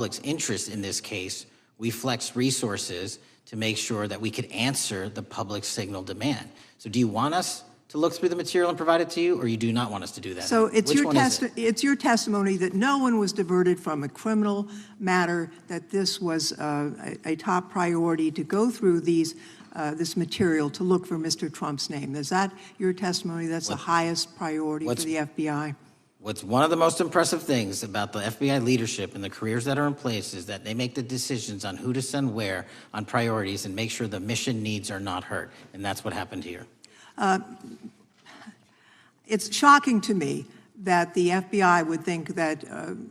public's interest in this case, we flexed resources to make sure that we could answer the public signal demand. So do you want us to look through the material and provide it to you, or you do not want us to do that? So it's your testimony that no one was diverted from a criminal matter, that this was a top priority to go through this material to look for Mr. Trump's name. Is that your testimony? That's the highest priority for the FBI? What's one of the most impressive things about the FBI leadership and the careers that are in place is that they make the decisions on who to send where on priorities and make sure the mission needs are not hurt. And that's what happened here. It's shocking to me that the FBI would think that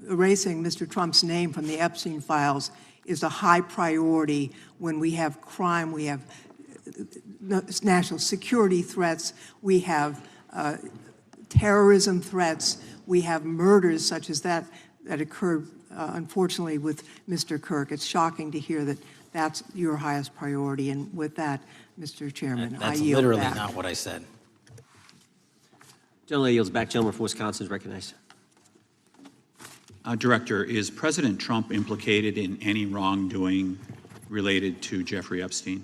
erasing Mr. Trump's name from the Epstein files is a high priority when we have crime, we have national security threats, we have terrorism threats, we have murders such as that occurred, unfortunately, with Mr. Kirk. It's shocking to hear that that's your highest priority. And with that, Mr. Chairman, I yield back. That's literally not what I said. Gentleman yields back. Gentleman from Wisconsin is recognized. Director, is President Trump implicated in any wrongdoing related to Jeffrey Epstein?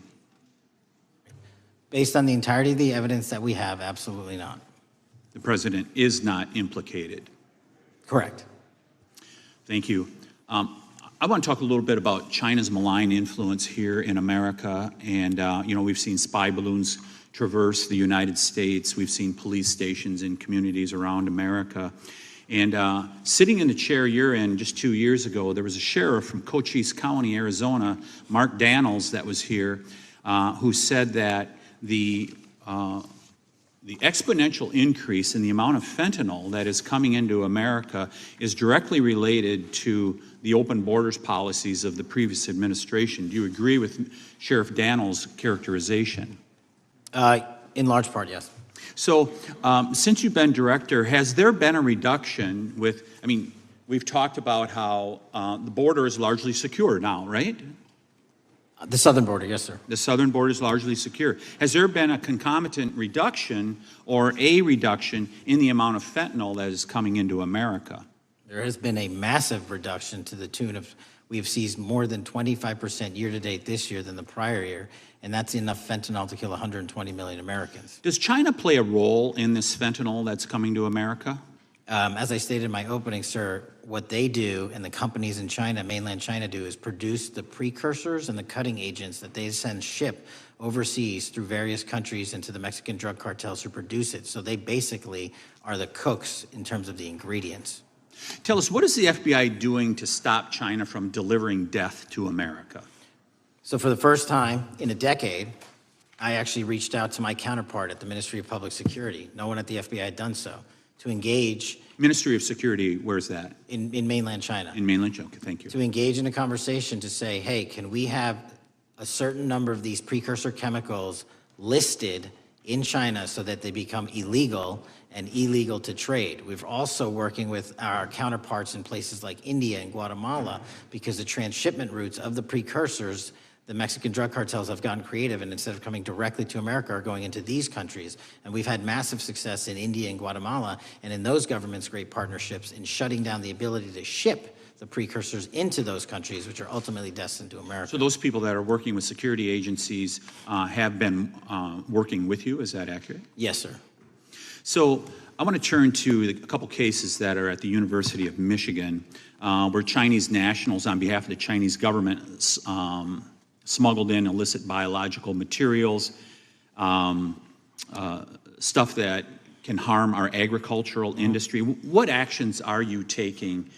Based on the entirety of the evidence that we have, absolutely not. The president is not implicated. Correct. Thank you. I want to talk a little bit about China's malign influence here in America. And, we've seen spy balloons traverse the United States. We've seen police stations in communities around America. And sitting in the chair you're in just 2 years ago, there was a sheriff from Cochise County, Arizona, Mark Daniels, that was here, who said that the exponential increase in the amount of fentanyl that is coming into America is directly related to the open borders policies of the previous administration. Do you agree with Sheriff Daniels' characterization? In large part, yes. So since you've been director, has there been a reduction we've talked about how the border is largely secure now, right? The southern border, yes, sir. The southern border is largely secure. Has there been a concomitant reduction or a reduction in the amount of fentanyl that is coming into America? There has been a massive reduction to the tune of, we've seized more than 25% year-to-date this year than the prior year, and that's enough fentanyl to kill 120 million Americans. Does China play a role in this fentanyl that's coming to America? As I stated in my opening, sir, what they do and the companies in China, mainland China, do is produce the precursors and the cutting agents that they ship overseas through various countries into the Mexican drug cartels who produce it. So they basically are the cooks in terms of the ingredients. Tell us, what is the FBI doing to stop China from delivering death to America? So for the first time in a decade, I actually reached out to my counterpart at the Ministry of Public Security. No one at the FBI had done so. To engage. Ministry of Security, where's that? In mainland China. In mainland China, okay, thank you. To engage in a conversation to say, hey, can we have a certain number of these precursor chemicals listed in China so that they become illegal and illegal to trade. We're also working with our counterparts in places like India and Guatemala because the transshipment routes of the precursors, the Mexican drug cartels have gotten creative, and instead of coming directly to America, are going into these countries. And we've had massive success in India and Guatemala, and in those governments' great partnerships in shutting down the ability to ship the precursors into those countries, which are ultimately destined to America. So those people that are working with security agencies have been working with you, is that accurate? Yes, sir. So I want to turn to a couple cases that are at the University of Michigan, where Chinese nationals, on behalf of the Chinese government, smuggled in illicit biological materials, stuff that can harm our agricultural industry. What actions are you taking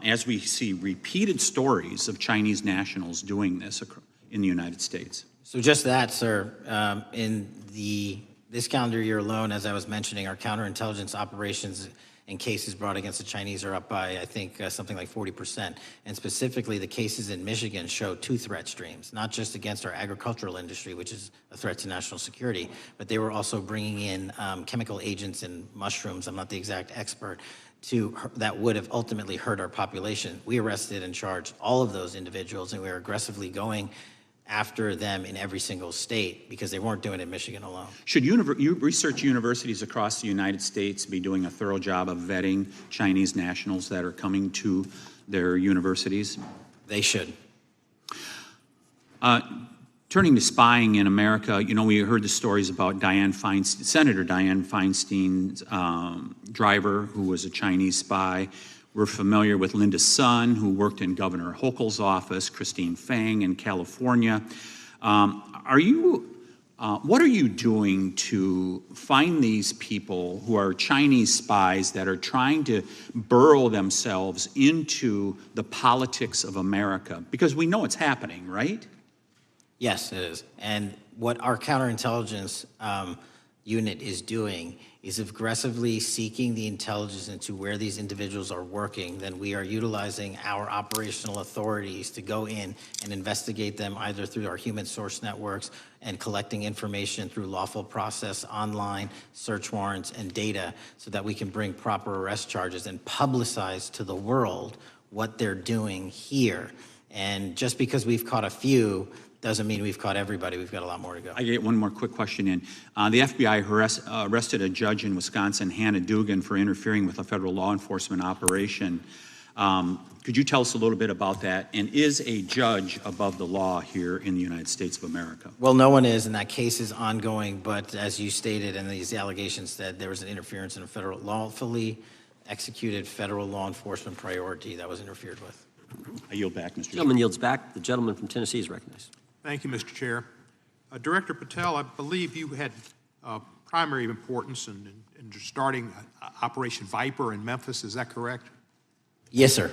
as we see repeated stories of Chinese nationals doing this in the United States? So just that, sir. In this calendar year alone, as I was mentioning, our counterintelligence operations and cases brought against the Chinese are up by, I think, something like 40%. And specifically, the cases in Michigan show two threat streams, not just against our agricultural industry, which is a threat to national security, but they were also bringing in chemical agents and mushrooms, I'm not the exact expert, that would have ultimately hurt our population. We arrested and charged all of those individuals, and we are aggressively going after them in every single state because they weren't doing it in Michigan alone. Should research universities across the United States be doing a thorough job of vetting Chinese nationals that are coming to their universities? They should. Turning to spying in America, you know, we heard the stories about Senator Dianne Feinstein's driver, who was a Chinese spy. We're familiar with Linda Sun, who worked in Governor Hochul's office, Christine Fang in California. What are you doing to find these people who are Chinese spies that are trying to burrow themselves into the politics of America? Because we know it's happening, right? Yes, it is. And what our counterintelligence unit is doing is aggressively seeking the intelligence into where these individuals are working. Then we are utilizing our operational authorities to go in and investigate them either through our human source networks and collecting information through lawful process, online, search warrants, and data so that we can bring proper arrest charges and publicize to the world what they're doing here. And just because we've caught a few doesn't mean we've caught everybody. We've got a lot more to go. I get one more quick question in. The FBI arrested a judge in Wisconsin, Hannah Dugan, for interfering with a federal law enforcement operation. Could you tell us a little bit about that? And is a judge above the law here in the United States of America? Well, no one is, and that case is ongoing. But as you stated, and these allegations said there was an interference in a federal lawfully executed federal law enforcement priority that was interfered with. I yield back, Mr. Chair. Gentleman yields back. The gentleman from Tennessee is recognized. Thank you, Mr. Chair. Director Patel, I believe you had primary importance in starting Operation Viper in Memphis. Is that correct? Yes, sir.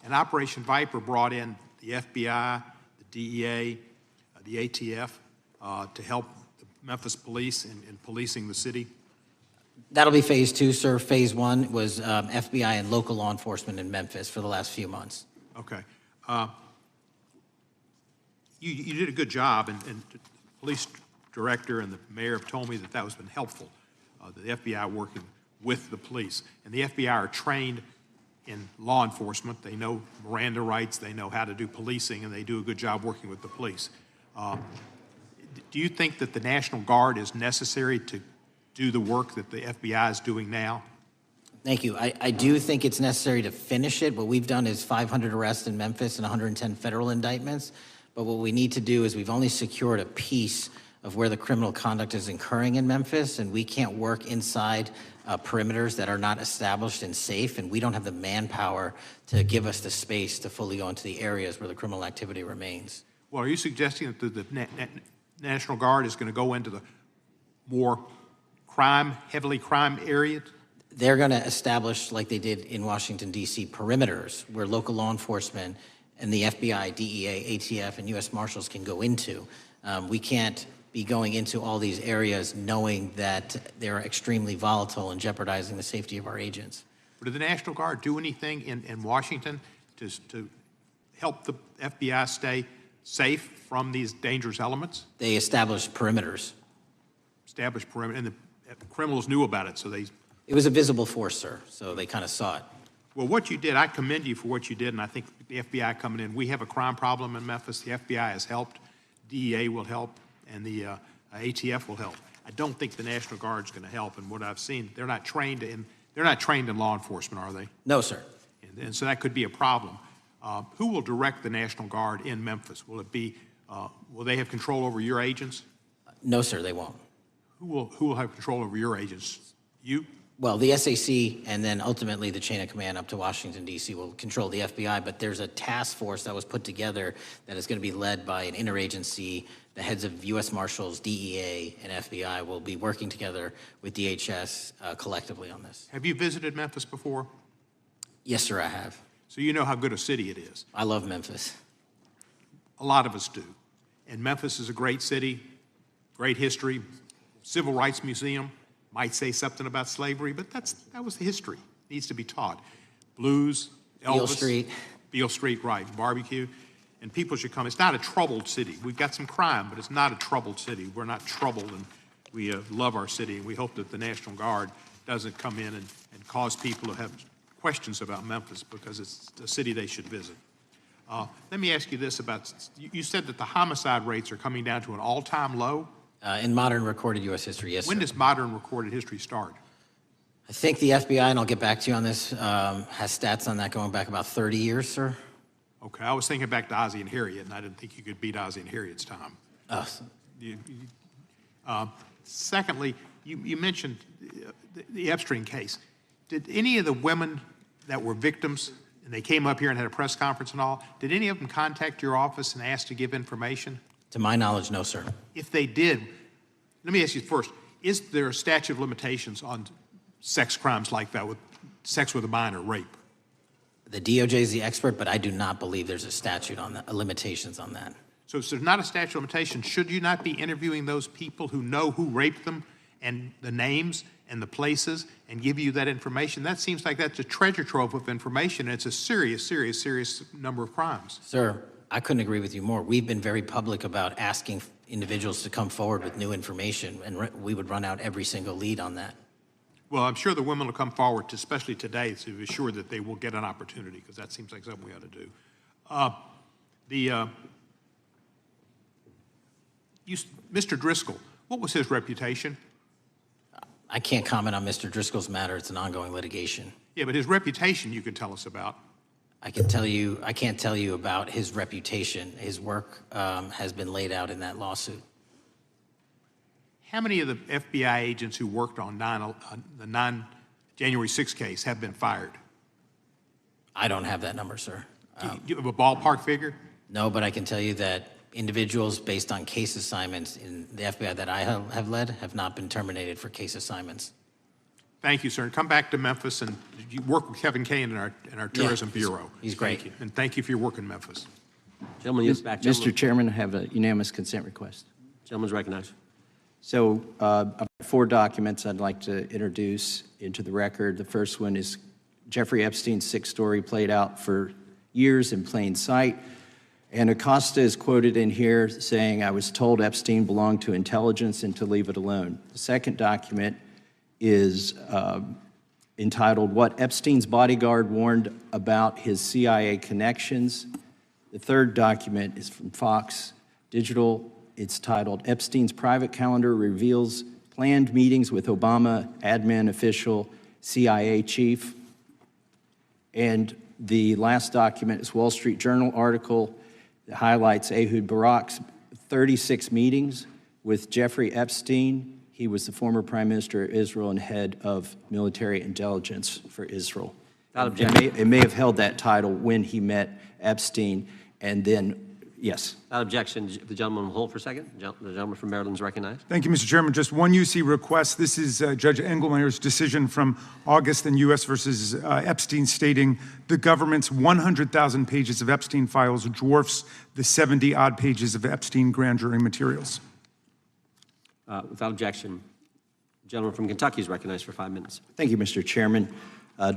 And Operation Viper brought in the FBI, the DEA, the ATF to help the Memphis police in policing the city. That'll be phase 2, sir. Phase 1 was FBI and local law enforcement in Memphis for the last few months. Okay. You did a good job, and the police director and the mayor have told me that has been helpful, the FBI working with the police. And the FBI are trained in law enforcement. They know Miranda rights, they know how to do policing, and they do a good job working with the police. Do you think that the National Guard is necessary to do the work that the FBI is doing now? Thank you. I do think it's necessary to finish it. What we've done is 500 arrests in Memphis and 110 federal indictments. But what we need to do is we've only secured a piece of where the criminal conduct is occurring in Memphis, and we can't work inside perimeters that are not established and safe, and we don't have the manpower to give us the space to fully go into the areas where the criminal activity remains. Well, are you suggesting that the National Guard is going to go into the more heavily crime areas? They're going to establish, like they did in Washington, D.C., perimeters where local law enforcement and the FBI, DEA, ATF, and U.S. Marshals can go into. We can't be going into all these areas knowing that they're extremely volatile and jeopardizing the safety of our agents. Did the National Guard do anything in Washington to help the FBI stay safe from these dangerous elements? They established perimeters. Established perimeter, and the criminals knew about it, so they... It was a visible force, sir, so they kind of saw it. Well, what you did, I commend you for what you did, and I think the FBI coming in, we have a crime problem in Memphis. The FBI has helped, DEA will help, and the ATF will help. I don't think the National Guard is going to help, and what I've seen, they're not trained in law enforcement, are they? No, sir. And so that could be a problem. Who will direct the National Guard in Memphis? Will it be, will they have control over your agents? No, sir, they won't. Who will have control over your agents? You? Well, the SAC and then ultimately the chain of command up to Washington, D.C. will control the FBI, but there's a task force that was put together that is going to be led by an interagency. The heads of U.S. Marshals, DEA, and FBI will be working together with DHS collectively on this. Have you visited Memphis before? Yes, sir, I have. So you know how good a city it is. I love Memphis. A lot of us do. And Memphis is a great city, great history, civil rights museum. Might say something about slavery, but that was the history. It needs to be taught. Blues, Elvis. Beale Street. Beale Street, right, barbecue. And people should come. It's not a troubled city. We've got some crime, but it's not a troubled city. We're not troubled, and we love our city, and we hope that the National Guard doesn't come in and cause people to have questions about Memphis because it's a city they should visit. Let me ask you this about, you said that the homicide rates are coming down to an all-time low? In modern recorded U.S. history, yes, When sir. does modern recorded history start? I think the FBI, and I'll get back to you on this, has stats on that going back about 30 years, sir. Okay, I was thinking back to Ozzie and Harriet, and I didn't think you could beat Ozzie and Harriet's time. Secondly, you mentioned the Epstein case. Did any of the women that were victims, and they came up here and had a press conference and all, did any of them contact your office and ask to give information? To my knowledge, no, sir. If they did, let me ask you first, is there a statute of limitations on sex crimes like that, with sex with a minor, rape? The DOJ is the expert, but I do not believe there's a statute on that, limitations on that. So if there's not a statute of limitations, should you not be interviewing those people who know who raped them and the names and the places and give you that information? That seems like that's a treasure trove of information, and it's a serious, serious, serious number of crimes. Sir, I couldn't agree with you more. We've been very public about asking individuals to come forward with new information, and we would run out every single lead on that. Well, I'm sure the women will come forward, especially today, to be sure that they will get an opportunity, because that seems like something we ought to do. Mr. Driscoll, what was his reputation? I can't comment on Mr. Driscoll's matter. It's an ongoing litigation. Yeah, but his reputation you can tell us about. I can't tell you about his reputation. His work has been laid out in that lawsuit. How many of the FBI agents who worked on the January 6th case have been fired? I don't have that number, sir. Do you have a ballpark figure? No, but I can tell you that individuals based on case assignments in the FBI that I have led have not been terminated for case assignments. Thank you, sir. Come back to Memphis, and you work with Kevin Kane in our Tourism Bureau. He's great. Thank you. And thank you for your work in Memphis. Gentleman, yes, back. Mr. Chairman, I have a unanimous consent request. Gentleman's recognized. So I've got 4 documents I'd like to introduce into the record. The first one is Jeffrey Epstein's 6 story played out for years in plain sight. And Acosta is quoted in here saying, "I was told Epstein belonged to intelligence and to leave it alone." The second document is entitled, "What Epstein's Bodyguard Warned About His CIA Connections." The third document is from Fox Digital. It's titled, "Epstein's Private Calendar Reveals Planned Meetings with Obama Admin Official CIA Chief." And the last document is Wall Street Journal article that highlights Ehud Barak's 36 meetings with Jeffrey Epstein. He was the former Prime Minister of Israel and head of military intelligence for Israel. It may have held that title when he met Epstein, and then, yes. Without objection, the gentleman will hold for a second. The gentleman from Maryland is recognized. Thank you, Mr. Chairman. Just one UC request. This is Judge Engelmeyer's decision from August in U.S. versus Epstein, stating the government's 100,000 pages of Epstein files dwarfs the 70-odd pages of Epstein grand jury materials. Without objection, the gentleman from Kentucky is recognized for 5 minutes. Thank you, Mr. Chairman.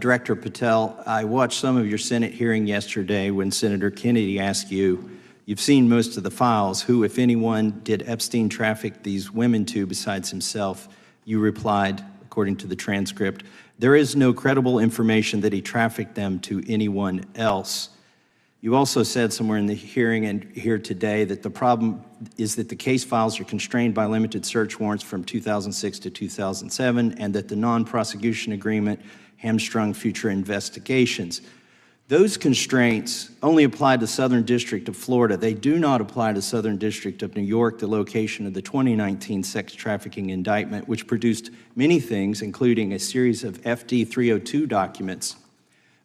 Director Patel, I watched some of your Senate hearing yesterday when Senator Kennedy asked you, "You've seen most of the files. Who, if anyone, did Epstein traffic these women to besides himself?" You replied, according to the transcript, "There is no credible information that he trafficked them to anyone else." You also said somewhere in the hearing and here today that the problem is that the case files are constrained by limited search warrants from 2006 to 2007, and that the non-prosecution agreement hamstrung future investigations. Those constraints only apply to Southern District of Florida. They do not apply to Southern District of New York, the location of the 2019 sex trafficking indictment, which produced many things, including a series of FD 302 documents.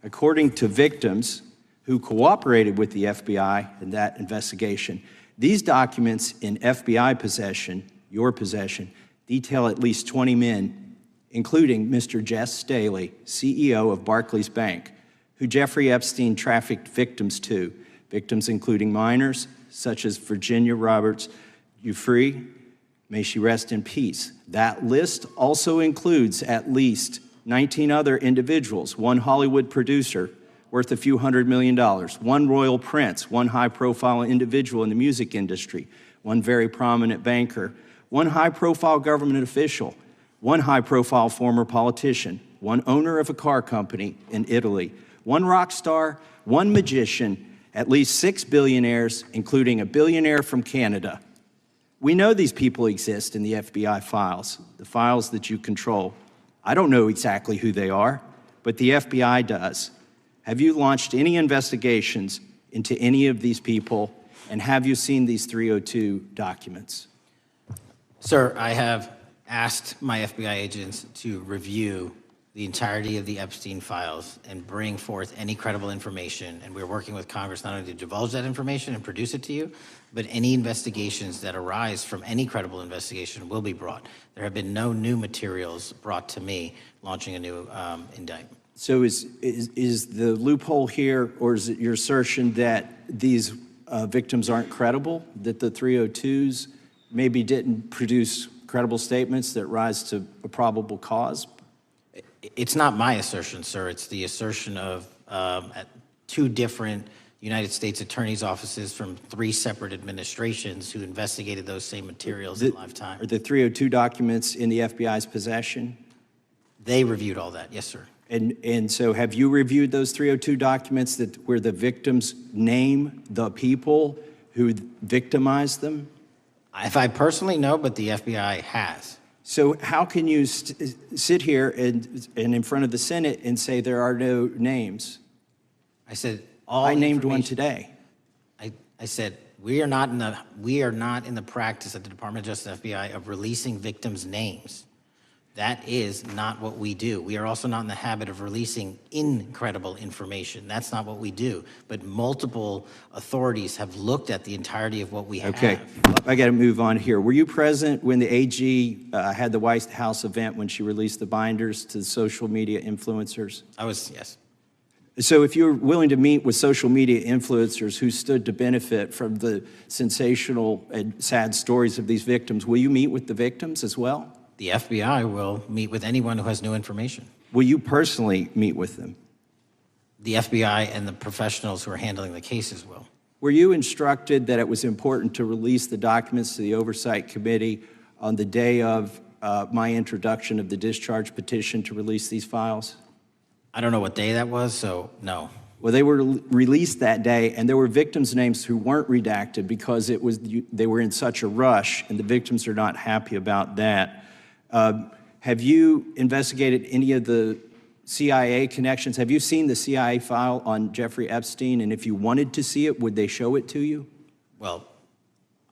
According to victims who cooperated with the FBI in that investigation, these documents in FBI possession, your possession, detail at least 20 men, including Mr. Jess Staley, CEO of Barclays Bank, who Jeffrey Epstein trafficked victims to, victims including minors, such as Virginia Roberts Giuffre, may she rest in peace. That list also includes at least 19 other individuals, one Hollywood producer worth a few $100 million, one royal prince, one high-profile individual in the music industry, one very prominent banker, one high-profile government official, one high-profile former politician, one owner of a car company in Italy, one rock star, one magician, at least 6 billionaires, including a billionaire from Canada. We know these people exist in the FBI files, the files that you control. I don't know exactly who they are, but the FBI does. Have you launched any investigations into any of these people? And have you seen these 302 documents? Sir, I have asked my FBI agents to review the entirety of the Epstein files and bring forth any credible information. And we're working with Congress not only to divulge that information and produce it to you, but any investigations that arise from any credible investigation will be brought. There have been no new materials brought to me launching a new indictment. So is the loophole here, or is it your assertion that these victims aren't credible, that the 302s maybe didn't produce credible statements that rise to a probable cause? It's not my assertion, sir. It's the assertion of two different United States attorneys' offices from three separate administrations who investigated those same materials in lifetime. Are the 302 documents in the FBI's possession? They reviewed all that, yes, sir. And so have you reviewed those 302 documents where the victims name the people who victimized them? If I personally know, but the FBI has. So how can you sit here and in front of the Senate and say there are no names? I said I named one today. I said we are not in the practice at the Department of Justice FBI of releasing victims' names. That is not what we do. We are also not in the habit of releasing incredible information. That's not what we do. But multiple authorities have looked at the entirety of what we have. Okay, I got to move on here. Were you present when the AG had the White House event when she released the binders to the social media influencers? I was, yes. So if you're willing to meet with social media influencers who stood to benefit from the sensational and sad stories of these victims, will you meet with the victims as well? The FBI will meet with anyone who has new information. Will you personally meet with them? The FBI and the professionals who are handling the cases will. Were you instructed that it was important to release the documents to the Oversight Committee on the day of my introduction of the discharge petition to release these files? I don't know what day that was, so no. Well, they were released that day, and there were victims' names who weren't redacted because they were in such a rush, and the victims are not happy about that. Have you investigated any of the CIA connections? Have you seen the CIA file on Jeffrey Epstein? And if you wanted to see it, would they show it to you? Well,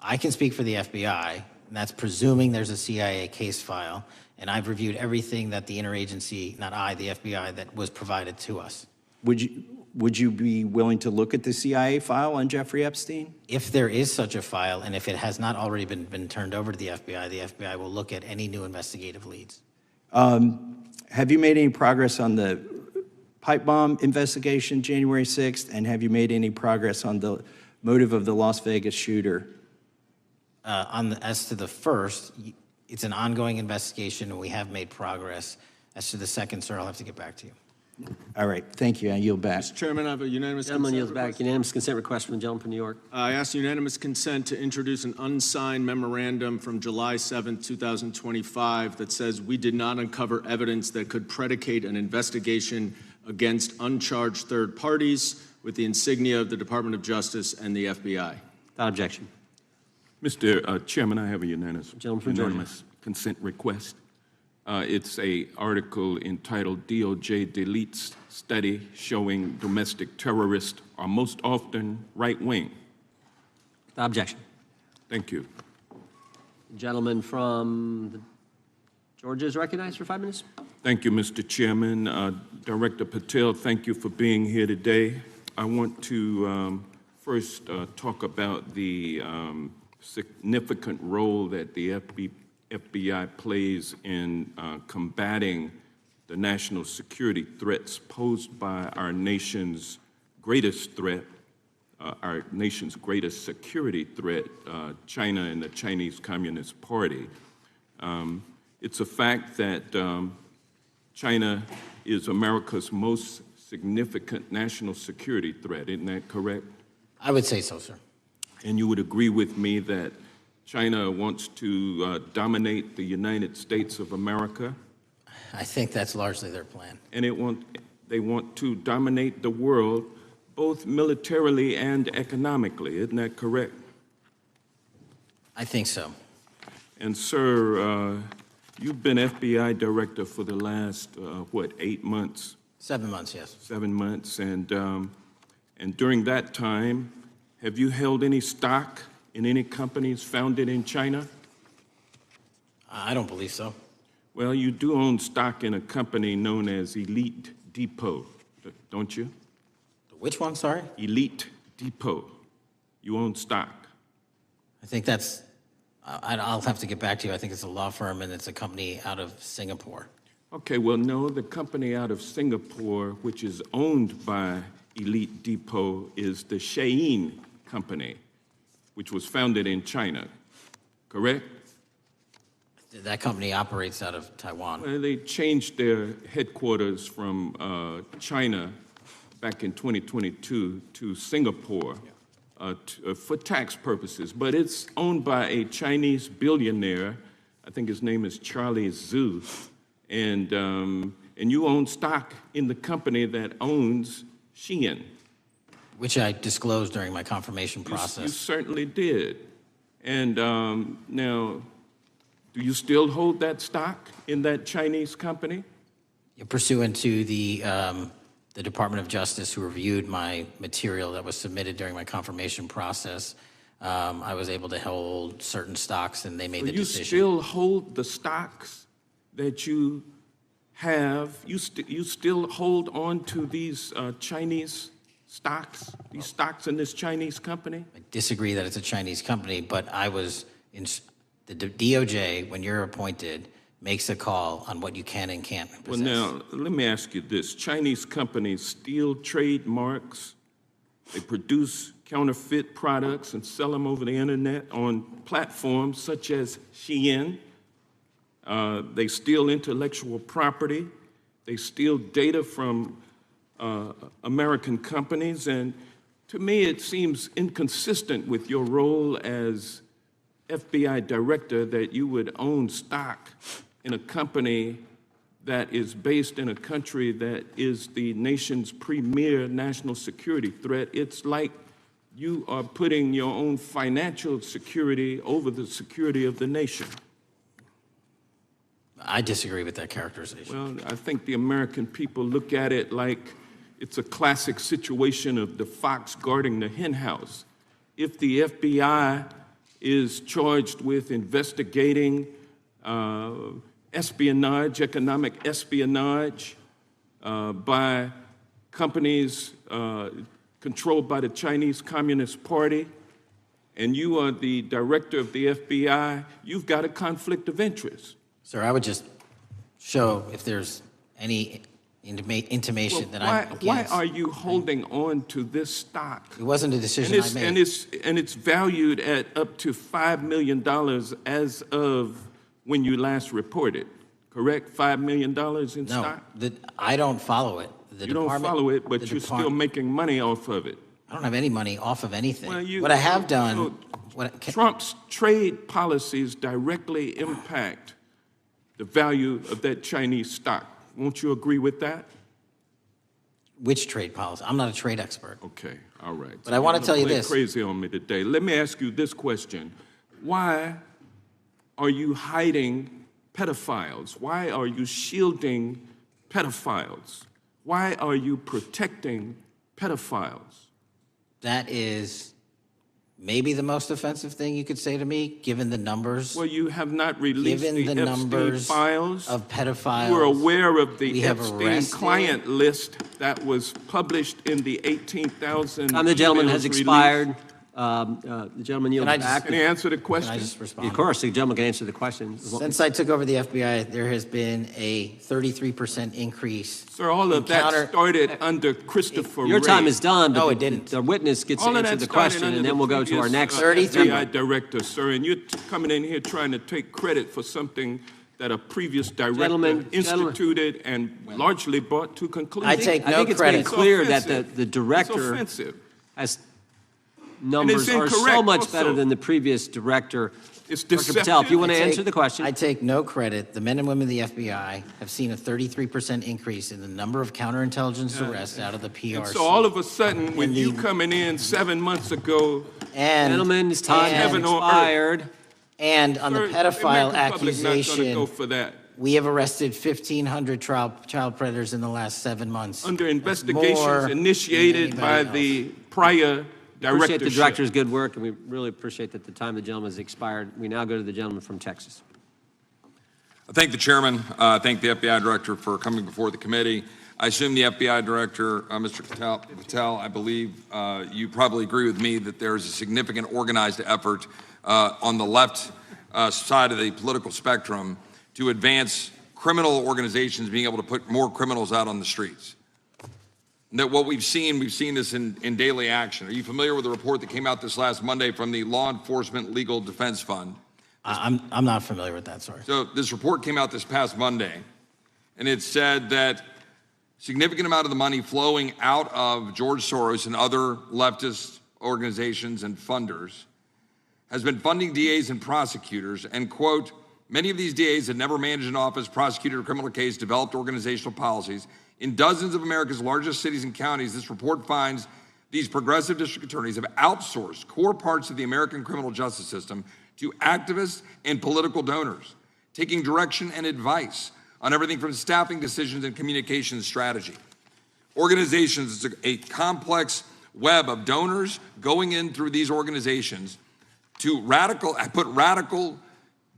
I can speak for the FBI, and that's presuming there's a CIA case file. And I've reviewed everything that the interagency, not I, the FBI, that was provided to us. Would you be willing to look at the CIA file on Jeffrey Epstein? If there is such a file, and if it has not already been turned over to the FBI will look at any new investigative leads. Have you made any progress on the pipe bomb investigation January 6th? And have you made any progress on the motive of the Las Vegas shooter? As to the first, it's an ongoing investigation, and we have made progress. As to the second, sir, I'll have to get back to you. All right, thank you. I yield back. Mr. Chairman, I have a unanimous Gentleman consent yields back. request. Unanimous consent request from the gentleman from New York. I ask unanimous consent to introduce an unsigned memorandum from July 7th, 2025 that says we did not uncover evidence that could predicate an investigation against uncharged third parties with the insignia of the Department of Justice and the FBI. Without objection. Mr. Chairman, I have a Gentleman from Georgia. unanimous consent request. It's an article entitled DOJ Deletes Study Showing Domestic Terrorists Are Most Often Right-Wing. Without objection. Thank you. Gentleman from Georgia is recognized for 5 minutes. Thank you, Mr. Chairman. Director Patel, thank you for being here today. I want to first talk about the significant role that the FBI plays in combating the national security threats posed by our nation's greatest threat, our nation's greatest security threat, China and the Chinese Communist Party. It's a fact that China is America's most significant national security threat, isn't that correct? I would say so, sir. And you would agree with me that China wants to dominate the United States of America? I think that's largely their plan. And they want to dominate the world, both militarily and economically, isn't that correct? I think so. And sir, you've been FBI director for the last, 8 months? 7 months, yes. 7 months, and And during that time, have you held any stock in any companies founded in China? I don't believe so. Well, you do own stock in a company known as Elite Depot, don't you? Which one, sorry? Elite Depot. You own stock. I think that's, I'll have to get back to you. I think it's a law firm and it's a company out of Singapore. Okay, well, no, the company out of Singapore, which is owned by Elite Depot, is the Shein Company, which was founded in China, correct? That company operates out of Taiwan. Well, they changed their headquarters from China back in 2022 to Singapore for tax purposes, but it's owned by a Chinese billionaire. I think his name is Charlie Zhu, and you own stock in the company that owns Shein. Which I disclosed during my confirmation process. You certainly did. And now, do you still hold that stock in that Chinese company? Pursuant to the Department of Justice, who reviewed my material that was submitted during my confirmation process, I was able to hold certain stocks, and they made the decision. You still hold the stocks that you have? You still hold on to these Chinese stocks, these stocks in this Chinese company? I disagree that it's a Chinese company, but I was in the DOJ, when you're appointed, makes a call on what you can and can't possess. Well, now, let me ask you this. Chinese companies steal trademarks, they produce counterfeit products and sell them over the internet on platforms such as Shein. They steal intellectual property. They steal data from American companies. And to me, it seems inconsistent with your role as FBI director that you would own stock in a company that is based in a country that is the nation's premier national security threat. It's like you are putting your own financial security over the security of the nation. I disagree with that characterization. Well, I think the American people look at it like it's a classic situation of the fox guarding the hen house. If the FBI is charged with investigating espionage, economic espionage by companies controlled by the Chinese Communist Party, and you are the director of the FBI, you've got a conflict of interest. Sir, I would just show if there's any intimation that I'm against. Why are you holding on to this stock? It wasn't a decision I made. And it's valued at up to $5 million as of when you last reported, correct? $5 million in stock? No, I don't follow it. You don't follow it, but you're still making money off of it. I don't have any money off of anything. Well, what I have done... Trump's trade policies directly impact the value of that Chinese stock. Won't you agree with that? Which trade policy? I'm not a trade expert. Okay, all right. But I want to tell you this. Crazy on me today. Let me ask you this question. Why are you hiding pedophiles? Why are you shielding pedophiles? Why are you protecting pedophiles? That is maybe the most offensive thing you could say to me, given the numbers. Well, you have not released given the Epstein numbers files of pedophiles. You are aware of the Epstein arrested. client list that was published in the 18,000 The gentleman has emails expired. The gentleman yields back. Can he answer the question? Can I just respond? Of course, the gentleman can answer the question. Since I took over the FBI, there has been a 33% increase. Sir, all of that started under Christopher Your time Wray. is done, but No, it didn't. the witness gets to All of answer that the started question, under and then the we'll go to our previous, next 33. FBI director, sir, and you're coming in here trying to take credit for something that a previous director Gentlemen. instituted and largely brought to conclusion. I take I no think it's credit. been clear that offensive. the It's director offensive. has numbers are so incorrect much also. better than the previous director. It's Dr. Patel, if you want to I take- answer the question. I take no credit. The men and women of the FBI have seen a 33% increase in the number of counterintelligence arrests out of the PRC. So all of a sudden, with you coming in 7 months ago, and, Gentlemen, his time has Heaven on earth. expired. and on the sir, pedophile American public not going to accusation, go for that. We have arrested 1,500 child predators in the last 7 months. Under That's more investigations than initiated by anybody the prior Appreciate directorship. the director's good work, and we really appreciate that the time of the gentleman has expired. We now go to the gentleman from Texas. I thank the chairman. I thank the FBI director for coming before the committee. I assume the FBI director, Mr. Patel, I believe you probably agree with me that there is a significant organized effort on the left side of the political spectrum to advance criminal organizations being able to put more criminals out on the streets. And that what we've seen this in daily action. Are you familiar with the report that came out this last Monday from the Law Enforcement Legal Defense Fund? I'm not familiar with that, sorry. So this report came out this past Monday, and it said that significant amount of the money flowing out of George Soros and other leftist organizations and funders has been funding DAs and prosecutors, and quote, many of these DAs had never managed an office, prosecuted a criminal case, developed organizational policies. In dozens of America's largest cities and counties, this report finds these progressive district attorneys have outsourced core parts of the American criminal justice system to activists and political donors, taking direction and advice on everything from staffing decisions and communication strategy. Organizations, it's a complex web of donors going in through these organizations to put radical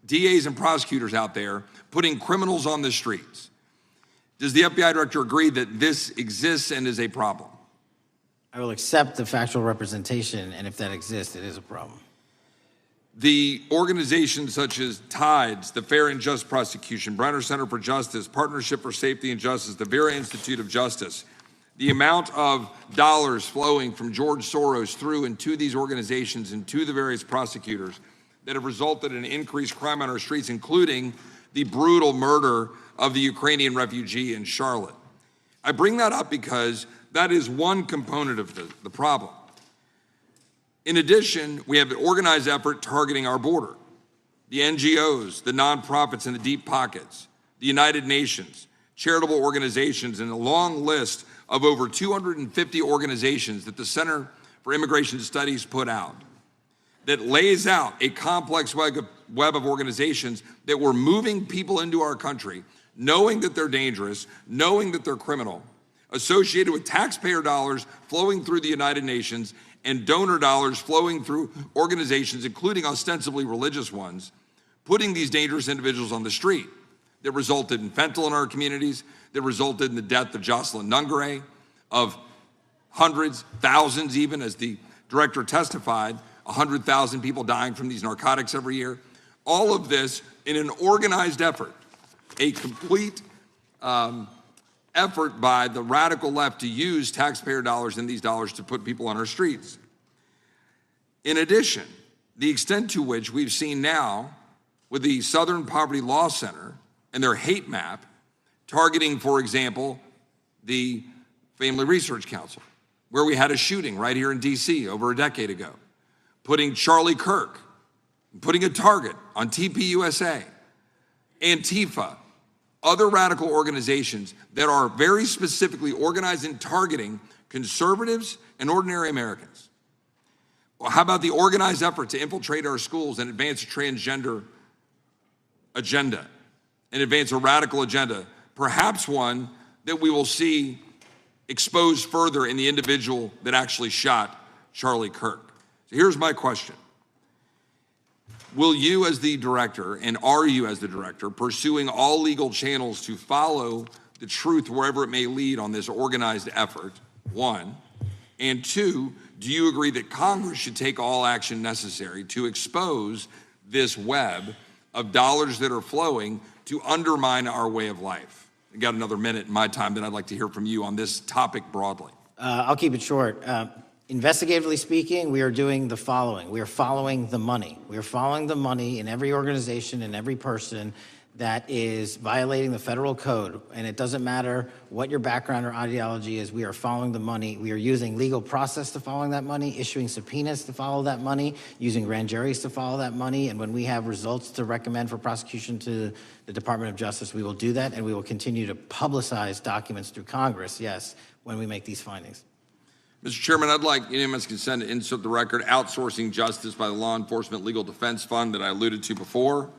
DAs and prosecutors out there, putting criminals on the streets. Does the FBI director agree that this exists and is a problem? I will accept the factual representation, and if that exists, it is a problem. The organizations such as TIDES, the Fair and Just Prosecution, Brenner Center for Justice, Partnership for Safety and Justice, the Vera Institute of Justice, the amount of dollars flowing from George Soros through and to these organizations and to the various prosecutors that have resulted in increased crime on our streets, including the brutal murder of the Ukrainian refugee in Charlotte. I bring that up because that is one component of the problem. In addition, we have an organized effort targeting our border. The NGOs, the nonprofits and the deep pockets, the United Nations, charitable organizations, and a long list of over 250 organizations that the Center for Immigration Studies put out that lays out a complex web of organizations that were moving people into our country, knowing that they're dangerous, knowing that they're criminal, associated with taxpayer dollars flowing through the United Nations and donor dollars flowing through organizations, including ostensibly religious ones, putting these dangerous individuals on the street that resulted in fentanyl in our communities, that resulted in the death of Jocelyn Nungare, of hundreds, thousands even, as the director testified, 100,000 people dying from these narcotics every year. All of this in an organized effort, a complete effort by the radical left to use taxpayer dollars and these dollars to put people on our streets. In addition, the extent to which we've seen now with the Southern Poverty Law Center and their hate map targeting, for example, the Family Research Council, where we had a shooting right here in DC over a decade ago, putting Charlie Kirk, putting a target on TPUSA, Antifa, other radical organizations that are very specifically organized in targeting conservatives and ordinary Americans. Well, how about the organized effort to infiltrate our schools and advance a transgender agenda and advance a radical agenda, perhaps one that we will see exposed further in the individual that actually shot Charlie Kirk. So here's my question. Will you as the director, and are you as the director, pursuing all legal channels to follow the truth wherever it may lead on this organized effort, one? And two, do you agree that Congress should take all action necessary to expose this web of dollars that are flowing to undermine our way of life? I got another minute in my time that I'd like to hear from you on this topic broadly. I'll keep it short. Investigatively speaking, we are doing the following. We are following the money. We are following the money in every organization and every person that is violating the federal code. And it doesn't matter what your background or ideology is, we are following the money. We are using legal process to following that money, issuing subpoenas to follow that money, using grand juries to follow that money. And when we have results to recommend for prosecution to the Department of Justice, we will do that. And we will continue to publicize documents through Congress, yes, when we make these findings. Mr. Chairman, I'd like unanimous consent to insert the record outsourcing justice by the Law Enforcement Legal Defense Fund that I alluded to before.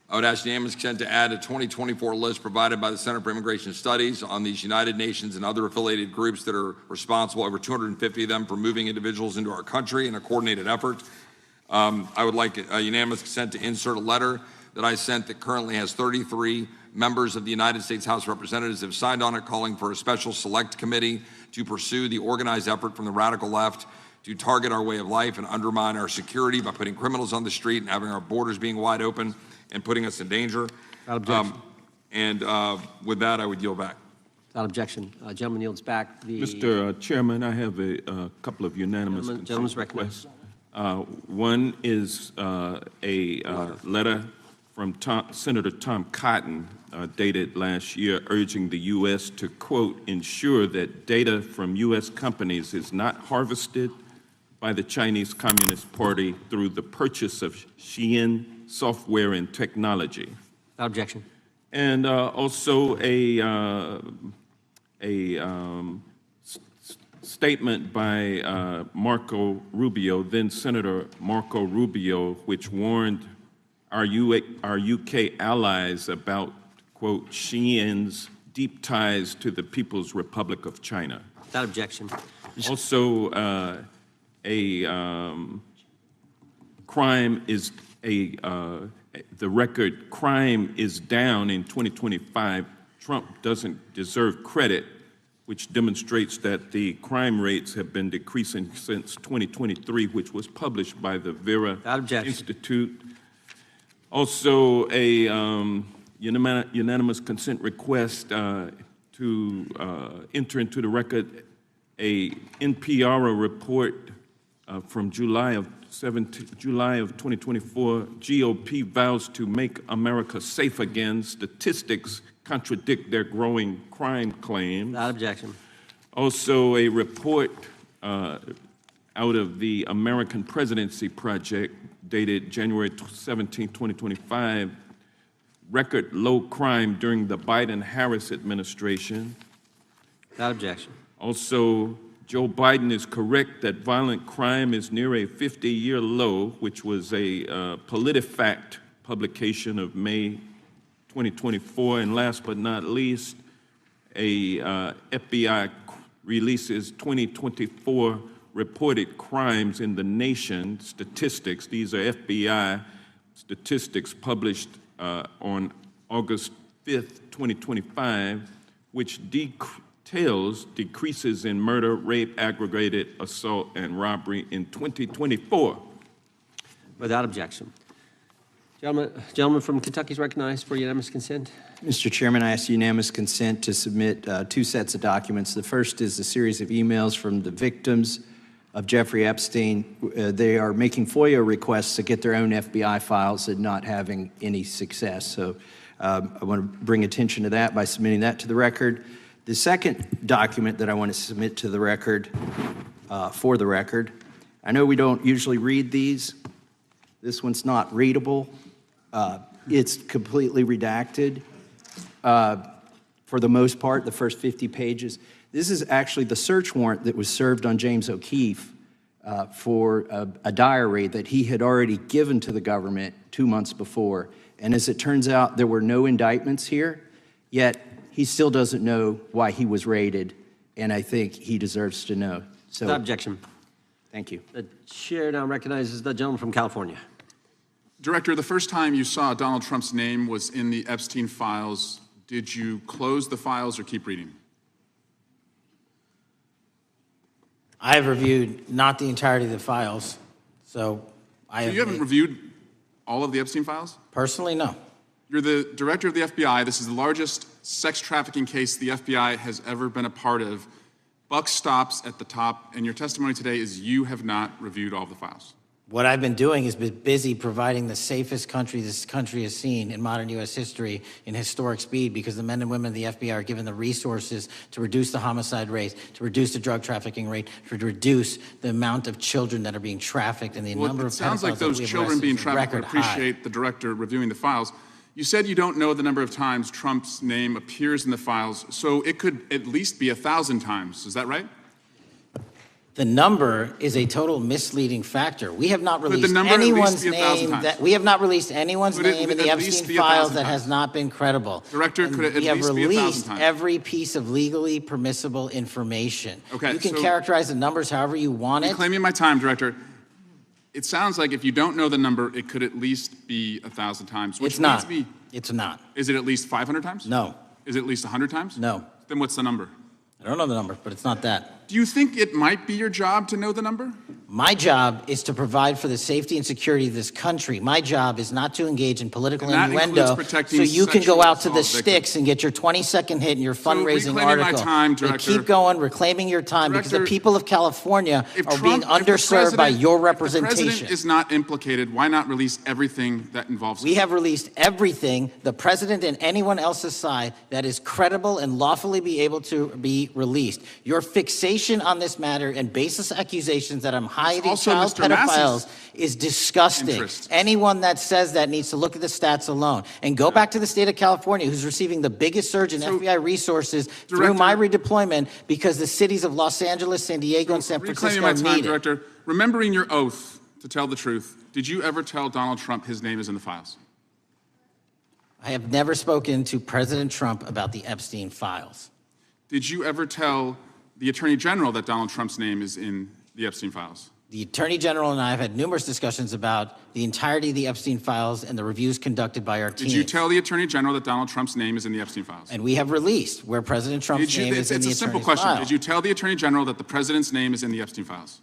I would ask unanimous consent to add a 2024 list provided by the Center for Immigration Studies on these United Nations and other affiliated groups that are responsible, over 250 of them, for moving individuals into our country in a coordinated effort. I would like a unanimous consent to insert a letter that I sent that currently has 33 members of the United States House of Representatives have signed on it, calling for a special select committee to pursue the organized effort from the radical left to target our way of life and undermine our security by putting criminals on the street and having our borders being wide open and putting us in danger. Without objection. With that, I would yield back. Without objection. Gentleman yields back. Mr. Chairman, I have a couple of unanimous Gentleman's consent requests. recognized. One is a letter from Senator Tom Cotton dated last year urging the U.S. to, quote, ensure that data from U.S. companies is not harvested by the Chinese Communist Party through the purchase of Xi'an software and technology. Without objection. And also a statement by Marco Rubio, then Senator Marco Rubio, which warned our UK allies about, quote, Xi'an's deep ties to the People's Republic of China. Without objection. Also, crime is the record crime is down in 2025. Trump doesn't deserve credit, which demonstrates that the crime rates have been decreasing since 2023, which was published by the Vera Institute. Also, a unanimous consent request to enter into the record a NPR report from July of 2024, GOP vows to make America safe again. Statistics contradict their growing crime claims. Without objection. Also, a report out of the American Presidency Project dated January 17, 2025, record low crime during the Biden-Harris administration. Without objection. Also, Joe Biden is correct that violent crime is near a 50-year low, which was a PolitiFact publication of May 2024. And last but not least, a FBI releases 2024 reported crimes in the nation statistics. These are FBI statistics published on August 5th, 2025, which details decreases in murder, rape, aggravated assault, and robbery in 2024. Without objection. Gentleman from Kentucky is recognized for unanimous consent. Mr. Chairman, I ask unanimous consent to submit two sets of documents. The first is a series of emails from the victims of Jeffrey Epstein. They are making FOIA requests to get their own FBI files and not having any success. So I want to bring attention to that by submitting that to the record. The second document that I want to submit to the record, for the record, I know we don't usually read these. This one's not readable. It's completely redacted for the most part, the first 50 pages. This is actually the search warrant that was served on James O'Keefe for a diary that he had already given to the government 2 months before. And as it turns out, there were no indictments here, yet he still doesn't know why he was raided, and I think he deserves to know. So, without objection. Thank you. The chair now recognizes the gentleman from California. Director, the first time you saw Donald Trump's name was in the Epstein files. Did you close the files or keep reading? I have reviewed not the entirety of the files, so you haven't reviewed all of the Epstein files? Personally, no. You're the director of the FBI. This is the largest sex trafficking case the FBI has ever been a part of. Buck stops at the top, and your testimony today is you have not reviewed all of the files. What I've been doing is been busy providing the safest country this country has seen in modern U.S. history in historic speed, because the men and women of the FBI are given the resources to reduce the homicide rate, to reduce the drug trafficking rate, to reduce the amount of children that are being trafficked and the number of pedophiles. It sounds like those children being trafficked would appreciate the director reviewing the files. You said you don't know the number of times Trump's name appears in the files, so it could at least be 1,000 times. Is that right? The number is a total misleading factor. We have not the released number at least anyone's be 1,000 name times? that we have not released anyone's Could it name in the at least Epstein be 1,000 files that times? has not been credible. Director, And could it at we have least be 1,000 released times? every piece of legally permissible information. Okay, you can so- characterize the numbers however you want it. Reclaiming my time, Director. It sounds like if you don't know the number, it could at least be 1,000 times, which It's not. leads me. It's not. Is it at least 500 times? No. Is it at least 100 times? No. Then what's the number? I don't know the number, but it's not that. Do you think it might be your job to know the number? My job is to provide for the safety and security of this country. My job is not to engage in political And that innuendo includes protecting so you can go sexual out to the assault victims. sticks and get your 20-second hit in your fundraising reclaiming my article. time, But Director. keep going, reclaiming your time, because the Director, people of California If are being Trump- if the underserved by president- your If the representation. president is not implicated, why not release everything that involves him? We have released everything, the president and anyone else's side, that is credible and lawfully be able to be released. Your fixation on this matter and baseless accusations that I'm hiding also child Mr. Massey's pedophiles is disgusting. interest. Anyone that says that needs to look at the stats alone. And go back to the state of California, who's receiving the biggest surge in FBI resources through my redeployment because the cities of Los Angeles, San Diego, and San Reclaiming Francisco my time, need it. Director. Remembering your oath to tell the truth, did you ever tell Donald Trump his name is in the files? I have never spoken to President Trump about the Epstein files. Did you ever tell the Attorney General that Donald Trump's name is in the Epstein files? The Attorney General and I have had numerous discussions about the entirety of the Epstein files and the reviews conducted by our team. Did you tell the Attorney General that Donald Trump's name is in the Epstein files? And we have released where President Trump's name is in It's the a simple attorney's question. file. Did you tell the Attorney General that the President's name is in the Epstein files?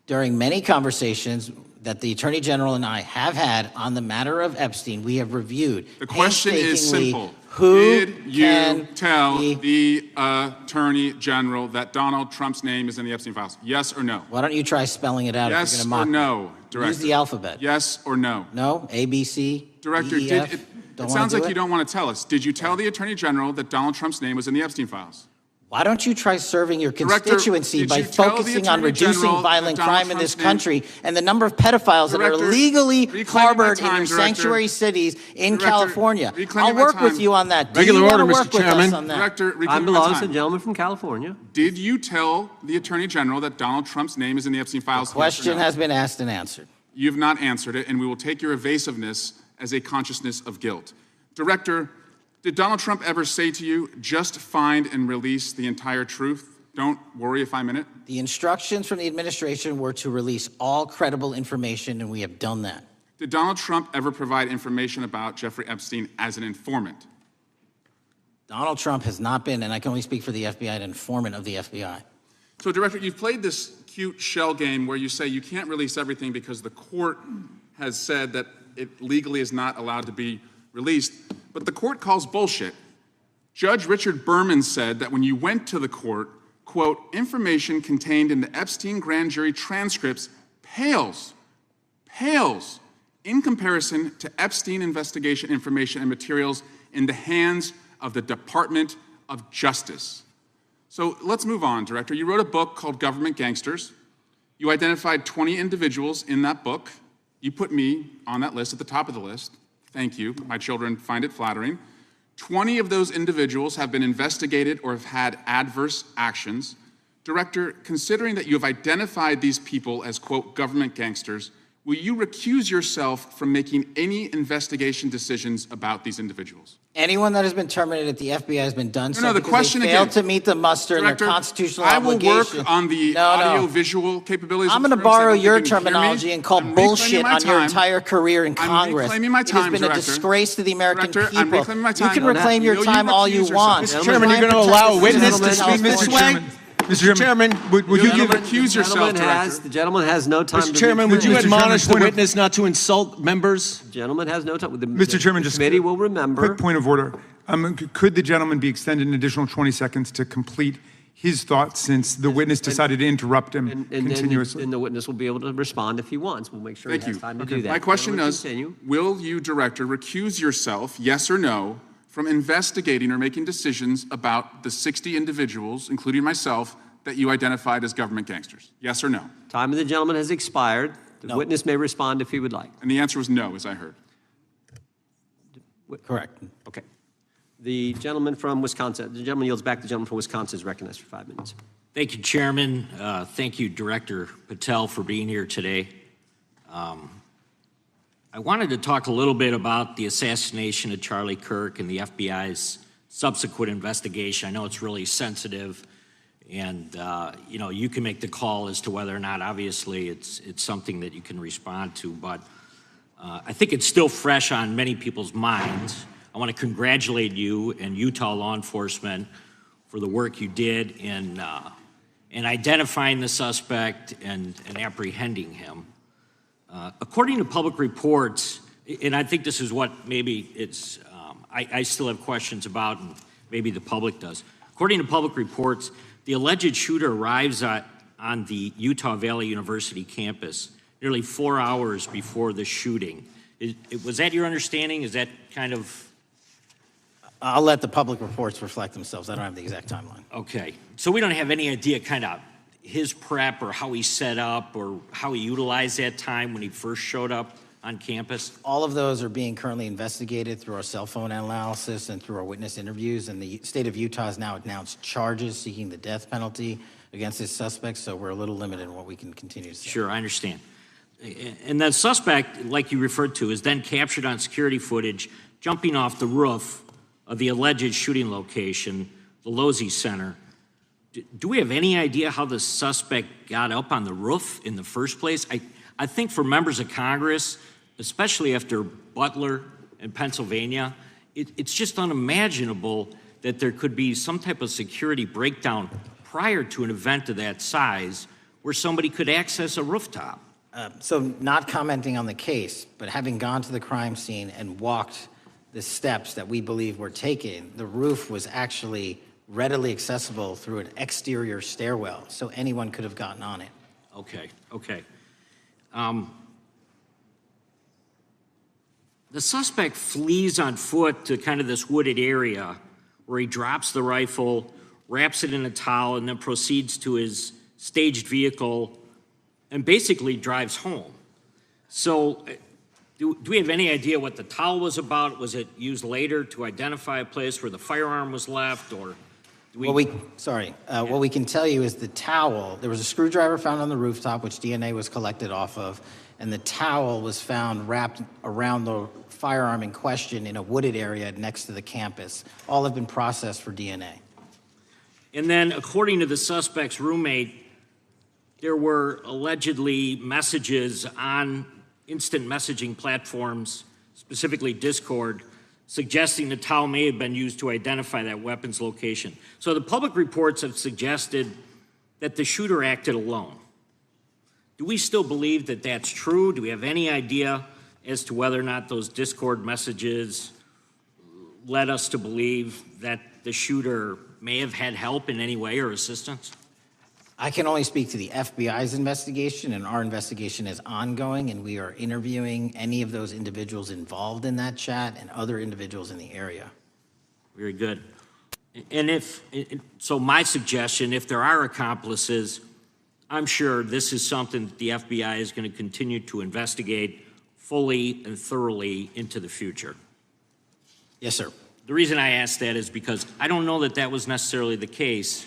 During many conversations that the Attorney General and I have had on the matter of Epstein, we have reviewed The question is painstakingly simple. who Did you can tell be- the Attorney General that Donald Trump's name is in the Epstein files? Yes or no? Why don't you try spelling it out if Yes you're or going to mock no, me? Director? Use the alphabet. Yes or no? No? A, B, C, Director, D, E, F? it Don't sounds wanna like do you it? don't want to tell us. Did you tell the Attorney General that Donald Trump's name was in the Epstein files? Why don't you try serving your Director, constituency did by you tell the focusing on Attorney reducing General violent that Donald crime in this Trump's name- country and the number of pedophiles that Director, are legally reclaiming harbored my time, in your Director. sanctuary cities in Director, California? reclaiming I'll my work with time. you on that. Do Regular you wanna order, Mr. work with us Chairman. on that? Director, Time reclaiming my belongs to the time. gentleman from California. Did you tell the Attorney General that Donald Trump's name is in the Epstein files? Yes or Question no? has been asked and answered. You've not answered it, and we will take your evasiveness as a consciousness of guilt. Director, did Donald Trump ever say to you, just find and release the entire truth? Don't worry if I'm in it? The instructions from the administration were to release all credible information, and we have done that. Did Donald Trump ever provide information about Jeffrey Epstein as an informant? Donald Trump has not been, and I can only speak for the FBI, an informant of the FBI. So, Director, you've played this cute shell game where you say you can't release everything because the court has said that it legally is not allowed to be released, but the court calls bullshit. Judge Richard Berman said that when you went to the court, quote, information contained in the Epstein grand jury transcripts pales in comparison to Epstein investigation information and materials in the hands of the Department of Justice. So let's move on, Director. You wrote a book called Government Gangsters. You identified 20 individuals in that book. You put me on that list at the top of the list. Thank you. My children find it flattering. 20 of those individuals have been investigated or have had adverse actions. Director, considering that you have identified these people as, quote, government gangsters, will you recuse yourself from making any investigation decisions about these individuals? Anyone that has been terminated at the FBI has been done so No, the because question they failed again. to meet the muster in Director, their constitutional I will obligation. work on the No. audio-visual capabilities. I'm of going to the rooms. I borrow don't think your you can hear me. terminology and call I'm reclaiming bullshit my on your time. entire career in I'm Congress. reclaiming my It has time, been a Director. disgrace to the American Director, I'm people. reclaiming my You time. can reclaim your Will you time all you recuse want. yourself? Mr. Chairman, you're going to allow a witness to speak this way? Mr. Chairman, would you give recuse yourself, The gentleman has no time to Mr. Chairman, would you Mr. Chairman, admonish the point of- witness not to insult members? The gentleman has no time. Mr. Chairman, the just committee will remember. quick point of order. Could the gentleman be extended an additional 20 seconds to complete his thoughts since the witness decided to interrupt him And continuously? then the witness will be able to respond if he wants. We'll make sure Thank he has you. time to do that. My question Gentlemen, is, continue. will you, Director, recuse yourself, yes or no, from investigating or making decisions about the 60 individuals, including myself, that you identified as government gangsters? Yes or no? Time of the gentleman has expired. The No. witness may respond if he would like. And the answer was no, as I heard. Correct. Okay. The gentleman from Wisconsin, the gentleman yields back. The gentleman from Wisconsin is recognized for 5 minutes. Thank you, Chairman. Thank you, Director Patel, for being here today. I wanted to talk a little bit about the assassination of Charlie Kirk and the FBI's subsequent investigation. I know it's really sensitive, and you know, you can make the call as to whether or not, obviously, it's something that you can respond to, but I think it's still fresh on many people's minds. I want to congratulate you and Utah law enforcement for the work you did in identifying the suspect and apprehending him. According to public reports, and I think this is what maybe it's, I still have questions about, and maybe the public does. According to public reports, the alleged shooter arrives on the Utah Valley University campus nearly 4 hours before the shooting. Was that your understanding? Is that kind of? I'll let the public reports reflect themselves. I don't have the exact timeline. Okay, so we don't have any idea kind of his prep or how he set up or how he utilized that time when he first showed up on campus? All of those are being currently investigated through our cell phone analysis and through our witness interviews, and the state of Utah has now announced charges seeking the death penalty against this suspect, so we're a little limited in what we can continue to say. Sure, I understand. And the suspect, like you referred to, is then captured on security footage jumping off the roof of the alleged shooting location, the Losey Center. Do we have any idea how the suspect got up on the roof in the first place? I think for members of Congress, especially after Butler in Pennsylvania, it's just unimaginable that there could be some type of security breakdown prior to an event of that size where somebody could access a rooftop. So not commenting on the case, but having gone to the crime scene and walked the steps that we believe were taken, the roof was actually readily accessible through an exterior stairwell, so anyone could have gotten on it. Okay, okay. The suspect flees on foot to kind of this wooded area where he drops the rifle, wraps it in a towel, and then proceeds to his staged vehicle and basically drives home. So do we have any idea what the towel was about? Was it used later to identify a place where the firearm was left, or? What we can tell you is the towel, there was a screwdriver found on the rooftop, which DNA was collected off of, and the towel was found wrapped around the firearm in question in a wooded area next to the campus. All have been processed for DNA. And then, according to the suspect's roommate, there were allegedly messages on instant messaging platforms, specifically Discord, suggesting the towel may have been used to identify that weapon's location. So the public reports have suggested that the shooter acted alone. Do we still believe that that's true? Do we have any idea as to whether or not those Discord messages led us to believe that the shooter may have had help in any way or assistance? I can only speak to the FBI's investigation, and our investigation is ongoing, and we are interviewing any of those individuals involved in that chat and other individuals in the area. Very good. And so my suggestion, if there are accomplices, I'm sure this is something that the FBI is going to continue to investigate fully and thoroughly into the future. Yes, sir. The reason I ask that is because I don't know that that was necessarily the case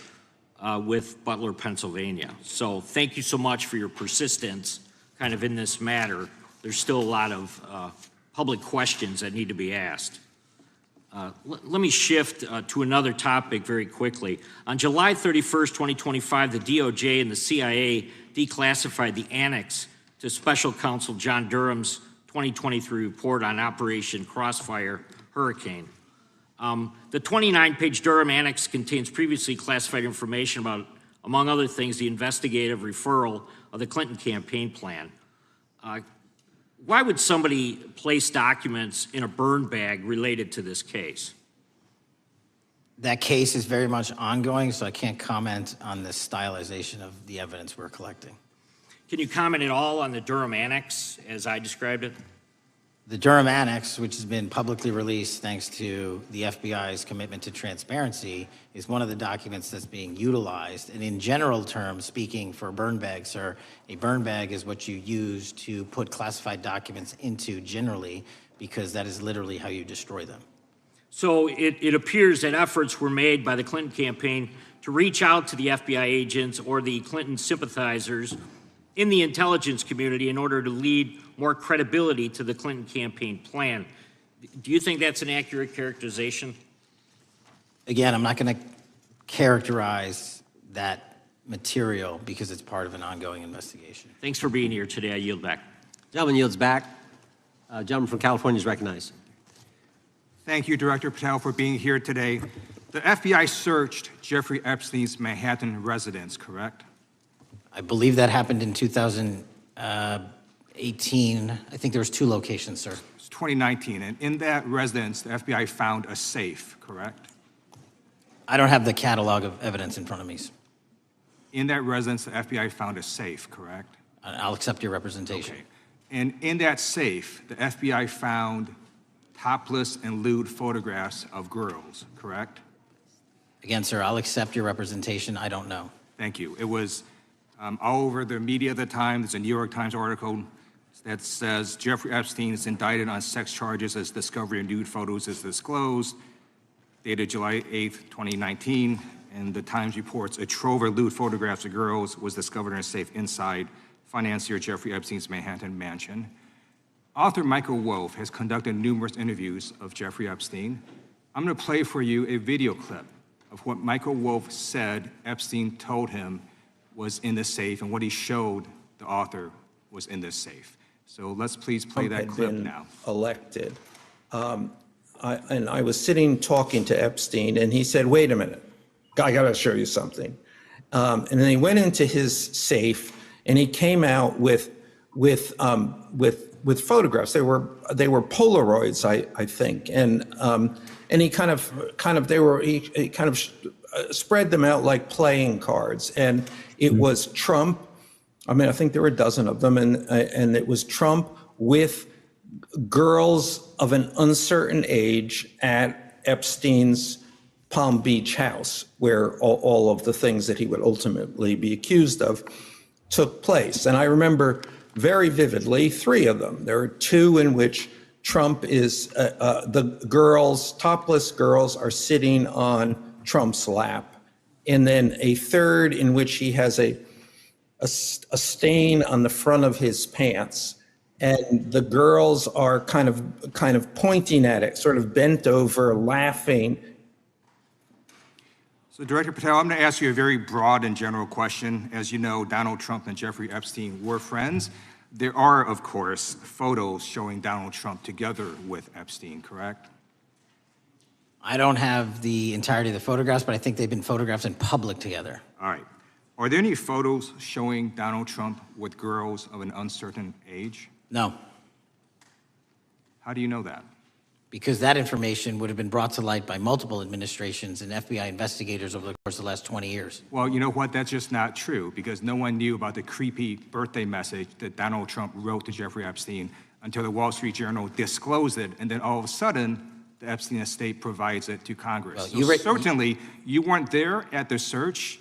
with Butler, Pennsylvania. So thank you so much for your persistence kind of in this matter. There's still a lot of public questions that need to be asked. Let me shift to another topic very quickly. On July 31st, 2025, the DOJ and the CIA declassified the annex to Special Counsel John Durham's 2023 report on Operation Crossfire Hurricane. The 29-page Durham Annex contains previously classified information about, among other things, the investigative referral of the Clinton campaign plan. Why would somebody place documents in a burn bag related to this case? That case is very much ongoing, so I can't comment on the stylization of the evidence we're collecting. Can you comment at all on the Durham Annex as I described it? The Durham Annex, which has been publicly released thanks to the FBI's commitment to transparency, is one of the documents that's being utilized. And in general terms, speaking for a burn bag, sir, a burn bag is what you use to put classified documents into generally, because that is literally how you destroy them. So it appears that efforts were made by the Clinton campaign to reach out to the FBI agents or the Clinton sympathizers in the intelligence community in order to lead more credibility to the Clinton campaign plan. Do you think that's an accurate characterization? Again, I'm not going to characterize that material because it's part of an ongoing investigation. Thanks for being here today. I yield back. Gentleman yields back. Gentleman from California is recognized. Thank you, Director Patel, for being here today. The FBI searched Jeffrey Epstein's Manhattan residence, correct? I believe that happened in 2018. I think there was 2 locations, sir. It's 2019, and in that residence, the FBI found a safe, correct? I don't have the catalog of evidence in front of me. In that residence, the FBI found a safe, correct? I'll accept your representation. Okay. And in that safe, the FBI found topless and lewd photographs of girls, correct? Again, sir, I'll accept your representation. I don't know. Thank you. It was all over the media at the time. There's a New York Times article that says Jeffrey Epstein is indicted on sex charges as discovery of nude photos is disclosed, dated July 8th, 2019. And the Times reports a trove of lewd photographs of girls was discovered in a safe inside financier Jeffrey Epstein's Manhattan mansion. Author Michael Wolff has conducted numerous interviews of Jeffrey Epstein. I'm going to play for you a video clip of what Michael Wolff said Epstein told him was in the safe and what he showed the author was in this safe. So let's please play that clip now. Elected. And I was sitting talking to Epstein, and he said, "Wait a minute, I got to show you something." And then he went into his safe, and he came out with photographs. They were Polaroids, I think, and he kind of spread them out like playing cards, and it was Trump. I mean, I think there were a dozen of them, and it was Trump with girls of an uncertain age at Epstein's Palm Beach house, where all of the things that he would ultimately be accused of took place. And I remember very vividly 3 of them. There are 2 in which Trump is, the girls, topless girls, are sitting on Trump's lap. And then a 3rd in which he has a stain on the front of his pants, and the girls are kind of pointing at it, sort of bent over, laughing. So, Director Patel, I'm going to ask you a very broad and general question. As you know, Donald Trump and Jeffrey Epstein were friends. There are, of course, photos showing Donald Trump together with Epstein, correct? I don't have the entirety of the photographs, but I think they've been photographed in public together. All right. Are there any photos showing Donald Trump with girls of an uncertain age? No. How do you know that? Because that information would have been brought to light by multiple administrations and FBI investigators over the course of the last 20 years. Well, you know what? That's just not true, because no one knew about the creepy birthday message that Donald Trump wrote to Jeffrey Epstein until the Wall Street Journal disclosed it, and then all of a sudden, the Epstein estate provides it to Congress. Well, so certainly, you weren't there at the search.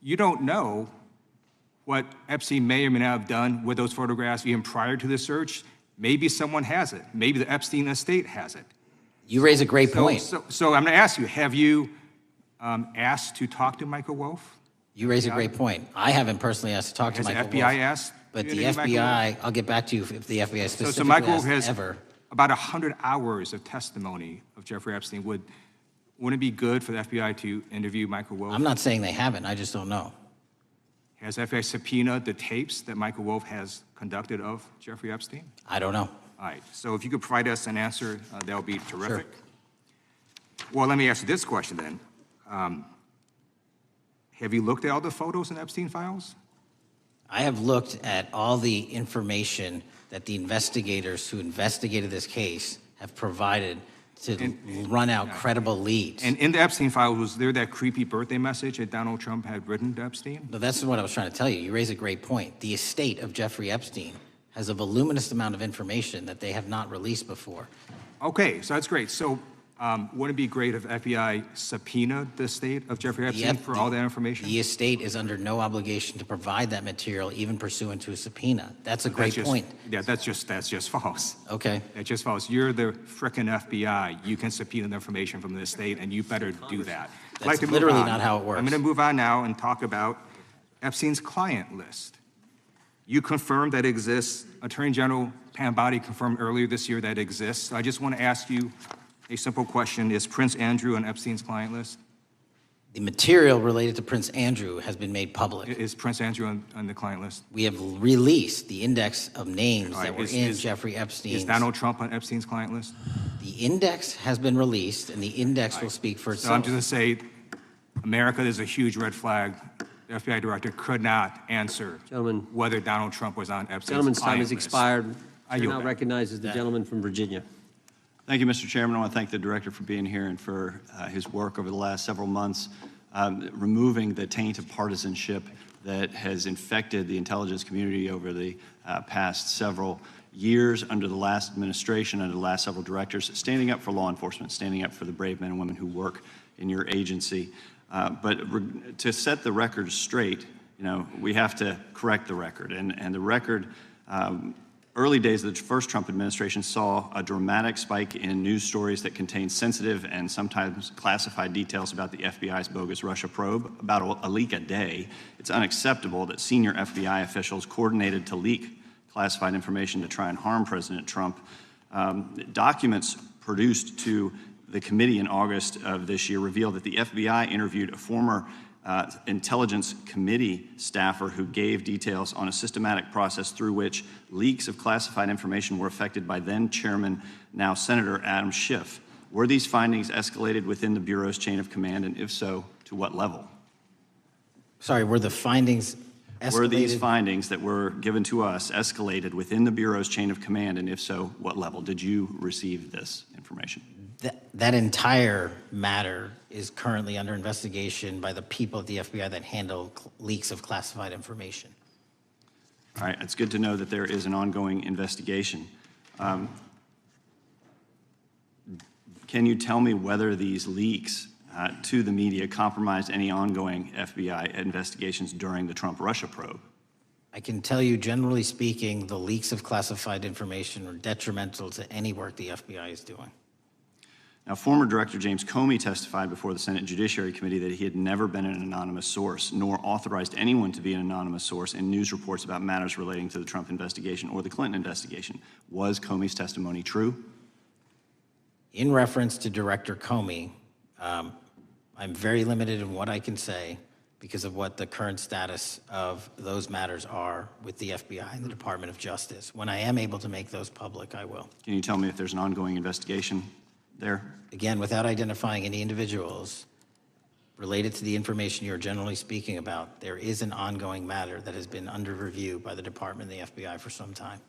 You don't know what Epstein may or may not have done with those photographs even prior to the search. Maybe someone has it. Maybe the Epstein estate has it. You raise a great point. So I'm going to ask you, have you asked to talk to Michael Wolff? You raise a great point. I haven't personally asked to talk to Michael Has the FBI asked? But the FBI, I'll get back to you if the FBI specifically so Michael Wolff has ever. About 100 hours of testimony of Jeffrey Epstein. Wouldn't it be good for the FBI to interview Michael Wolff? I'm not saying they haven't. I just don't know. Has FBI subpoenaed the tapes that Michael Wolff has conducted of Jeffrey Epstein? I don't know. All right. So if you could provide us an answer, that would be terrific. Sure. Well, let me ask you this question then. Have you looked at all the photos in Epstein files? I have looked at all the information that the investigators who investigated this case have provided to run out credible leads. And in the Epstein files, was there that creepy birthday message that Donald Trump had written to Epstein? No, that's what I was trying to tell you. You raise a great point. The estate of Jeffrey Epstein has a voluminous amount of information that they have not released before. Okay, so that's great. So Wouldn't it be great if FBI subpoenaed the estate of Jeffrey Epstein for all that information? The estate is under no obligation to provide that material, even pursuant to a subpoena. That's a great point. Yeah, that's just false. Okay. That's just false. You're the frickin' FBI. You can subpoena the information from the estate, and you better do that. I'd like to move literally on. not how it works. I'm going to move on now and talk about Epstein's client list. You confirmed that it exists. Attorney General Pam Bondi confirmed earlier this year that it exists. So I just want to ask you a simple question. Is Prince Andrew on Epstein's client list? The material related to Prince Andrew has been made public. Is Prince Andrew on the client list? We have released the index of names All right, that were in Jeffrey Epstein's. Is Donald Trump on Epstein's client list? The index has been released, and the index will speak for So itself. I'm just going to say, America is a huge red flag. The FBI director could not answer whether Donald Trump was on Epstein's Gentleman's time client has list. expired. I Chair yield now back. recognizes the gentleman from Virginia. Thank you, Mr. Chairman. I want to thank the director for being here and for his work over the last several months, removing the taint of partisanship that has infected the intelligence community over the past several years under the last administration, under the last several directors, standing up for law enforcement, standing up for the brave men and women who work in your agency. But to set the record straight, we have to correct the record. And the record, early days of the first Trump administration saw a dramatic spike in news stories that contained sensitive and sometimes classified details about the FBI's bogus Russia probe, about a leak a day. It's unacceptable that senior FBI officials coordinated to leak classified information to try and harm President Trump. Documents produced to the committee in August of this year revealed that the FBI interviewed a former intelligence committee staffer who gave details on a systematic process through which leaks of classified information were affected by then Chairman, now Senator Adam Schiff. Were these findings escalated within the Bureau's chain of command, and if so, to what level? Sorry, were the findings escalated? Were these findings that were given to us escalated within the Bureau's chain of command, and if so, what level? Did you receive this information? That entire matter is currently under investigation by the people at the FBI that handle leaks of classified information. All right, it's good to know that there is an ongoing investigation. Can you tell me whether these leaks to the media compromised any ongoing FBI investigations during the Trump-Russia probe? I can tell you, generally speaking, the leaks of classified information are detrimental to any work the FBI is doing. Now, former Director James Comey testified before the Senate Judiciary Committee that he had never been an anonymous source, nor authorized anyone to be an anonymous source in news reports about matters relating to the Trump investigation or the Clinton investigation. Was Comey's testimony true? In reference to Director Comey, I'm very limited in what I can say because of what the current status of those matters are with the FBI and the Department of Justice. When I am able to make those public, I will. Can you tell me if there's an ongoing investigation there? Again, without identifying any individuals related to the information you're generally speaking about, there is an ongoing matter that has been under review by the Department and the FBI for some time.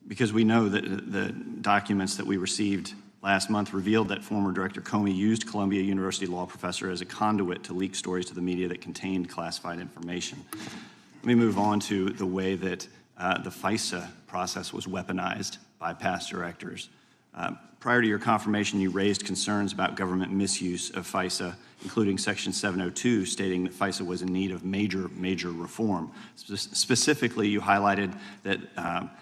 Because we know that the documents that we received last month revealed that former Director Comey used Columbia University law professor as a conduit to leak stories to the media that contained classified information. Let me move on to the way that the FISA process was weaponized by past directors. Prior to your confirmation, you raised concerns about government misuse of FISA, including Section 702, stating that FISA was in need of major reform. Specifically, you highlighted that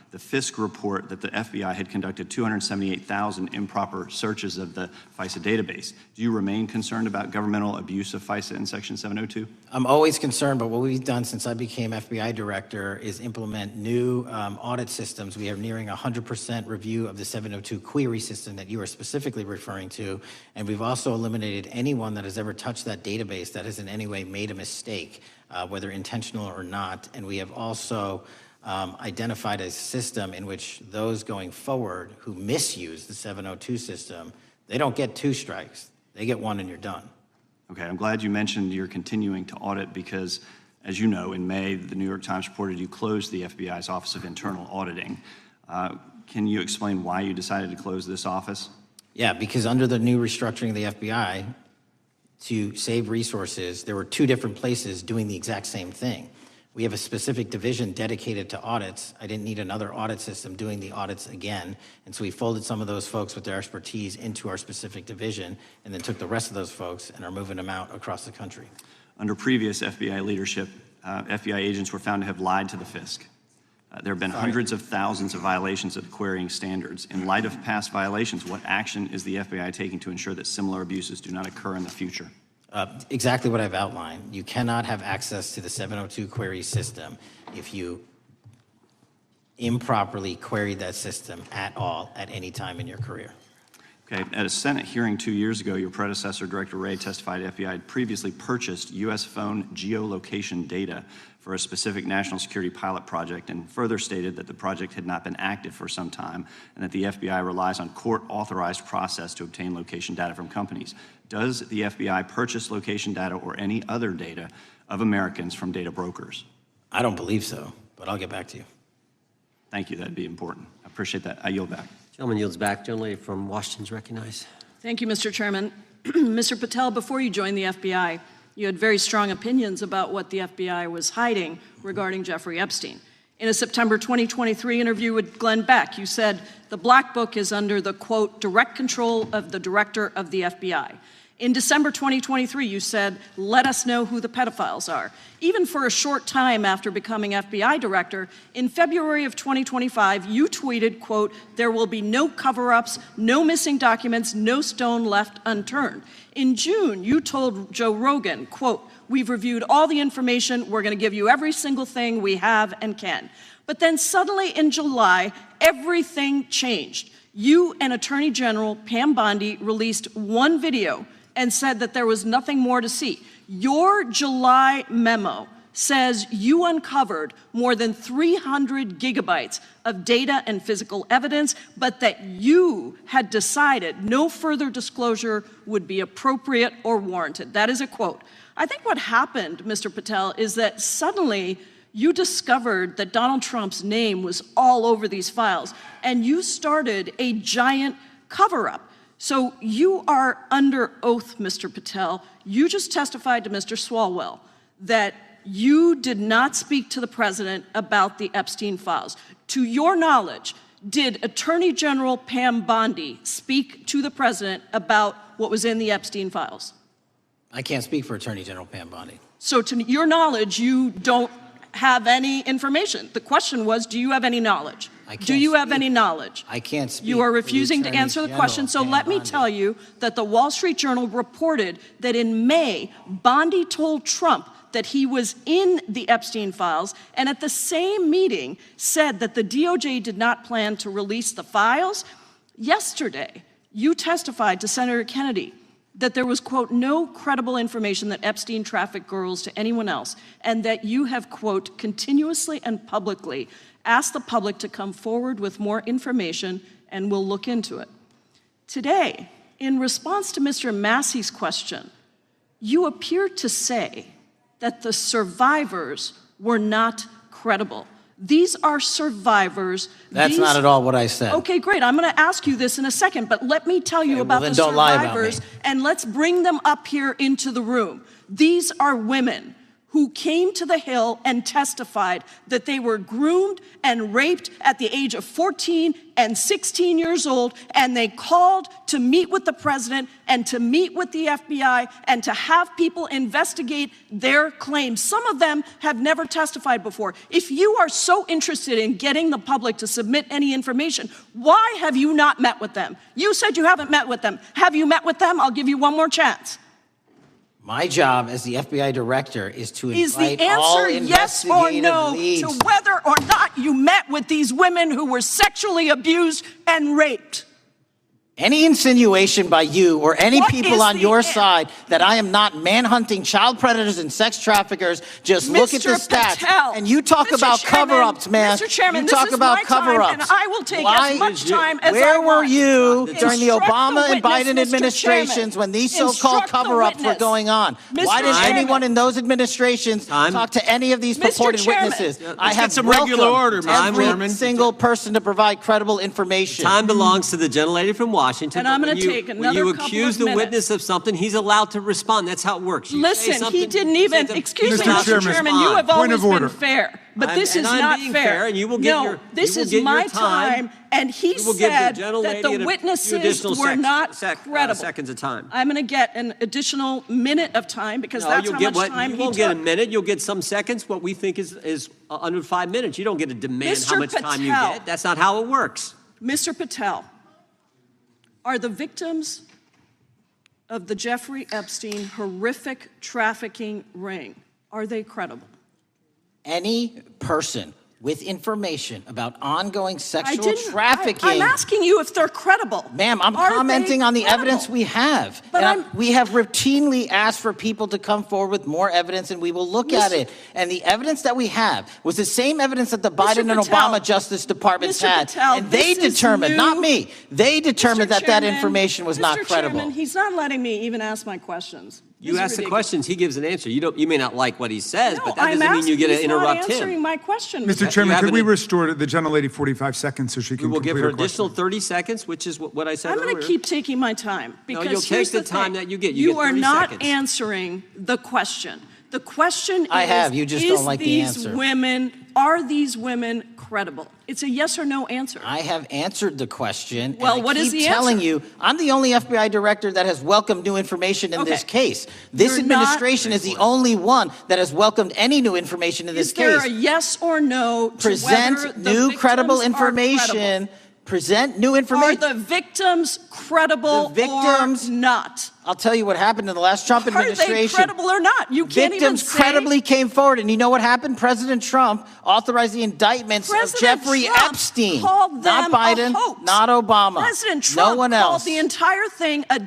the Fisk report that the FBI had conducted 278,000 improper searches of the FISA database. Do you remain concerned about governmental abuse of FISA in Section 702? I'm always concerned, but what we've done since I became FBI director is implement new audit systems. We are nearing 100% review of the 702 query system that you are specifically referring to, and we've also eliminated anyone that has ever touched that database that has in any way made a mistake, whether intentional or not. And we have also identified a system in which those going forward who misuse the 702 system, they don't get 2 strikes. They get 1 and you're done. Okay, I'm glad you mentioned you're continuing to audit because, as you know, in May, the New York Times reported you closed the FBI's Office of Internal Auditing. Can you explain why you decided to close this office? Yeah, because under the new restructuring of the FBI, to save resources, there were 2 different places doing the exact same thing. We have a specific division dedicated to audits. I didn't need another audit system doing the audits again. And so we folded some of those folks with their expertise into our specific division and then took the rest of those folks and are moving them out across the country. Under previous FBI leadership, FBI agents were found to have lied to the FISC. There have been hundreds of thousands of violations of the querying standards. In light of past violations, what action is the FBI taking to ensure that similar abuses do not occur in the future? Exactly what I've outlined. You cannot have access to the 702 query system if you improperly queried that system at all at any time in your career. Okay, at a Senate hearing 2 years ago, your predecessor, Director Wray, testified FBI had previously purchased U.S. phone geolocation data for a specific national security pilot project and further stated that the project had not been active for some time and that the FBI relies on court-authorized process to obtain location data from companies. Does the FBI purchase location data or any other data of Americans from data brokers? I don't believe so, but I'll get back to you. Thank you, that'd be important. I appreciate that. I yield back. Gentleman yields back. Gentlelady from Washington's recognized. Thank you, Mr. Chairman. Mr. Patel, before you joined the FBI, you had very strong opinions about what the FBI was hiding regarding Jeffrey Epstein. In a September 2023 interview with Glenn Beck, you said the Black Book is under the, quote, direct control of the director of the FBI. In December 2023, you said, let us know who the pedophiles are. Even for a short time after becoming FBI director, in February of 2025, you tweeted, quote, there will be no cover-ups, no missing documents, no stone left unturned. In June, you told Joe Rogan, quote, we've reviewed all the information, we're gonna give you every single thing we have and can. But then suddenly in July, everything changed. You and Attorney General Pam Bondi released one video and said that there was nothing more to see. Your July memo says you uncovered more than 300 gigabytes of data and physical evidence, but that you had decided no further disclosure would be appropriate or warranted. That is a quote. I think what happened, Mr. Patel, is that suddenly you discovered that Donald Trump's name was all over these files, and you started a giant cover-up. So you are under oath, Mr. Patel. You just testified to Mr. Swalwell that you did not speak to the president about the Epstein files. To your knowledge, did Attorney General Pam Bondi speak to the president about what was in the Epstein files? I can't speak for Attorney General Pam Bondi. So to your knowledge, you don't have any information. The question was, do you have any knowledge? Do you have any knowledge? I can't speak. You are refusing to answer the question, so let me tell you that the Wall Street Journal reported that in May, Bondi told Trump that he was in the Epstein files, and at the same meeting said that the DOJ did not plan to release the files. Yesterday, you testified to Senator Kennedy that there was, quote, no credible information that Epstein trafficked girls to anyone else, and that you have, quote, continuously and publicly asked the public to come forward with more information and we'll look into it. Today, in response to Mr. Massey's question, you appear to say that the survivors were not credible. These are survivors. That's not at all what I said. Okay, great. I'm going to ask you this in a second, but let me tell you about the survivors, and let's bring them up here into the room. These are women who came to the Hill and testified that they were groomed and raped at the age of 14 and 16 years old, and they called to meet with the president and to meet with the FBI and to have people investigate their claims. Some of them have never testified before. If you are so interested in getting the public to submit any information, why have you not met with them? You said you haven't met with them. Have you met with them? I'll give you one more chance. My job as the FBI director is to invite Is the all answer yes or no leads. to whether or not you met with these women who were sexually abused and raped? Any insinuation by you or any people on your side that I am not manhunting child predators and sex traffickers, just look at the stats. Patel, and you talk about cover-ups, man. Mr. Chairman, you talk about cover-ups. And I will take as much time as Where I were want. you during the Obama and Biden Mr. administrations Chairman. when these so-called cover-ups were going on? Why didn't anyone in those administrations talk to any of these purported witnesses? I have some regular order, Mr. every Chairman. single person to provide credible information. Time belongs to the gentlelady from Washington. Washington. And I'm but going to when you- take another When you couple accuse of the minutes. witness of something, he's allowed to respond. That's how it works. You say Listen, something, he didn't you say even, something, excuse he's me, allowed Mr. to Chairman, respond. you have Point always of been order. fair, but this And is I'm not being fair. fair, and you will get No, your- this you will is get your my time. time, and he You will give the said gentlelady that the a few witnesses additional were not credible. seconds of time. I'm going to get an additional minute of time because No, that's you'll how get much what, time you he won't get a took. minute. You'll get some seconds. What we think is under 5 minutes. You don't get to demand how Mr. much time you Patel. get. That's not how it works. Mr. Patel, are the victims of the Jeffrey Epstein horrific trafficking ring, are they credible? Any person with information about ongoing sexual I'm trafficking. asking you if they're credible. Ma'am, I'm Are commenting they on the credible? evidence we have. But And we have routinely asked for people to come forward with more evidence, and we will look at it. And the evidence that we have was the same evidence that the Biden and Patel, Obama Justice Departments Mr. had. Patel, And they this is determined, new. not me, they determined that that Chairman, information was not Mr. credible. Chairman, he's not letting me even ask my questions. This You is ask the ridiculous. questions, he gives an answer. You may not like what he says, No, but that I'm doesn't mean you get to he's interrupt not answering him. my question. Mr. Chairman, have could we an- restore the gentlelady 45 seconds so she We can will complete give her her question? additional 30 seconds, which is what I said I'm earlier. going to keep taking my time because you'll take here's the the time thing. that you get. You get are 30 not seconds. answering the question. The question is, I have. You just don't like the answer. Are these women credible? It's a yes or no answer. I have answered the question. Well, and I what is keep the telling answer? you, I'm the only FBI director that has welcomed new information in this case. This You're not- administration is the only one that has welcomed any new information in this Is there case. a yes or no to whether Present the new victims credible are information. credible? Present new Are information. the victims credible The victims- or not? I'll tell you what happened in the last Trump Are they administration. credible or not? You can't Victims even say. credibly came forward, and you know what happened? President Trump authorized the indictments President of Jeffrey Trump Epstein, called not them a Biden, hoax. not Obama, President Trump no one called else. the entire thing a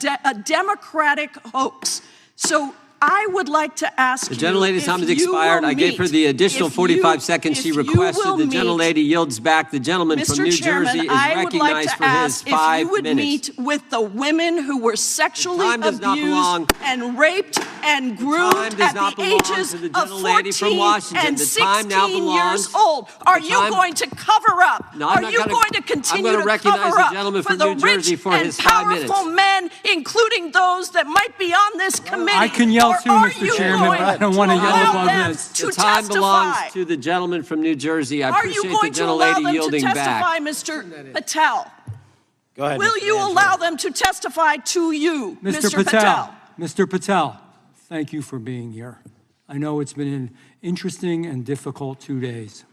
Democratic hoax. So I would like to ask The you gentlelady's if time has you expired. will I gave her meet- the additional if 45 you- seconds she if you requested. will The meet- gentlelady yields back. The gentleman from Mr. New Chairman, Jersey is I would like recognized to for his ask if 5 you would minutes. meet with the women who were sexually time does not belong- abused and raped and groomed time does at not the belong ages to the of gentlelady from 14 Washington. and The time now 16 belongs- years old. Are the you time- going to cover up? No, I'm Are not you gonna- going to I'm continue gonna to recognize cover the up gentleman for from the New Jersey rich for and his 5 minutes. powerful men, including those that might be on this committee? I can yell Or too, are Mr. you Chairman, going but I don't want to yell allow above them this. to The time belongs testify? to the gentleman from New Jersey. I Are you appreciate the going to allow gentlelady them to yielding testify, back. Mr. Patel? Go ahead. Will Mr. you D'Angelo. allow them to testify to you, Mr. Patel, Mr. Patel, thank you for being here. I know it's been an interesting and difficult 2 days.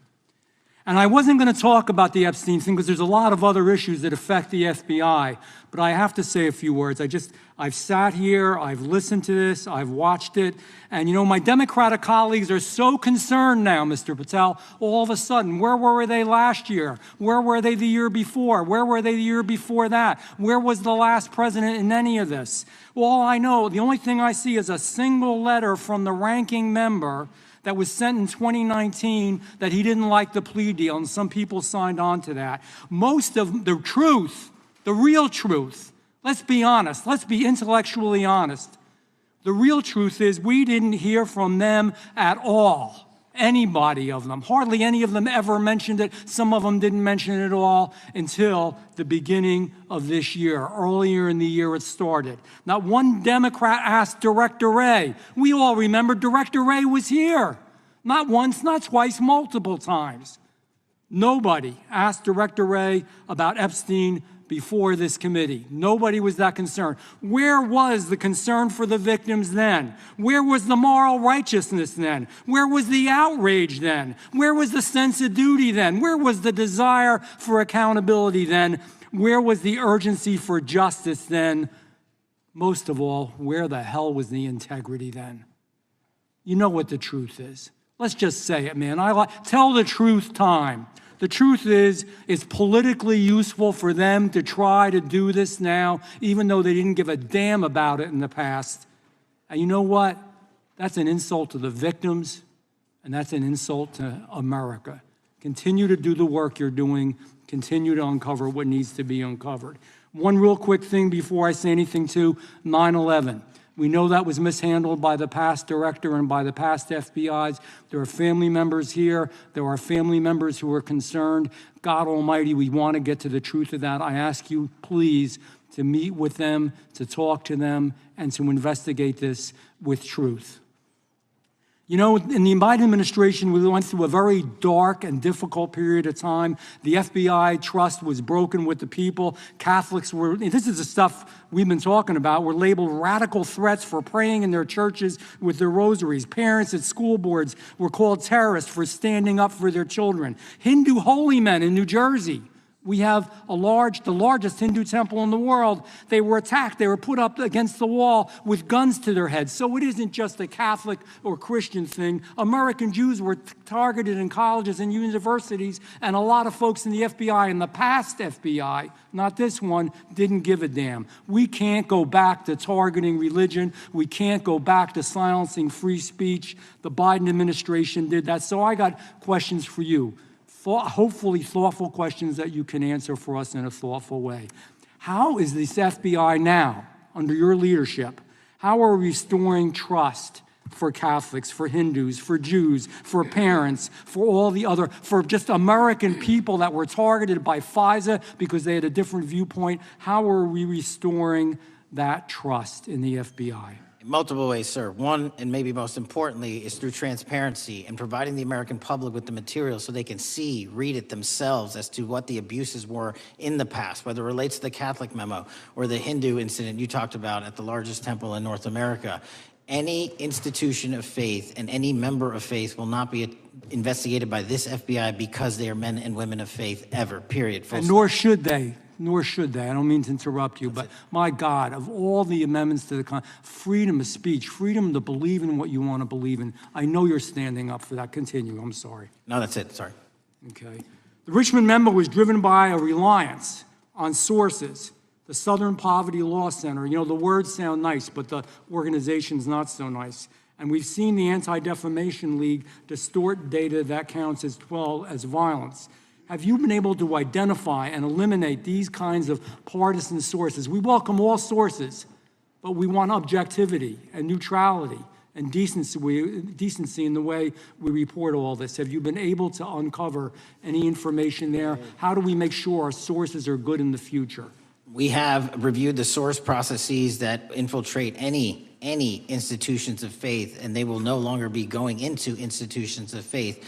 And I wasn't going to talk about the Epstein thing because there's a lot of other issues that affect the FBI, but I have to say a few words. I've sat here, I've listened to this, I've watched it, and you know, my Democratic colleagues are so concerned now, Mr. Patel, all of a sudden. Where were they last year? Where were they the year before? Where were they the year before that? Where was the last president in any of this? Well, all I know, the only thing I see is a single letter from the ranking member that was sent in 2019 that he didn't like the plea deal, and some people signed on to that. Most of the truth, the real truth, let's be honest, let's be intellectually honest. The real truth is we didn't hear from them at all, anybody of them. Hardly any of them ever mentioned it. Some of them didn't mention it at all until the beginning of this year. Earlier in the year it started. Not one Democrat asked Director Wray. We all remember Director Wray was here. Not once, not twice, multiple times. Nobody asked Director Wray about Epstein before this committee. Nobody was that concerned. Where was the concern for the victims then? Where was the moral righteousness then? Where was the outrage then? Where was the sense of duty then? Where was the desire for accountability then? Where was the urgency for justice then? Most of all, where the hell was the integrity then? You know what the truth is. Let's just say it, man. Tell the truth time. The truth is, it's politically useful for them to try to do this now, even though they didn't give a damn about it in the past. And you know what? That's an insult to the victims, and that's an insult to America. Continue to do the work you're doing. Continue to uncover what needs to be uncovered. One real quick thing before I say anything to 9/11. We know that was mishandled by the past director and by the past FBIs. There are family members here. There are family members who are concerned. God Almighty, we want to get to the truth of that. I ask you, please, to meet with them, to talk to them, and to investigate this with truth. You know, in the Biden administration, we went through a very dark and difficult period of time. The FBI trust was broken with the people. Catholics were, this is the stuff we've been talking about, were labeled radical threats for praying in their churches with their rosaries. Parents at school boards were called terrorists for standing up for their children. Hindu holy men in New Jersey. We have the largest Hindu temple in the world. They were attacked. They were put up against the wall with guns to their heads. So it isn't just a Catholic or Christian thing. American Jews were targeted in colleges and universities, and a lot of folks in the FBI, in the past FBI, not this one, didn't give a damn. We can't go back to targeting religion. We can't go back to silencing free speech. The Biden administration did that. So I got questions for you. Hopefully thoughtful questions that you can answer for us in a thoughtful way. How is this FBI now, under your leadership, how are we restoring trust for Catholics, for Hindus, for Jews, for parents, for all the other, for just American people that were targeted by FISA because they had a different viewpoint? How are we restoring that trust in the FBI? In multiple ways, sir. One, and maybe most importantly, is through transparency and providing the American public with the material so they can see, read it themselves as to what the abuses were in the past, whether it relates to the Catholic memo or the Hindu incident you talked about at the largest temple in North America. Any institution of faith and any member of faith will not be investigated by this FBI because they are men and women of faith ever, period. And nor should they. Nor should they. I don't mean to interrupt you, but my God, of all the amendments to the freedom of speech, freedom to believe in what you want to believe in, I know you're standing up for that. Continue. I'm sorry. No, that's it. Sorry. Okay. The Richmond memo was driven by a reliance on sources. The Southern Poverty Law Center, you know, the words sound nice, but the organization's not so nice. And we've seen the Anti-Defamation League distort data that counts as violence. Have you been able to identify and eliminate these kinds of partisan sources? We welcome all sources, but we want objectivity and neutrality and decency in the way we report all this. Have you been able to uncover any information there? How do we make sure our sources are good in the future? We have reviewed the source processes that infiltrate any institutions of faith, and they will no longer be going into institutions of faith.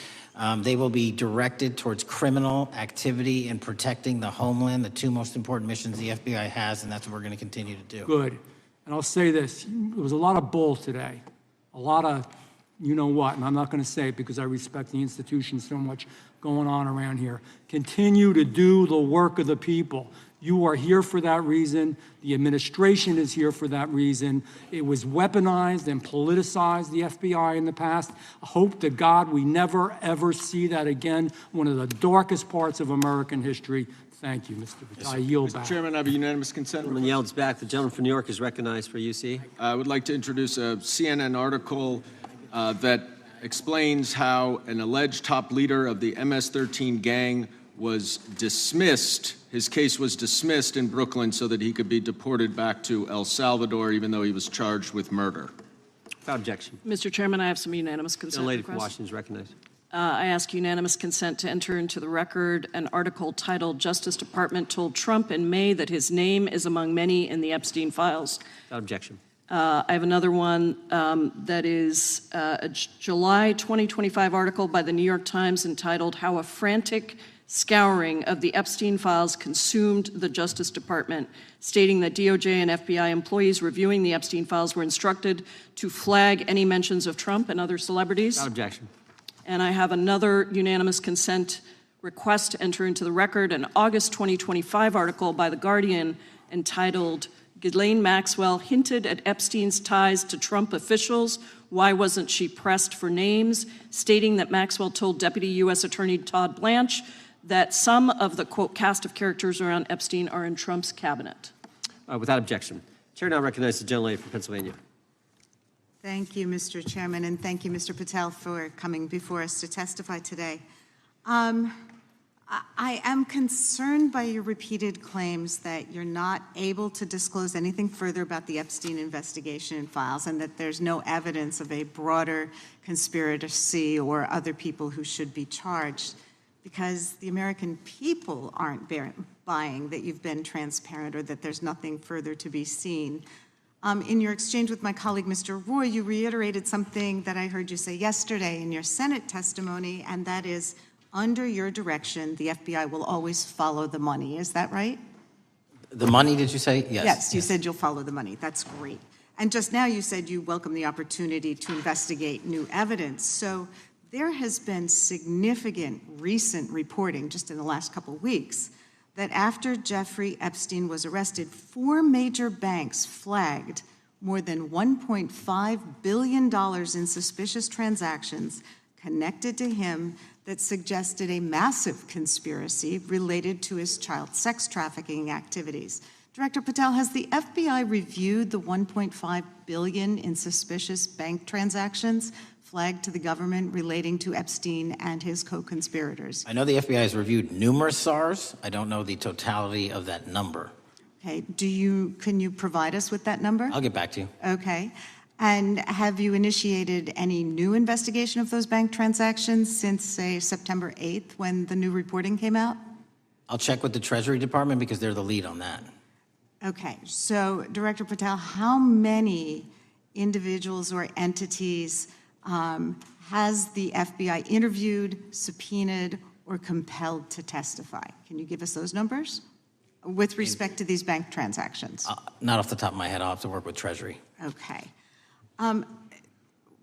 They will be directed towards criminal activity and protecting the homeland, the two most important missions the FBI has, and that's what we're going to continue to do. Good. And I'll say this. There was a lot of bull today, a lot of you know what, and I'm not going to say it because I respect the institution so much going on around here. Continue to do the work of the people. You are here for that reason. The administration is here for that reason. It was weaponized and politicized, the FBI, in the past. I hope to God we never, ever see that again. One of the darkest parts of American history. Thank you, Mr. Patel. I yield back. Mr. Chairman, I have a unanimous consent. Gentleman yields back. The gentleman from New York is recognized for UC. I would like to introduce a CNN article that explains how an alleged top leader of the MS-13 gang was dismissed. His case was dismissed in Brooklyn so that he could be deported back to El Salvador, even though he was charged with murder. Without objection. Mr. Chairman, I have some unanimous consent The lady from requests. Washington is recognized. I ask unanimous consent to enter into the record an article titled "Justice Department Told Trump in May that his name is among many in the Epstein files." Without objection. I have another one that is a July 2025 article by the New York Times entitled "How a Frantic Scouring of the Epstein Files Consumed the Justice Department," stating that DOJ and FBI employees reviewing the Epstein files were instructed to flag any mentions of Trump and other celebrities. Without objection. And I have another unanimous consent request to enter into the record an August 2025 article by The Guardian entitled "Ghislaine Maxwell Hinted at Epstein's Ties to Trump Officials. Why Wasn't She Pressed for Names?" stating that Maxwell told Deputy U.S. Attorney Todd Blanche that some of the, quote, cast of characters around Epstein are in Trump's cabinet. Without objection. Chair now recognizes the gentlelady from Pennsylvania. Thank you, Mr. Chairman, and thank you, Mr. Patel, for coming before us to testify today. I am concerned by your repeated claims that you're not able to disclose anything further about the Epstein investigation files and that there's no evidence of a broader conspiracy or other people who should be charged, because the American people aren't buying that you've been transparent or that there's nothing further to be seen. In your exchange with my colleague, Mr. Roy, you reiterated something that I heard you say yesterday in your Senate testimony, and that is, under your direction, the FBI will always follow the money. Is that right? The money, did you say? Yes. Yes, you said you'll follow the money. That's great. And just now you said you welcome the opportunity to investigate new evidence. So there has been significant recent reporting just in the last couple of weeks that after Jeffrey Epstein was arrested, 4 major banks flagged more than $1.5 billion in suspicious transactions connected to him that suggested a massive conspiracy related to his child sex trafficking activities. Director Patel, has the FBI reviewed the $1.5 billion in suspicious bank transactions flagged to the government relating to Epstein and his co-conspirators? I know the FBI has reviewed numerous SARs. I don't know the totality of that number. Okay, can you provide us with that number? I'll get back to you. Okay. And have you initiated any new investigation of those bank transactions since, say, September 8th, when the new reporting came out? I'll check with the Treasury Department because they're the lead on that. Okay, so Director Patel, how many individuals or entities has the FBI interviewed, subpoenaed, or compelled to testify? Can you give us those numbers with respect to these bank transactions? Not off the top of my head. I'll have to work with Treasury. Okay.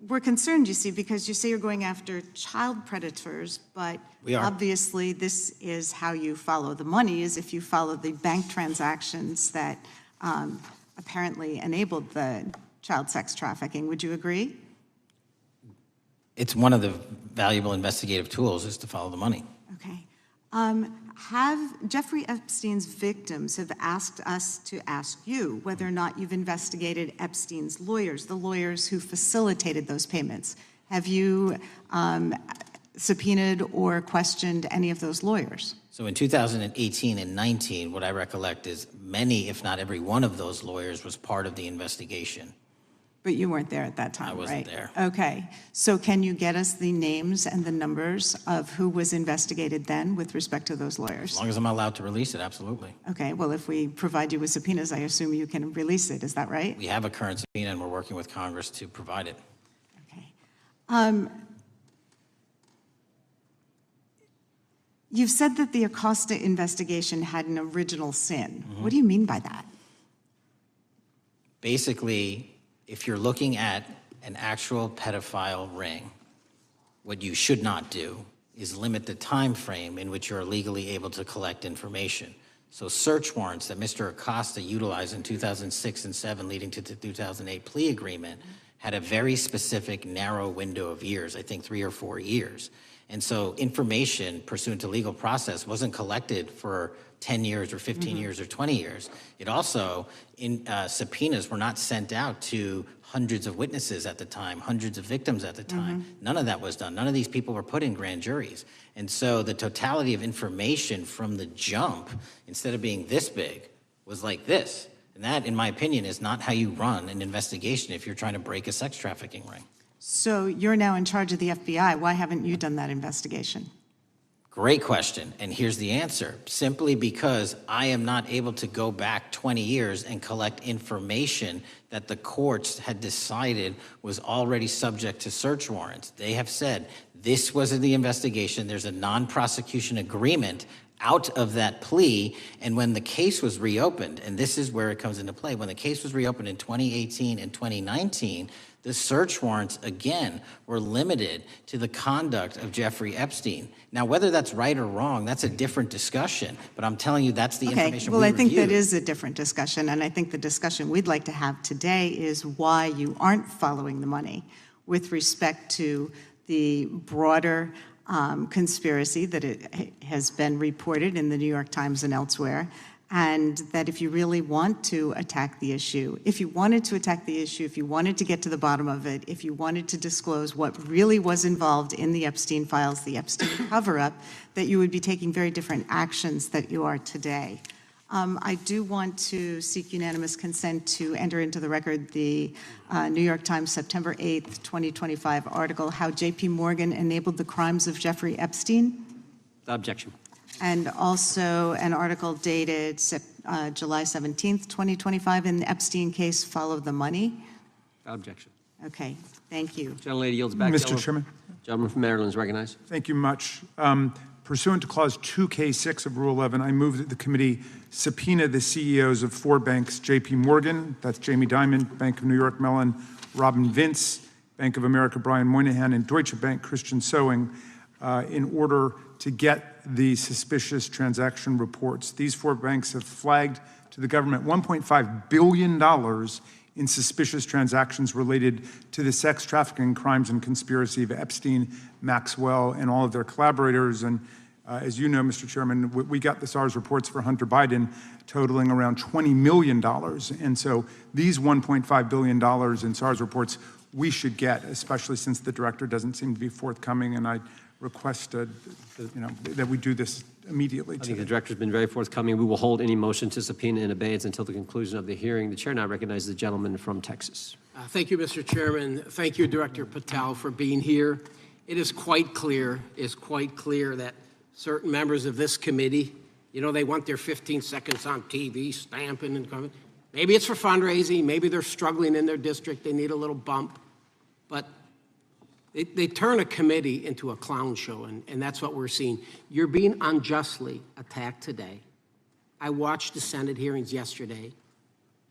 We're concerned, you see, because you say you're going after child predators, but obviously this is how you follow the money, is if you follow the bank transactions that apparently enabled the child sex trafficking. Would you agree? It's one of the valuable investigative tools is to follow the money. Okay. Have Jeffrey Epstein's victims have asked us to ask you whether or not you've investigated Epstein's lawyers, the lawyers who facilitated those payments? Have you subpoenaed or questioned any of those lawyers? So in 2018 and 19, what I recollect is many, if not every one of those lawyers was part of the investigation. But you weren't there at that time, right? I wasn't there. Okay. So can you get us the names and the numbers of who was investigated then with respect to those lawyers? As long as I'm allowed to release it, absolutely. Okay. Well, if we provide you with subpoenas, I assume you can release it. Is that right? We have a current subpoena, and we're working with Congress to provide it. Okay. You've said that the Acosta investigation had an original sin. Mm-hmm. What do you mean by that? Basically, if you're looking at an actual pedophile ring, what you should not do is limit the time frame in which you're legally able to collect information. So search warrants that Mr. Acosta utilized in 2006 and 7 leading to the 2008 plea agreement had a very specific narrow window of years, I think 3 or 4 years. And so information pursuant to legal process wasn't collected for 10 years or 15 years or 20 years. It also, subpoenas were not sent out to hundreds of witnesses at the time, hundreds of victims at the time. None of that was done. None of these people were put in grand juries. And so the totality of information from the jump, instead of being this big, was like this. And that, in my opinion, is not how you run an investigation if you're trying to break a sex trafficking ring. So you're now in charge of the FBI. Why haven't you done that investigation? Great question, and here's the answer. Simply because I am not able to go back 20 years and collect information that the courts had decided was already subject to search warrants. They have said, this was in the investigation, there's a non-prosecution agreement out of that plea, and when the case was reopened, and this is where it comes into play, when the case was reopened in 2018 and 2019, the search warrants, again, were limited to the conduct of Jeffrey Epstein. Now, whether that's right or wrong, that's a different discussion, but I'm telling you that's the information we I reviewed. think that is a different discussion, and I think the discussion we'd like to have today is why you aren't following the money with respect to the broader conspiracy that it has been reported in the New York Times and elsewhere and that if you really want to attack the issue, if you wanted to attack the issue, if you wanted to get to the bottom of it, if you wanted to disclose what really was involved in the Epstein files, the Epstein cover-up, that you would be taking very different actions that you are today. I do want to seek unanimous consent to enter into the record the New York Times September 8th, 2025 article, How J.P. Morgan Enabled the Crimes of Jeffrey Epstein. Objection. And also an article dated July 17th, 2025, in the Epstein case, Follow the Money. Objection. Okay, thank you. Gentlelady yields back. Mr. Chairman. Gentleman from Maryland is recognized. Thank you much. Pursuant to Clause 2K6 of Rule 11, I move that the committee subpoena the CEOs of 4 banks, J.P. Morgan, that's Jamie Dimon, Bank of New York Mellon, Robin Vince, Bank of America, Brian Moynihan, and Deutsche Bank, Christian Sowing, in order to get the suspicious transaction reports. These 4 banks have flagged to the government $1.5 billion in suspicious transactions related to the sex trafficking crimes and conspiracy of Epstein, Maxwell, and all of their collaborators. And as you know, Mr. Chairman, we got the SARS reports for Hunter Biden totaling around $20 million. And so these $1.5 billion in SARS reports we should get, especially since the director doesn't seem to be forthcoming. And I request that we do this immediately. I think the director's been very forthcoming. We will hold any motion to subpoena in abeyance until the conclusion of the hearing. The chair now recognizes the gentleman from Texas. Thank you, Mr. Chairman. Thank you, Director Patel, for being here. It is quite clear that certain members of this committee, they want their 15 seconds on TV, stamping and coming. Maybe it's for fundraising. Maybe they're struggling in their district. They need a little bump. But they turn a committee into a clown show, and that's what we're seeing. You're being unjustly attacked today. I watched the Senate hearings yesterday.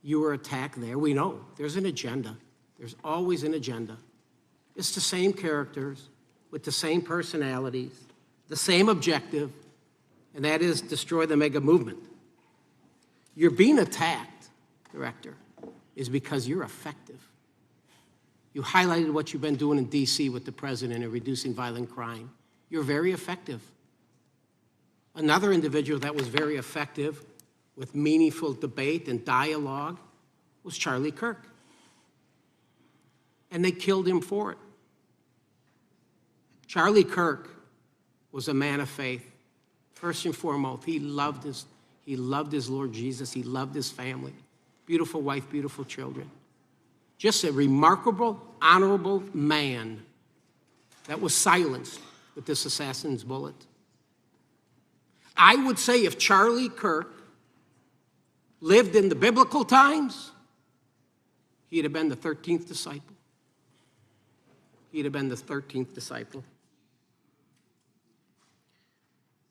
You were attacked there. We know there's an agenda. There's always an agenda. It's the same characters with the same personalities, the same objective, and that is destroy the mega movement. You're being attacked, Director, is because you're effective. You highlighted what you've been doing in D.C. with the president in reducing violent crime. You're very effective. Another individual that was very effective with meaningful debate and dialogue was Charlie Kirk. And they killed him for it. Charlie Kirk was a man of faith. First and foremost, he loved his Lord Jesus. He loved his family. Beautiful wife, beautiful children. Just a remarkable, honorable man that was silenced with this assassin's bullet. I would say if Charlie Kirk lived in the biblical times, he'd have been the 13th disciple. He'd have been the 13th disciple.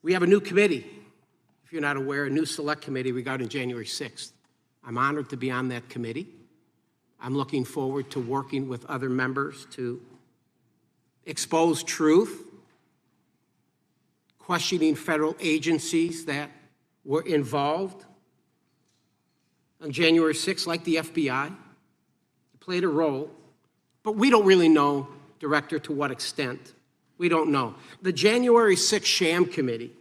We have a new committee, if you're not aware, a new select committee regarding January 6th. I'm honored to be on that committee. I'm looking forward to working with other members to expose truth, questioning federal agencies that were involved on January 6th, like the FBI, played a role, but we don't really know, Director, to what extent. We don't know. The January 6th sham committee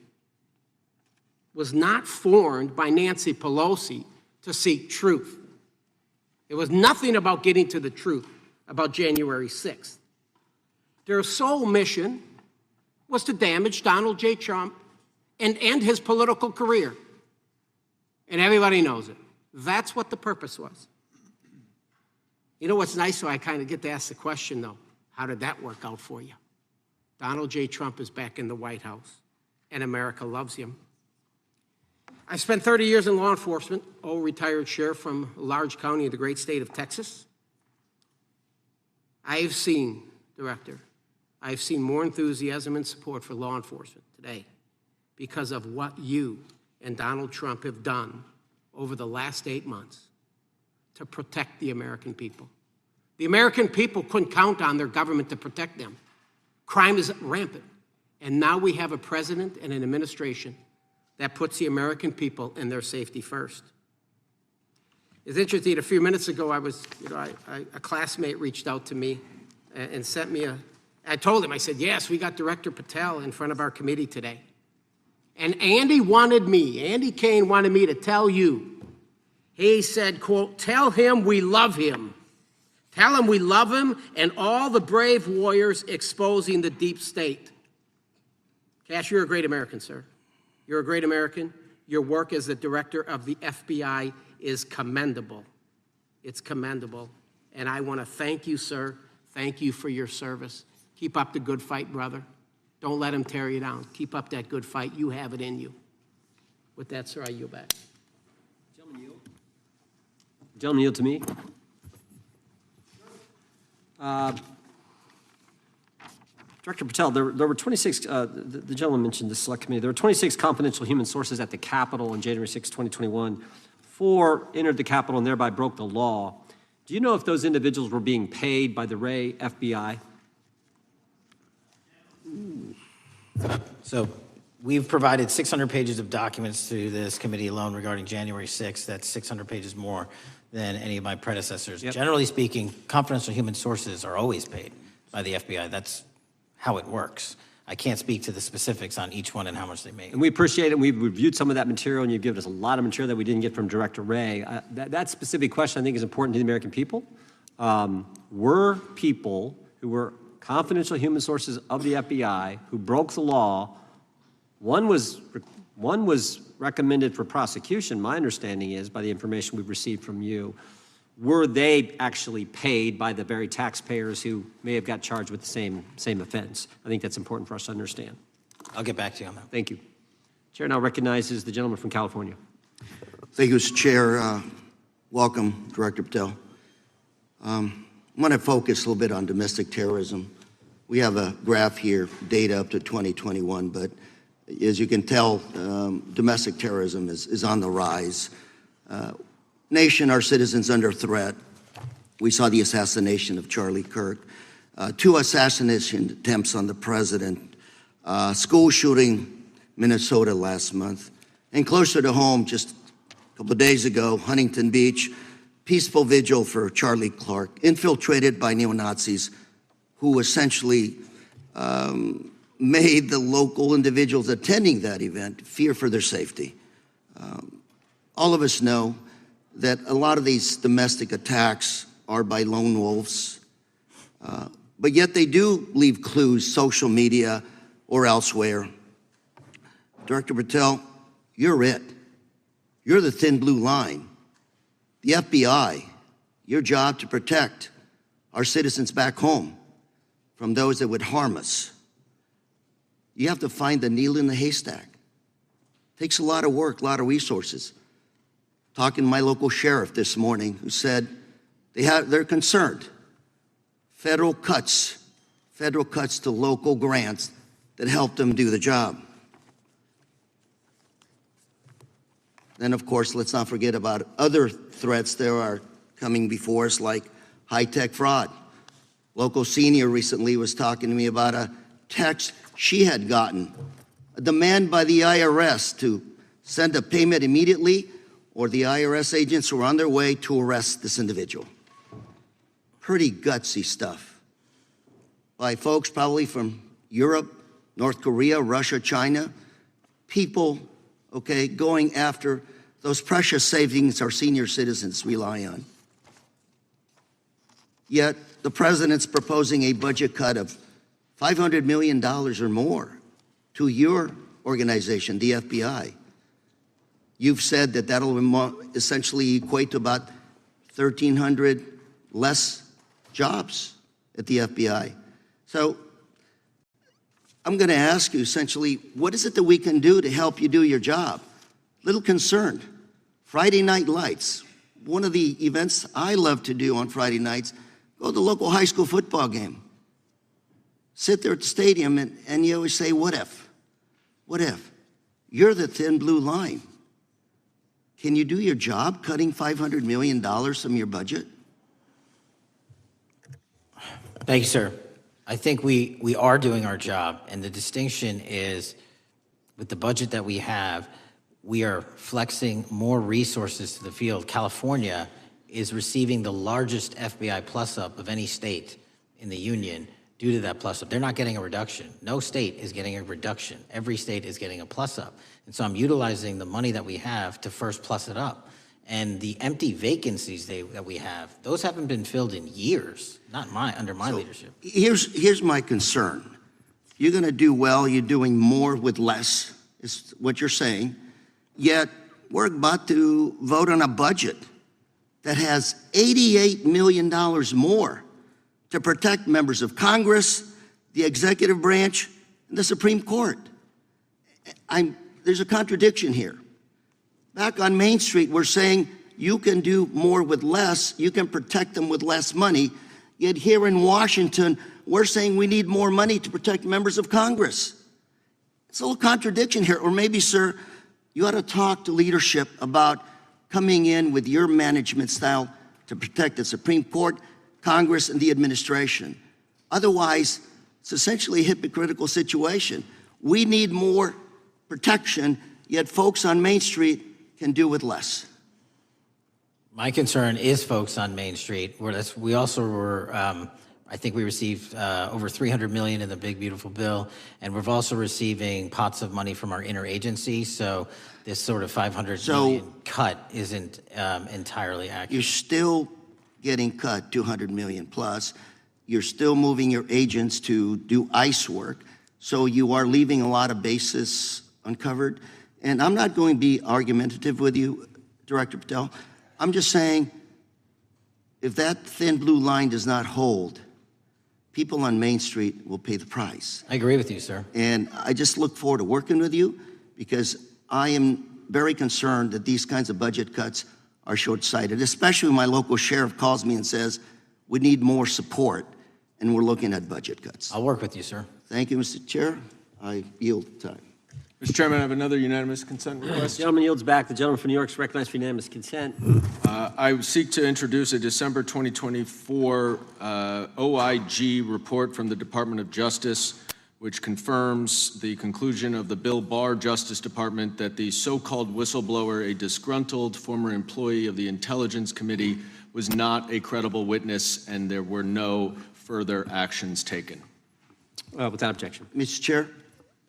was not formed by Nancy Pelosi to seek truth. It was nothing about getting to the truth about January 6th. Their sole mission was to damage Donald J. Trump and end his political career. And everybody knows it. That's what the purpose was. You know what's nice, so I kind of get to ask the question, though, how did that work out for you? Donald J. Trump is back in the White House, and America loves him. I spent 30 years in law enforcement, retired sheriff from a large county in the great state of Texas. I've seen, Director, I've seen more enthusiasm and support for law enforcement today because of what you and Donald Trump have done over the last 8 months to protect the American people. The American people couldn't count on their government to protect them. Crime is rampant. And now we have a president and an administration that puts the American people and their safety first. It's interesting, a few minutes ago, a classmate reached out to me and sent me I told him, I said, yes, we got Director Patel in front of our committee today. And Andy Kane wanted me to tell you. He said, quote, tell him we love him. Tell him we love him and all the brave warriors exposing the deep state. Kash, you're a great American, sir. You're a great American. Your work as the director of the FBI is commendable. It's commendable. And I want to thank you, sir. Thank you for your service. Keep up the good fight, brother. Don't let him tear you down. Keep up that good fight. You have it in you. With that, sir, I yield back. Gentleman yield to me. Director Patel, there were 26, the gentleman mentioned the select committee, there were 26 confidential human sources at the Capitol on January 6, 2021. 4 entered the Capitol and thereby broke the law. Do you know if those individuals were being paid by the Ray FBI? So we've provided 600 pages of documents to this committee alone regarding January 6th. That's 600 pages more than any of my predecessors. Yep. Generally speaking, confidential human sources are always paid by the FBI. That's how it works. I can't speak to the specifics on each one and how much they make. And we appreciate it. We've reviewed some of that material, and you've given us a lot of material that we didn't get from Director Ray. That specific question, I think, is important to the American people. Were people who were confidential human sources of the FBI who broke the law, one was recommended for prosecution, my understanding is, by the information we've received from you. Were they actually paid by the very taxpayers who may have got charged with the same offense? I think that's important for us to understand. I'll get back to you on that. Thank you. Chair now recognizes the gentleman from California. Thank you, Mr. Chair. Welcome, Director Patel. I want to focus a little bit on domestic terrorism. We have a graph here, data up to 2021, but as you can tell, domestic terrorism is on the rise. Nation, our citizens under threat. We saw the assassination of Charlie Kirk, 2 assassination attempts on the president, school shooting, Minnesota last month, and closer to home, just a couple of days ago, Huntington Beach, peaceful vigil for Charlie Clark, infiltrated by neo-Nazis who essentially made the local individuals attending that event fear for their safety. All of us know that a lot of these domestic attacks are by lone wolves, but yet they do leave clues, social media or elsewhere. Director Patel, you're it. You're the thin blue line. The FBI, your job to protect our citizens back home from those that would harm us. You have to find the needle in the haystack. Takes a lot of work, a lot of resources. Talking to my local sheriff this morning who said they're concerned. Federal cuts to local grants that help them do the job. Then, of course, let's not forget about other threats that are coming before us, like high-tech fraud. Local senior recently was talking to me about a text she had gotten, a demand by the IRS to send a payment immediately, or the IRS agents were on their way to arrest this individual. Pretty gutsy stuff by folks probably from Europe, North Korea, Russia, China, people, okay, going after those precious savings our senior citizens rely on. Yet the president's proposing a budget cut of $500 million or more to your organization, the FBI. You've said that that'll essentially equate to about 1,300 less jobs at the FBI. So I'm going to ask you essentially, what is it that we can do to help you do your job? Little concerned. Friday night lights. One of the events I love to do on Friday nights, go to the local high school football game. Sit there at the stadium and you always say, what if? What if? You're the thin blue line. Can you do your job cutting $500 million from your budget? Thank you, sir. I think we are doing our job, and the distinction is with the budget that we have, we are flexing more resources to the field. California is receiving the largest FBI plus-up of any state in the union due to that plus up. They're not getting a reduction. No state is getting a reduction. Every state is getting a plus up. And so I'm utilizing the money that we have to first plus it up. And the empty vacancies that we have, those haven't been filled in years, not under my leadership. Here's my concern. You're going to do well, you're doing more with less, is what you're saying. Yet we're about to vote on a budget that has $88 million more to protect members of Congress, the executive branch, and the Supreme Court. There's a contradiction here. Back on Main Street, we're saying you can do more with less, you can protect them with less money, yet here in Washington, we're saying we need more money to protect members of Congress. It's a little contradiction here. Or maybe, sir, you ought to talk to leadership about coming in with your management style to protect the Supreme Court, Congress, and the administration. Otherwise, it's essentially a hypocritical situation. We need more protection, yet folks on Main Street can do with less. My concern is folks on Main Street. We also were, I think we received over $300 million in the big, beautiful bill, and we're also receiving pots of money from our interagency, so this sort of $500 million cut isn't entirely accurate. You're still getting cut $200 million plus. You're still moving your agents to do ICE work, so you are leaving a lot of bases uncovered. And I'm not going to be argumentative with you, Director Patel. I'm just saying, if that thin blue line does not hold, people on Main Street will pay the price. I agree with you, sir. And I just look forward to working with you because I am very concerned that these kinds of budget cuts are short-sighted, especially when my local sheriff calls me and says, we need more support, and we're looking at budget cuts. I'll work with you, sir. Thank you, Mr. Chair. I yield time. Mr. Chairman, I have another unanimous consent request. The gentleman yields back. The gentleman from New York is recognized for unanimous consent. I seek to introduce a December 2024 OIG report from the Department of Justice, which confirms the conclusion of the Bill Barr Justice Department that the so-called whistleblower, a disgruntled former employee of the Intelligence Committee, was not a credible witness and there were no further actions taken. Without objection. Mr. Chair,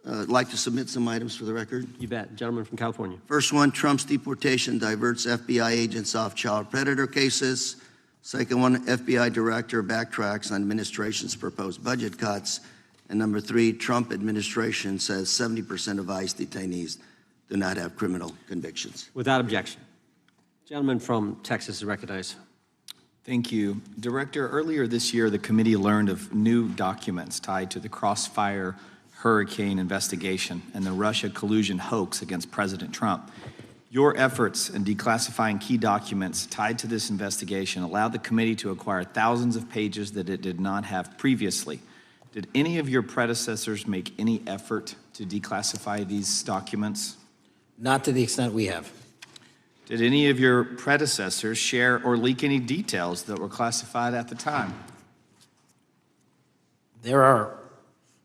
I'd like to submit some items for the record. You bet. Gentleman from California. First one, Trump's deportation diverts FBI agents off child predator cases. Second one, FBI director backtracks on administration's proposed budget cuts. And number three, Trump administration says 70% of ICE detainees do not have criminal convictions. Without objection. Gentleman from Texas is recognized. Thank you. Director, earlier this year, the committee learned of new documents tied to the Crossfire Hurricane investigation and the Russia collusion hoax against President Trump. Your efforts in declassifying key documents tied to this investigation allowed the committee to acquire thousands of pages that it did not have previously. Did any of your predecessors make any effort to declassify these documents? Not to the extent we have. Did any of your predecessors share or leak any details that were classified at the time? There are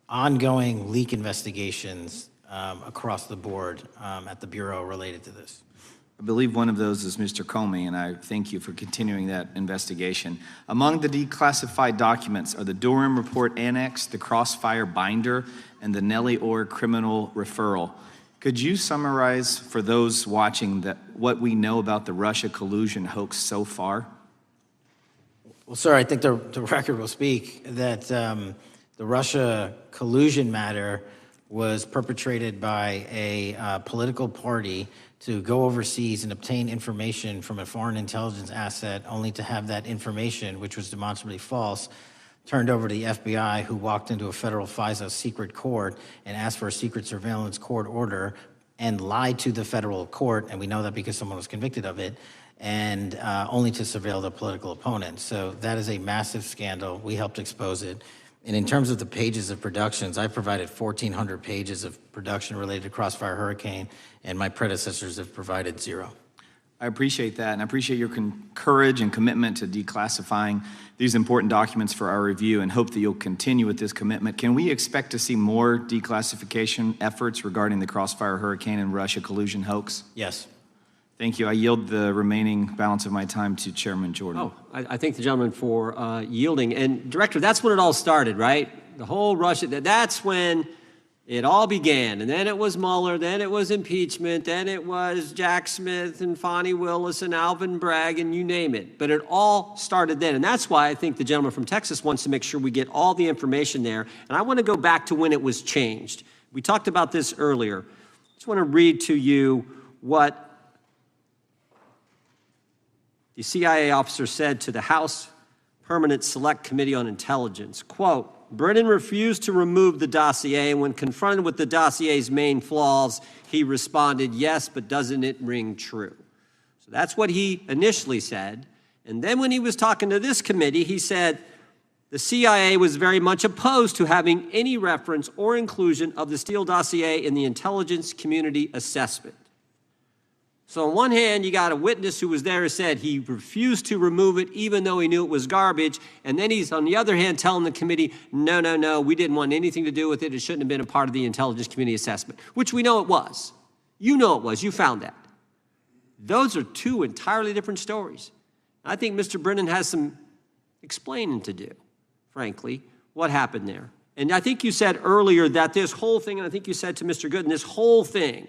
ongoing leak investigations across the board at the Bureau related to this. I believe one of those is Mr. Comey, and I thank you for continuing that investigation. Among the declassified documents are the Durham Report Annex, the Crossfire Binder, and the Nellie Orr Criminal Referral. Could you summarize for those watching what we know about the Russia collusion hoax so far? Well, sir, I think the record will speak that the Russia collusion matter was perpetrated by a political party to go overseas and obtain information from a foreign intelligence asset, only to have that information, which was demonstrably false, turned over to the FBI, who walked into a federal FISA secret court and asked for a secret surveillance court order and lied to the federal court, and we know that because someone was convicted of it, and only to surveil the political opponent. So that is a massive scandal. We helped expose it. And in terms of the pages of productions, I provided 1,400 pages of production related to Crossfire Hurricane, and my predecessors have provided 0. I appreciate that, and I appreciate your courage and commitment to declassifying these important documents for our review, and hope that you'll continue with this commitment. Can we expect to see more declassification efforts regarding the Crossfire Hurricane and Russia collusion hoax? Yes. Thank you. I yield the remaining balance of my time to Chairman Jordan. Oh, I thank the gentleman for yielding. And Director, that's when it all started, right? The whole Russia, that's when it all began. And then it was Mueller, then it was impeachment, then it was Jack Smith and Fonnie Willis and Alvin Bragg and you name it. But it all started then. And that's why I think the gentleman from Texas wants to make sure we get all the information there. And I want to go back to when it was changed. We talked about this earlier. I just want to read to you what the CIA officer said to the House Permanent Select Committee on Intelligence, quote, Brennan refused to remove the dossier, and when confronted with the dossier's main flaws, he responded, yes, but doesn't it ring true? So that's what he initially said. And then when he was talking to this committee, he said the CIA was very much opposed to having any reference or inclusion of the Steele dossier in the intelligence community assessment. So on one hand, you got a witness who was there who said he refused to remove it even though he knew it was garbage. And then he's, on the other hand, telling the committee, no, we didn't want anything to do with it. It shouldn't have been a part of the intelligence community assessment, which we know it was. You know it was. You found that. Those are two entirely different stories. I think Mr. Brennan has some explaining to do, frankly, what happened there. And I think you said earlier that this whole thing, and I think you said to Mr. Gooden, this whole thing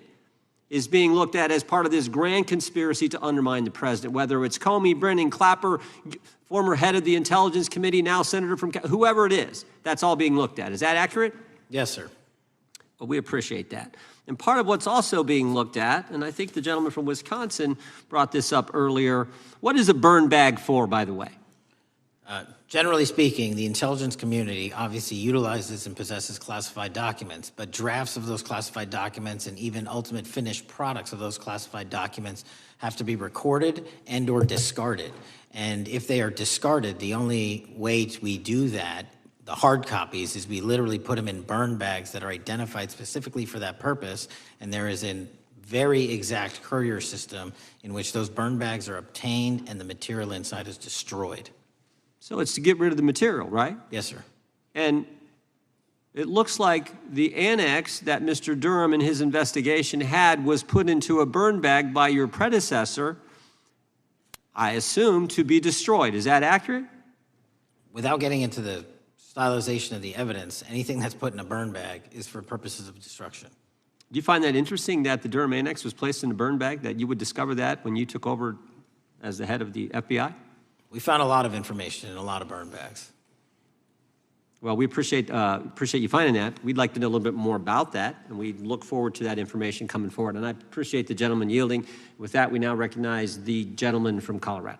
is being looked at as part of this grand conspiracy to undermine the president, whether it's Comey, Brennan, Clapper, former head of the Intelligence Committee, now senator from, whoever it is, that's all being looked at. Is that accurate? Yes, sir. Well, we appreciate that. And part of what's also being looked at, and I think the gentleman from Wisconsin brought this up earlier, what is a burn bag for, by the way? Generally speaking, the intelligence community obviously utilizes and possesses classified documents, but drafts of those classified documents and even ultimate finished products of those classified documents have to be recorded and or discarded. And if they are discarded, the only way we do that, the hard copies, is we literally put them in burn bags that are identified specifically for that purpose, and there is a very exact courier system in which those burn bags are obtained and the material inside is destroyed. So it's to get rid of the material, right? Yes, sir. And it looks like the annex that Mr. Durham in his investigation had was put into a burn bag by your predecessor, I assume, to be destroyed. Is that accurate? Without getting into the stylization of the evidence, anything that's put in a burn bag is for purposes of destruction. Do you find that interesting that the Durham annex was placed in a burn bag, that you would discover that when you took over as the head of the FBI? We found a lot of information in a lot of burn bags. Well, we appreciate you finding that. We'd like to know a little bit more about that, and we look forward to that information coming forward. And I appreciate the gentleman yielding. With that, we now recognize the gentleman from Colorado.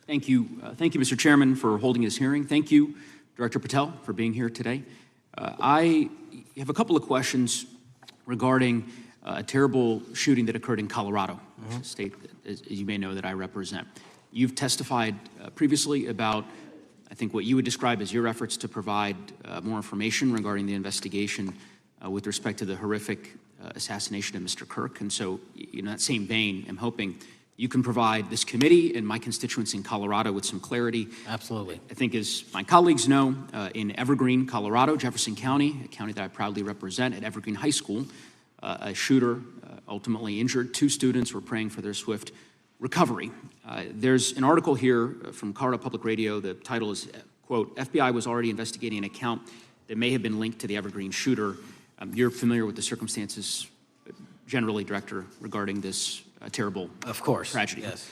Thank you, Mr. Chairman, for holding this hearing. Thank you, Director Patel, for being here today. I have a couple of questions regarding a terrible shooting that occurred in Colorado, a state, as you may know, that I represent. You've testified previously about, I think, what you would describe as your efforts to provide more information regarding the investigation with respect to the horrific assassination of Mr. Kirk. And so, in that same vein, I'm hoping you can provide this committee and my constituents in Colorado with some clarity. Absolutely. I think, as my colleagues know, in Evergreen, Colorado, Jefferson County, a county that I proudly represent, at Evergreen High School, a shooter ultimately injured. 2 students were praying for their swift recovery. There's an article here from Colorado Public Radio. The title is, quote, FBI was already investigating an account that may have been linked to the Evergreen shooter. You're familiar with the circumstances generally, Director, regarding this terrible tragedy. Yes.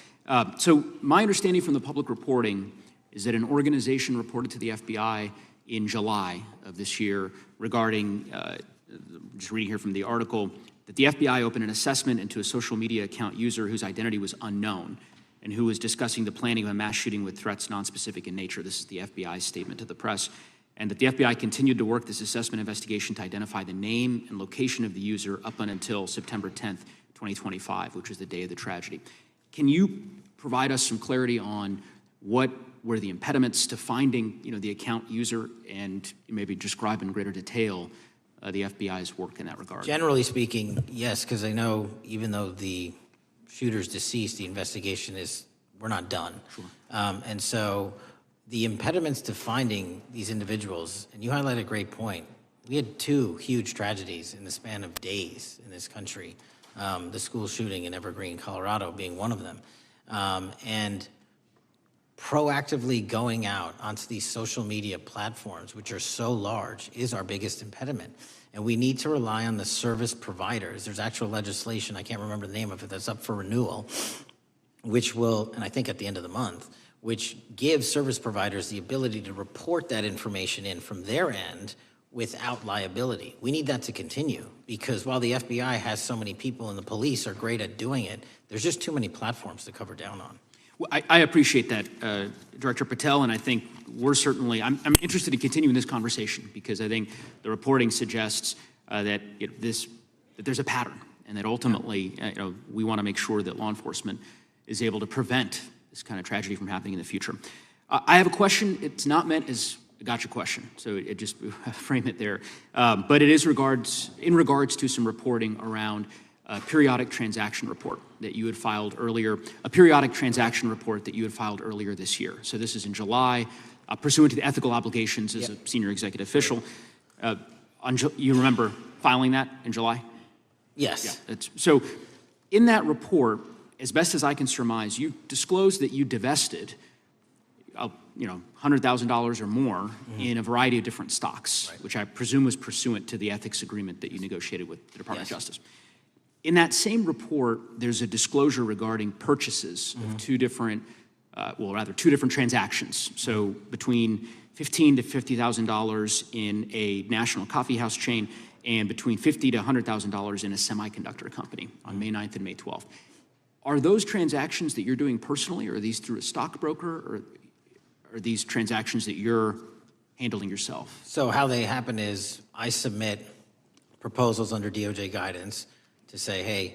So my understanding from the public reporting is that an organization reported to the FBI in July of this year regarding, just reading here from the article, that the FBI opened an assessment into a social media account user whose identity was unknown and who was discussing the planning of a mass shooting with threats nonspecific in nature. This is the FBI's statement to the press. And that the FBI continued to work this assessment investigation to identify the name and location of the user up until September 10th, 2025, which was the day of the tragedy. Can you provide us some clarity on what were the impediments to finding, the account user, and maybe describe in greater detail the FBI's work in that regard? Generally speaking, yes, because I know even though the shooter's deceased, the investigation we're not done. Sure. And so the impediments to finding these individuals, and you highlight a great point, we had 2 huge tragedies in the span of days in this country. the school shooting in Evergreen, Colorado being one of them. And proactively going out onto these social media platforms, which are so large, is our biggest impediment. And we need to rely on the service providers. There's actual legislation, I can't remember the name of it, that's up for renewal, which will, and I think at the end of the month, which gives service providers the ability to report that information in from their end without liability. We need that to continue, because while the FBI has so many people and the police are great at doing it, there's just too many platforms to cover down on. Well, I appreciate that, Director Patel, and I think we're certainly, I'm interested in continuing this conversation, because I think the reporting suggests that that there's a pattern, and that ultimately, we want to make sure that law enforcement is able to prevent this kind of tragedy from happening in the future. I have a question. It's not meant as a gotcha question, so it just frame it there. But it is in regards to some reporting around a periodic transaction report that you had filed earlier, this year. So this is in July, pursuant to the ethical obligations as a senior executive official. You remember filing that in July? Yes. Yeah, so in that report, as best as I can surmise, you disclosed that you divested $100,000 or more in a variety of different stocks, which I presume was pursuant to the ethics agreement that you negotiated with the Department of Justice. In that same report, there's a disclosure regarding purchases of two different transactions. So between $15,000 to $50,000 in a national coffee house chain, and between $50,000 to $100,000 in a semiconductor company on May 9th and May 12th. Are those transactions that you're doing personally, or are these through a stockbroker, or are these transactions that you're handling yourself? So how they happen is I submit proposals under DOJ guidance to say, hey,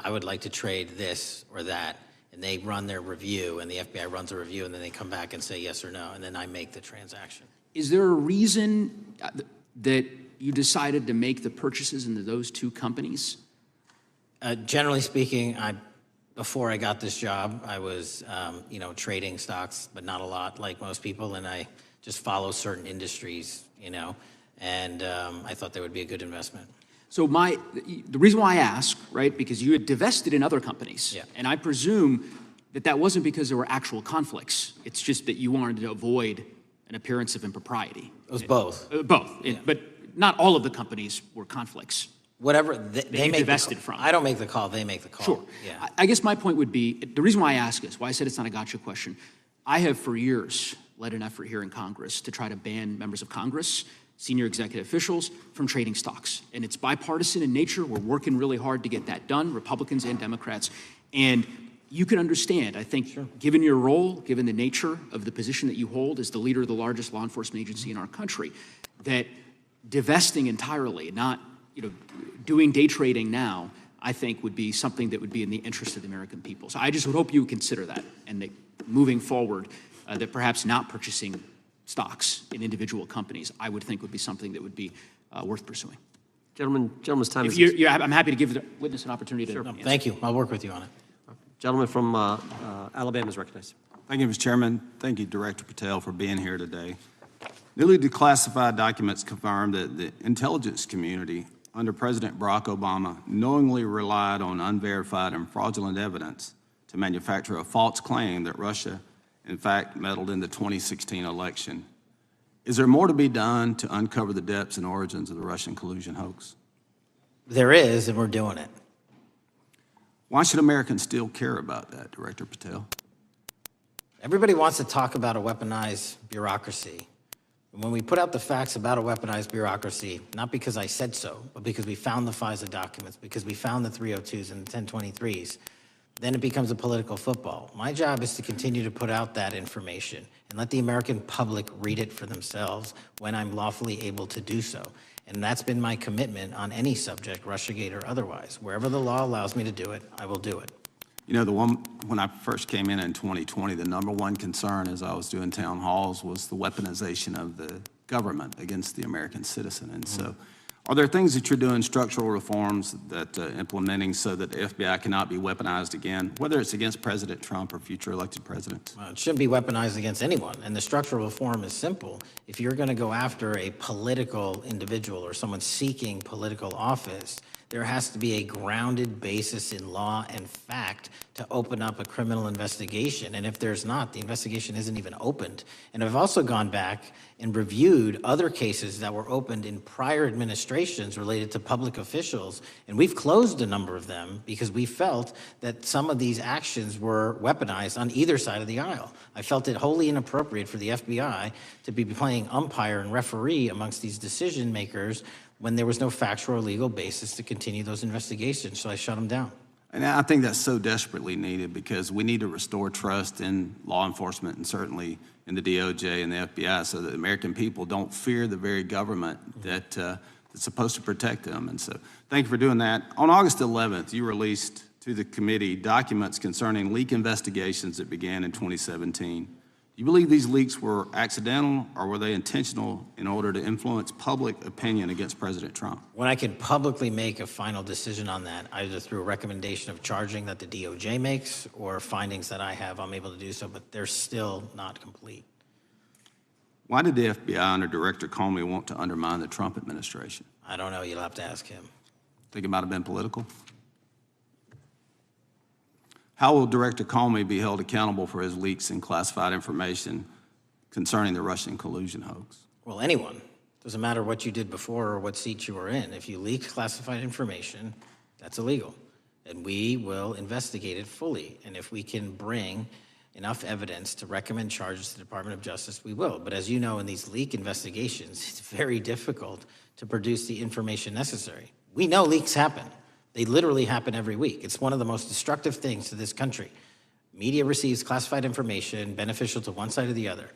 I would like to trade this or that, and they run their review, and the FBI runs a review, and then they come back and say yes or no, and then I make the transaction. Is there a reason that you decided to make the purchases into those two companies? Generally speaking, before I got this job, I was, trading stocks, but not a lot, like most people, and I just follow certain industries, and I thought they would be a good investment. So the reason why I ask, right, because you had divested in other companies, and I presume that wasn't because there were actual conflicts. It's just that you wanted to avoid an appearance of impropriety. It was both. Both, but not all of the companies were conflicts. Whatever they make divested from. I don't make the call, they make the call. Sure. Yeah. I guess my point would be, the reason why I ask is, why I said it's not a gotcha question, I have for years led an effort here in Congress to try to ban members of Congress, senior executive officials, from trading stocks. And it's bipartisan in nature. We're working really hard to get that done, Republicans and Democrats. And you can understand, I think, given your role, given the nature of the position that you hold as the leader of the largest law enforcement agency in our country, that divesting entirely, not doing day trading now, I think would be something that would be in the interest of the American people. So I just would hope you would consider that, and that moving forward, that perhaps not purchasing stocks in individual companies, I would think would be something that would be worth pursuing. Gentleman's time is... I'm happy to give the witness an opportunity to answer. Thank you. I'll work with you on it. Gentleman from Alabama is recognized. Thank you, Mr. Chairman. Thank you, Director Patel, for being here today. Newly declassified documents confirm that the intelligence community under President Barack Obama knowingly relied on unverified and fraudulent evidence to manufacture a false claim that Russia, in fact, meddled in the 2016 election. Is there more to be done to uncover the depths and origins of the Russian collusion hoax? There is, and we're doing it. Why should Americans still care about that, Director Patel? Everybody wants to talk about a weaponized bureaucracy. And when we put out the facts about a weaponized bureaucracy, not because I said so, but because we found the FISA documents, because we found the 302s and the 1023s, then it becomes a political football. My job is to continue to put out that information and let the American public read it for themselves when I'm lawfully able to do so. And that's been my commitment on any subject, Russiagate or otherwise. Wherever the law allows me to do it, I will do it. You know, when I first came in 2020, the number one concern as I was doing town halls was the weaponization of the government against the American citizen. And so are there things that you're doing, structural reforms that implementing so that the FBI cannot be weaponized again, whether it's against President Trump or future elected presidents? It shouldn't be weaponized against anyone. And the structural reform is simple. If you're going to go after a political individual or someone seeking political office, There has to be a grounded basis in law and fact to open up a criminal investigation. And if there's not, the investigation isn't even opened. And I've also gone back and reviewed other cases that were opened in prior administrations related to public officials. And we've closed a number of them because we felt that some of these actions were weaponized on either side of the aisle. I felt it wholly inappropriate for the FBI to be playing umpire and referee amongst these decision makers when there was no factual or legal basis to continue those investigations, so I shut them down. And I think that's so desperately needed because we need to restore trust in law enforcement and certainly in the DOJ and the FBI so that the American people don't fear the very government that's supposed to protect them. And so thank you for doing that. On August 11th, you released to the committee documents concerning leak investigations that began in 2017. Do you believe these leaks were accidental or were they intentional in order to influence public opinion against President Trump? When I can publicly make a final decision on that, either through a recommendation of charging that the DOJ makes or findings that I have, I'm able to do so, but they're still not complete. Why did the FBI under Director Comey want to undermine the Trump administration? I don't know, you'll have to ask him. Think it might have been political? How will Director Comey be held accountable for his leaks and classified information concerning the Russian collusion hoax? Well, anyone. Doesn't matter what you did before or what seat you were in. If you leak classified information, that's illegal. And we will investigate it fully. And if we can bring enough evidence to recommend charges to the Department of Justice, we will. But as you know, in these leak investigations, it's very difficult to produce the information necessary. We know leaks happen. They literally happen every week. It's one of the most destructive things to this country. Media receives classified information beneficial to one side or the other.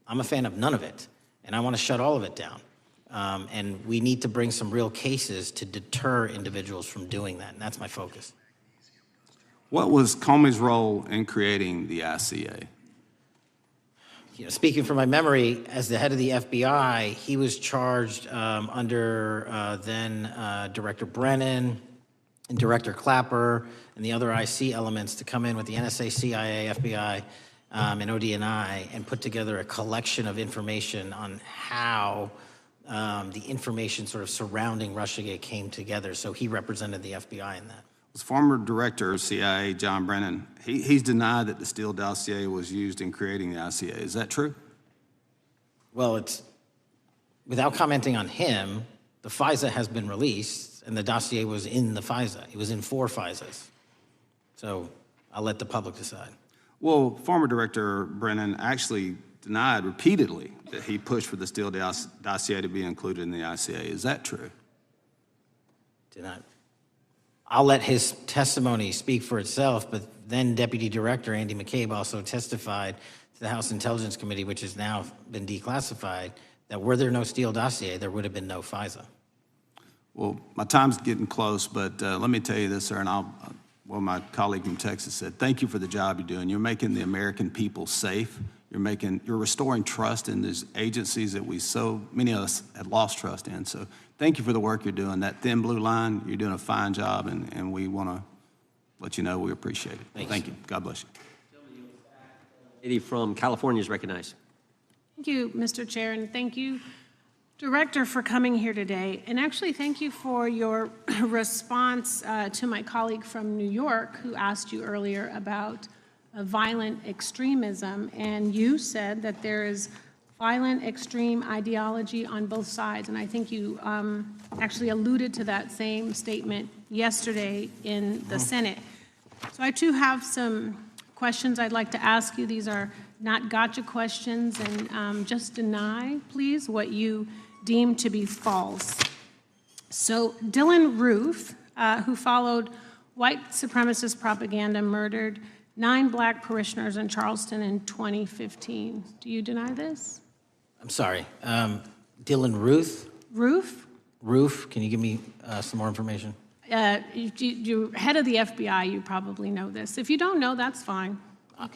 I'm a fan of none of it, and I want to shut all of it down. And we need to bring some real cases to deter individuals from doing that, and that's my focus. What was Comey's role in creating the ICA? You know, speaking from my memory, as the head of the FBI, he was charged under then Director Brennan, and Director Clapper and the other IC elements to come in with the NSA, CIA, FBI, and ODNI and put together a collection of information on how the information sort of surrounding Russiagate came together. So he represented the FBI in that. Was former Director of CIA, John Brennan, he's denied that the Steele dossier was used in creating the ICA. Is that true? Well, it's, without commenting on him, the FISA has been released, and the dossier was in the FISA. It was in 4 FISAs. So I'll let the public decide. Well, former Director Brennan actually denied repeatedly that he pushed for the Steele dossier to be included in the ICA. Is that true? Denied. I'll let his testimony speak for itself, but then Deputy Director Andy McCabe also testified to the House Intelligence Committee, which has now been declassified, that were there no Steele dossier, there would have been no FISA. Well, my time's getting close, but let me tell you this, sir, and well, my colleague from Texas said, thank you for the job you're doing. You're making the American people safe. You're restoring trust in these agencies that so many of us had lost trust in. So thank you for the work you're doing. That thin blue line, you're doing a fine job, and we want to let you know we appreciate it. Thank you. God bless you. Lady from California is recognized. Thank you, Mr. Chair, and thank you, Director, for coming here today. And actually, thank you for your response to my colleague from New York who asked you earlier about violent extremism. And you said that there is violent extreme ideology on both sides. And I think you actually alluded to that same statement yesterday in the Senate. So I too have some questions I'd like to ask you. These are not gotcha questions, and just deny, please, what you deem to be false. So Dylan Roof, who followed white supremacist propaganda, murdered 9 black parishioners in Charleston in 2015. Do you deny this? I'm sorry. Dylan Ruth? Roof? Roof, can you give me some more information? You're head of the FBI, you probably know this. If you don't know, that's fine.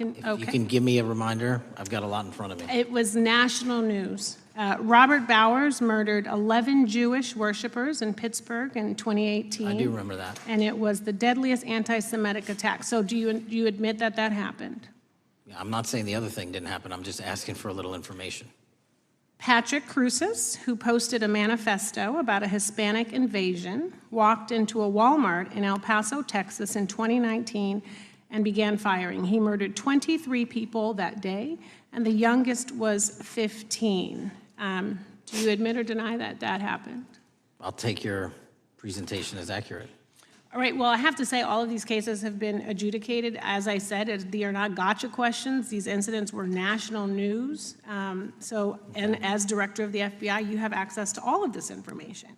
You can give me a reminder. I've got a lot in front of me. It was national news. Robert Bowers murdered 11 Jewish worshipers in Pittsburgh in 2018. I do remember that. And it was the deadliest anti-Semitic attack. So do you admit that that happened? I'm not saying the other thing didn't happen. I'm just asking for a little information. Patrick Cruces, who posted a manifesto about a Hispanic invasion, walked into a Walmart in El Paso, Texas in 2019 and began firing. He murdered 23 people that day, and the youngest was 15. Do you admit or deny that that happened? I'll take your presentation as accurate. All right, well, I have to say all of these cases have been adjudicated. As I said, they are not gotcha questions. These incidents were national news. And as director of the FBI, you have access to all of this information.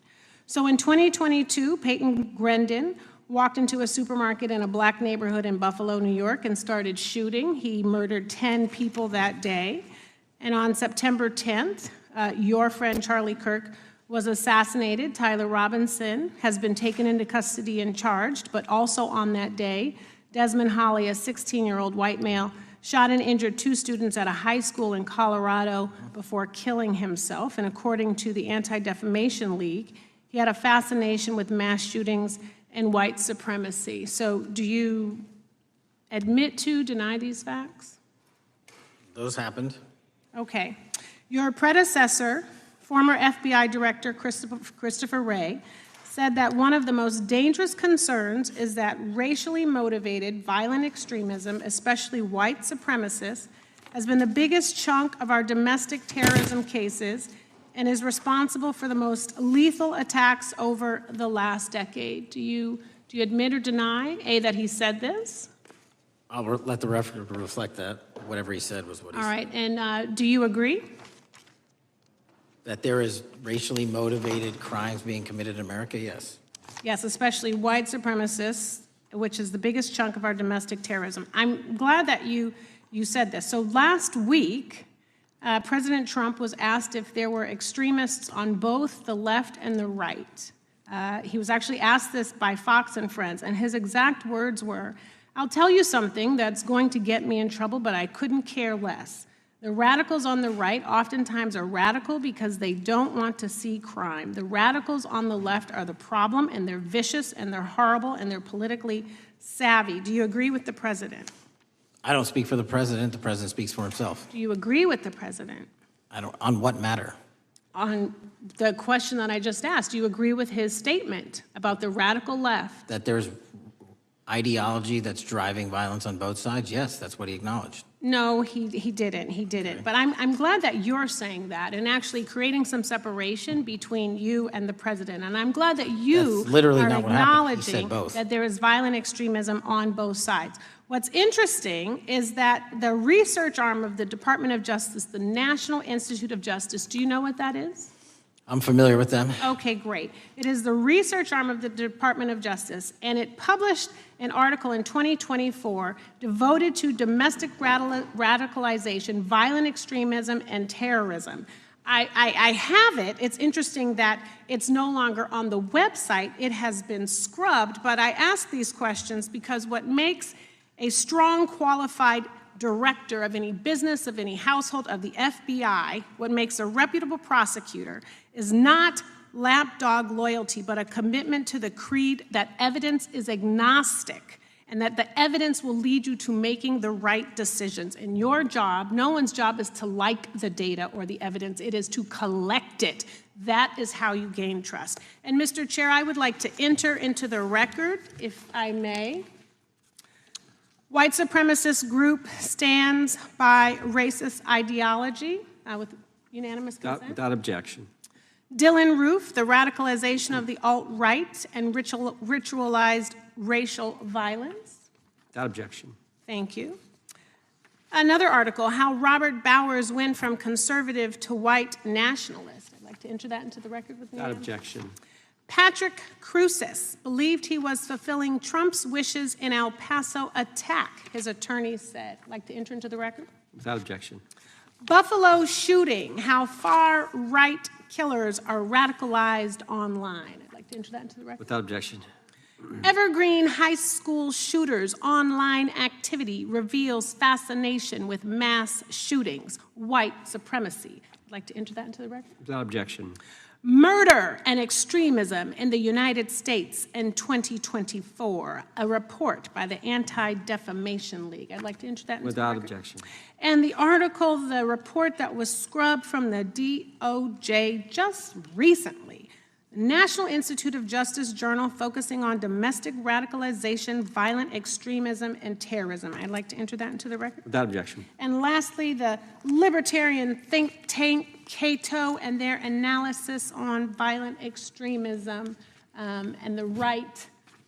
So in 2022, Peyton Grendon walked into a supermarket in a black neighborhood in Buffalo, New York, and started shooting. He murdered 10 people that day. And on September 10th, your friend Charlie Kirk was assassinated. Tyler Robinson has been taken into custody and charged, but also on that day, Desmond Holley, a 16-year-old white male, shot and injured 2 students at a high school in Colorado before killing himself. And according to the Anti-Defamation League, he had a fascination with mass shootings and white supremacy. So do you admit to, deny these facts? Those happened. Okay. Your predecessor, former FBI Director Christopher Wray, said that one of the most dangerous concerns is that racially motivated violent extremism, especially white supremacists, has been the biggest chunk of our domestic terrorism cases and is responsible for the most lethal attacks over the last decade. Do you admit or deny, A, that he said this? I'll let the record reflect that. Whatever he said was what he said. All right, and do you agree? That there is racially motivated crimes being committed in America, yes. Yes, especially white supremacists, which is the biggest chunk of our domestic terrorism. I'm glad that you said this. So last week, President Trump was asked if there were extremists on both the left and the right. He was actually asked this by Fox and Friends, and his exact words were, "I'll tell you something that's going to get me in trouble, but I couldn't care less. The radicals on the right oftentimes are radical because they don't want to see crime. The radicals on the left are the problem, and they're vicious, and they're horrible, and they're politically savvy." Do you agree with the president? I don't speak for the president. The president speaks for himself. Do you agree with the president? I don't. On what matter? On the question that I just asked, do you agree with his statement about the radical left? That there's ideology that's driving violence on both sides? Yes, that's what he acknowledged. No, he didn't. He didn't. But I'm glad that you're saying that and actually creating some separation between you and the president. And I'm glad that you That's literally are not what happened. He said acknowledging both. that there is violent extremism on both sides. What's interesting is that the research arm of the Department of Justice, the National Institute of Justice, do you know what that is? I'm familiar with them. Okay, great. It is the research arm of the Department of Justice, and it published an article in 2024 devoted to domestic radicalization, violent extremism, and terrorism. I have it. It's interesting that it's no longer on the website. It has been scrubbed, but I ask these questions because what makes a strong, qualified director of any business, of any household, of the FBI, what makes a reputable prosecutor is not lapdog loyalty, but a commitment to the creed that evidence is agnostic and that the evidence will lead you to making the right decisions. And your job, no one's job is to like the data or the evidence, it is to collect it. That is how you gain trust. And Mr. Chair, I would like to enter into the record, if I may. White supremacist group stands by racist ideology with unanimous consent. Without objection. Dylan Roof, the radicalization of the alt-right and ritualized racial violence. Without objection. Thank you. Another article, how Robert Bowers went from conservative to white nationalist. I'd like to enter that into the record with me. Without objection. Patrick Cruces believed he was fulfilling Trump's wishes in El Paso attack, his attorneys said. I'd like to enter into the record. Without objection. Buffalo shooting, how far-right killers are radicalized online. I'd like to enter that into the record. Without objection. Evergreen High School shooters' online activity reveals fascination with mass shootings, white supremacy. I'd like to enter that into the record. Without objection. Murder and Extremism in the United States in 2024, a report by the Anti-Defamation League. I'd like to enter that into Without the record. objection. And the article, the report that was scrubbed from the DOJ just recently, the National Institute of Justice Journal focusing on domestic radicalization, violent extremism, and terrorism. I'd like to enter that into the record. Without objection. And lastly, the libertarian think tank Cato and their analysis on violent extremism and the right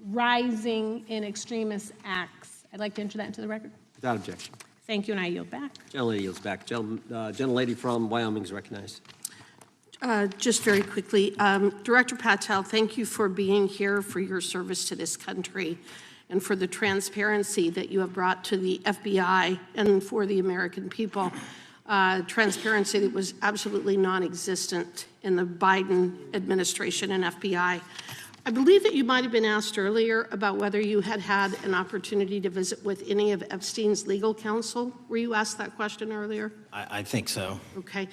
rising in extremist acts. I'd like to enter that into the record. Without objection. Thank you, and I yield back. Gentlelady yields back. Gentlelady from Wyoming is recognized. Just very quickly, Director Patel, thank you for being here, for your service to this country, and for the transparency that you have brought to the FBI and for the American people. Transparency that was absolutely non-existent in the Biden administration and FBI. I believe that you might have been asked earlier about whether you had had an opportunity to visit with any of Epstein's legal counsel. Were you asked that question earlier? I think so. Okay.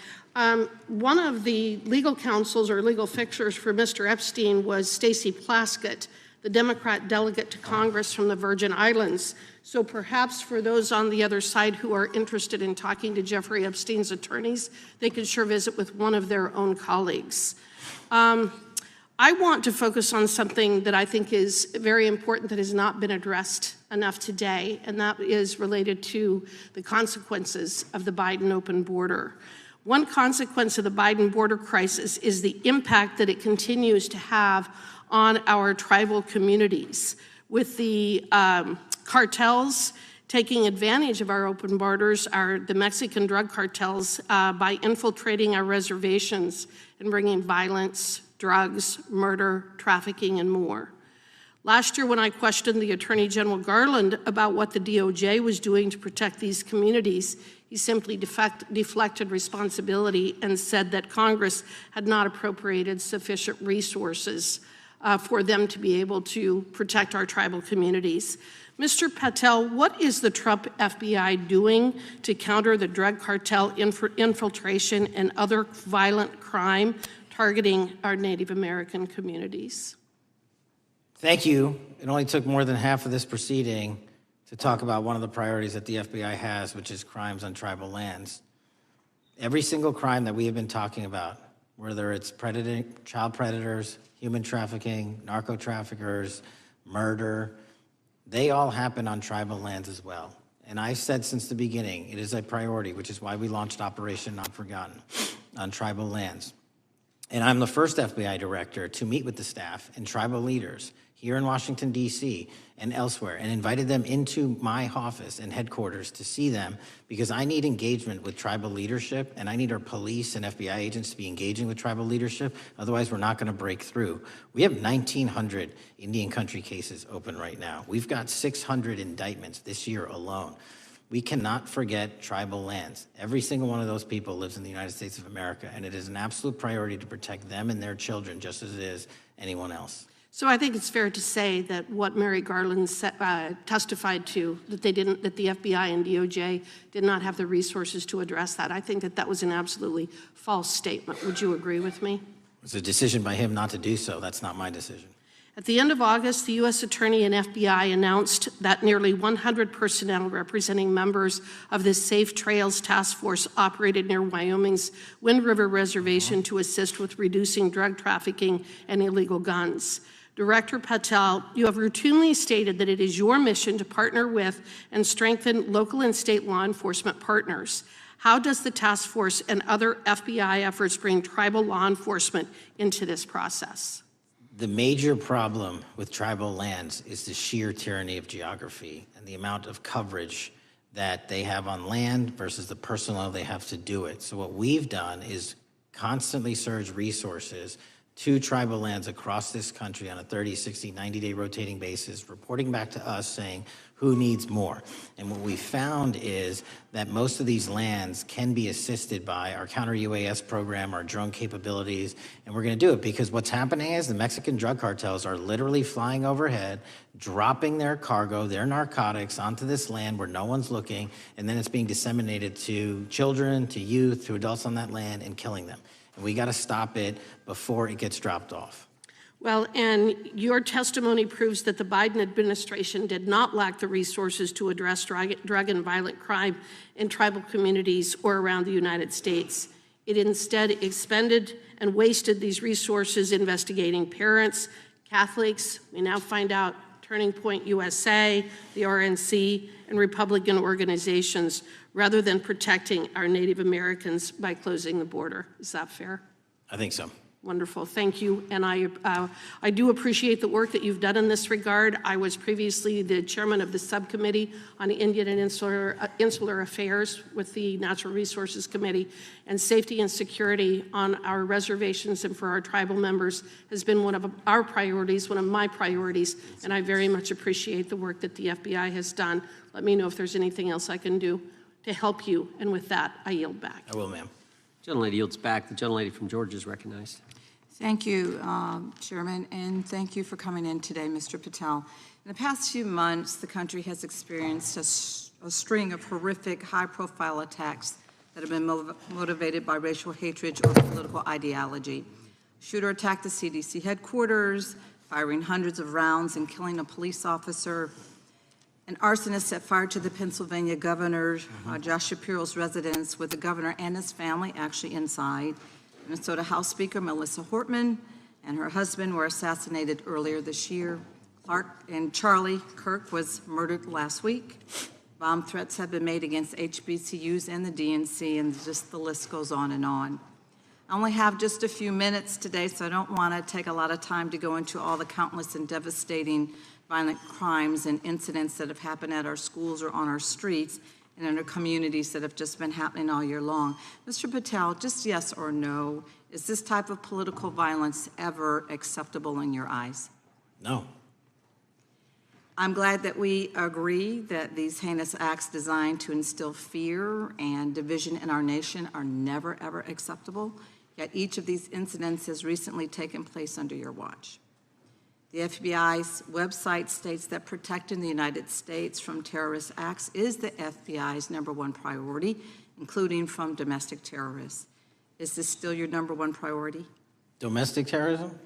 One of the legal counsels or legal fixers for Mr. Epstein was Stacey Plaskett, the Democrat delegate to Congress from the Virgin Islands. So perhaps for those on the other side who are interested in talking to Jeffrey Epstein's attorneys, they could sure visit with one of their own colleagues. I want to focus on something that I think is very important that has not been addressed enough today, and that is related to the consequences of the Biden open border. One consequence of the Biden border crisis is the impact that it continues to have on our tribal communities, with the cartels taking advantage of our open borders, the Mexican drug cartels, by infiltrating our reservations and bringing violence, drugs, murder, trafficking, and more. Last year, when I questioned the Attorney General Garland about what the DOJ was doing to protect these communities, he simply deflected responsibility and said that Congress had not appropriated sufficient resources for them to be able to protect our tribal communities. Mr. Patel, what is the Trump FBI doing to counter the drug cartel infiltration and other violent crime targeting our Native American communities? Thank you. It only took more than half of this proceeding to talk about one of the priorities that the FBI has, which is crimes on tribal lands. Every single crime that we have been talking about, whether it's child predators, human trafficking, narco traffickers, murder, they all happen on tribal lands as well. And I've said since the beginning, it is a priority, which is why we launched Operation Not Forgotten on tribal lands. And I'm the first FBI director to meet with the staff and tribal leaders here in Washington, D.C. and elsewhere, and invited them into my office and headquarters to see them, because I need engagement with tribal leadership, and I need our police and FBI agents to be engaging with tribal leadership. Otherwise, we're not going to break through. We have 1,900 Indian country cases open right now. We've got 600 indictments this year alone. We cannot forget tribal lands. Every single one of those people lives in the United States of America, and it is an absolute priority to protect them and their children just as it is anyone else. So I think it's fair to say that what Mary Garland testified to, that the FBI and DOJ did not have the resources to address that. I think that that was an absolutely false statement. Would you agree with me? It's a decision by him not to do so. That's not my decision. At the end of August, the U.S. Attorney and FBI announced that nearly 100 personnel representing members of the Safe Trails Task Force operated near Wyoming's Wind River Reservation to assist with reducing drug trafficking and illegal guns. Director Patel, you have routinely stated that it is your mission to partner with and strengthen local and state law enforcement partners. How does the task force and other FBI efforts bring tribal law enforcement into this process? The major problem with tribal lands is the sheer tyranny of geography and the amount of coverage that they have on land versus the personnel they have to do it. So what we've done is constantly surge resources to tribal lands across this country on a 30, 60, 90-day rotating basis, reporting back to us saying who needs more. And what we found is that most of these lands can be assisted by our counter-UAS program, our drone capabilities, and we're going to do it because what's happening is the Mexican drug cartels are literally flying overhead, dropping their cargo, their narcotics onto this land where no one's looking, and then it's being disseminated to children, to youth, to adults on that land and killing them. And we got to stop it before it gets dropped off. Well, and your testimony proves that the Biden administration did not lack the resources to address drug and violent crime in tribal communities or around the United States. It instead expended and wasted these resources investigating parents, Catholics, we now find out Turning Point USA, the RNC, and Republican organizations, rather than protecting our Native Americans by closing the border. Is that fair? I think so. Wonderful, thank you. And I do appreciate the work that you've done in this regard. I was previously the chairman of the subcommittee on Indian and Insular Affairs with the Natural Resources Committee, and safety and security on our reservations and for our tribal members has been one of our priorities, one of my priorities, and I very much appreciate the work that the FBI has done. Let me know if there's anything else I can do to help you, and with that, I yield back. I will, ma'am. Gentlelady yields back. The gentlelady from Georgia is recognized. Thank you, Chairman, and thank you for coming in today, Mr. Patel. In the past few months, the country has experienced a string of horrific, high-profile attacks that have been motivated by racial hatred or political ideology. Shooter attacked the CDC headquarters, firing hundreds of rounds and killing a police officer. An arsonist set fire to the Pennsylvania governor, Josh Shapiro's residence, with the governor and his family actually inside. Minnesota House Speaker Melissa Hortman and her husband were assassinated earlier this year. Clark and Charlie Kirk was murdered last week. Bomb threats have been made against HBCUs and the DNC, and just the list goes on and on. I only have just a few minutes today, so I don't want to take a lot of time to go into all the countless and devastating violent crimes and incidents that have happened at our schools or on our streets and in our communities that have just been happening all year long. Mr. Patel, just yes or no, is this type of political violence ever acceptable in your eyes? No. I'm glad that we agree that these heinous acts designed to instill fear and division in our nation are never, ever acceptable, yet each of these incidents has recently taken place under your watch. The FBI's website states that protecting the United States from terrorist acts is the FBI's #1 priority, including from domestic terrorists. Is this still your #1 priority? Domestic terrorism?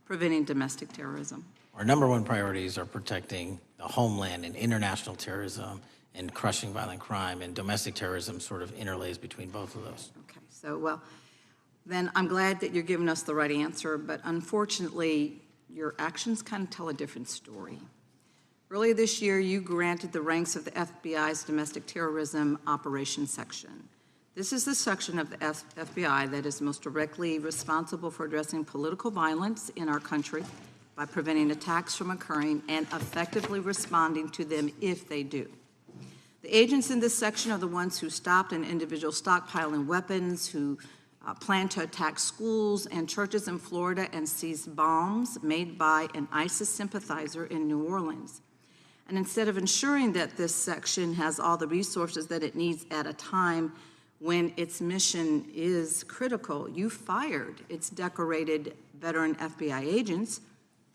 Preventing domestic terrorism. Our #1 priorities are protecting the homeland and international terrorism and crushing violent crime, and domestic terrorism sort of interlays between both of those. Okay, so well, then I'm glad that you're giving us the right answer, but unfortunately, your actions kind of tell a different story. Earlier this year, you granted the ranks of the FBI's Domestic Terrorism Operations Section. This is the section of the FBI that is most directly responsible for addressing political violence in our country by preventing attacks from occurring and effectively responding to them if they do. The agents in this section are the ones who stopped an individual stockpiling weapons, who planned to attack schools and churches in Florida and seized bombs made by an ISIS sympathizer in New Orleans. And instead of ensuring that this section has all the resources that it needs at a time when its mission is critical, you fired its decorated veteran FBI agents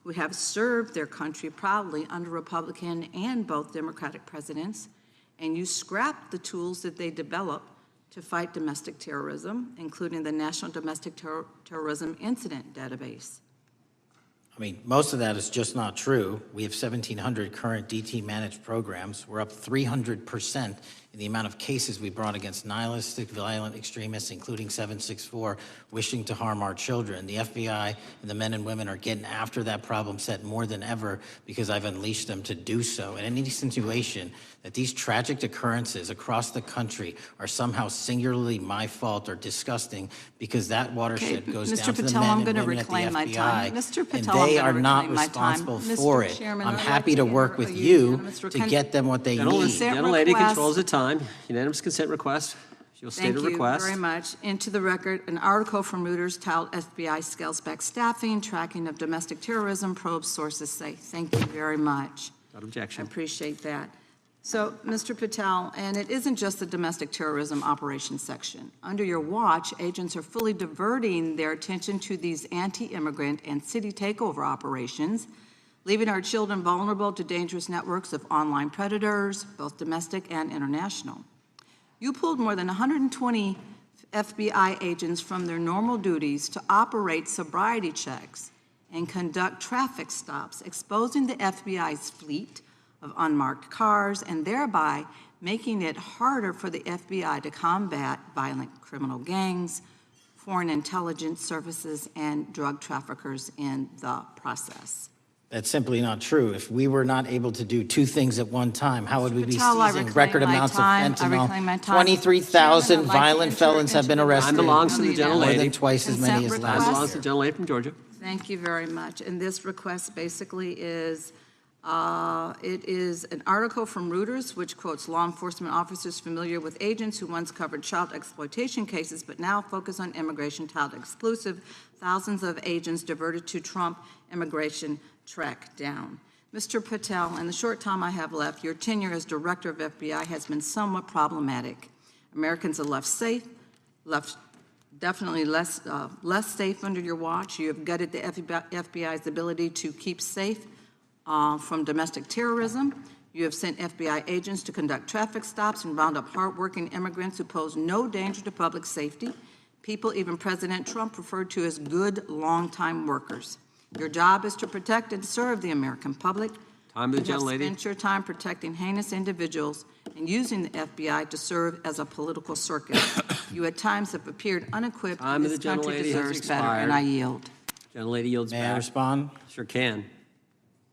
who have served their country proudly under Republican and both Democratic presidents, and you scrapped the tools that they developed to fight domestic terrorism, including the National Domestic Terrorism Incident Database. I mean, most of that is just not true. We have 1,700 current DT-managed programs. We're up 300% in the amount of cases we brought against nihilistic, violent extremists, including 764, wishing to harm our children. The FBI and the men and women are getting after that problem set more than ever because I've unleashed them to do so. And any insinuation that these tragic occurrences across the country are somehow singularly my fault or disgusting because that watershed goes down to the men and women at the FBI, and they are not responsible for it. I'm happy to work with you to get them what they need. Gentlelady controls the time. Unanimous consent request. You'll state a request. Thank you very much. Into the record, an article from Reuters titled FBI Scales Back Staffing, Tracking of Domestic Terrorism, Probes Sources Say. Thank you very much. Without objection. I appreciate that. So, Mr. Patel, and it isn't just the domestic terrorism operations section. Under your watch, agents are fully diverting their attention to these anti-immigrant and city takeover operations, leaving our children vulnerable to dangerous networks of online predators, both domestic and international. You pulled more than 120 FBI agents from their normal duties to operate sobriety checks and conduct traffic stops, exposing the FBI's fleet of unmarked cars and thereby making it harder for the FBI to combat violent criminal gangs, foreign intelligence services, and drug traffickers in the process. That's simply not true. If we were not able to do two things at one time, how would we be Patel, I seizing reclaim record my amounts of time. I fentanyl? reclaim my time. 23,000 Chairman, I'd like to violent enter felons have been into the arrested. Time belongs to the gentlelady. More than twice as many as Consent last Time request. belongs to the gentlelady from Georgia. Thank you very much. And this request basically is, it is an article from Reuters, which quotes law enforcement officers familiar with agents who once covered child exploitation cases, but now focus on immigration child exclusive. Thousands of agents diverted to Trump immigration track down. Mr. Patel, in the short time I have left, your tenure as director of FBI has been somewhat problematic. Americans are left safe, definitely less safe under your watch. You have gutted the FBI's ability to keep safe from domestic terrorism. You have sent FBI agents to conduct traffic stops and round up hardworking immigrants who pose no danger to public safety. People even President Trump referred to as good, long-time workers. Your job is to protect and serve the American public. Time of the You have gentlelady. spent your time protecting heinous individuals and using the FBI to serve as a political circus. You at times have appeared unequipped. Time of This the country gentlelady has deserves better, expired. and I yield. Gentlelady yields May back. I respond? Sure can.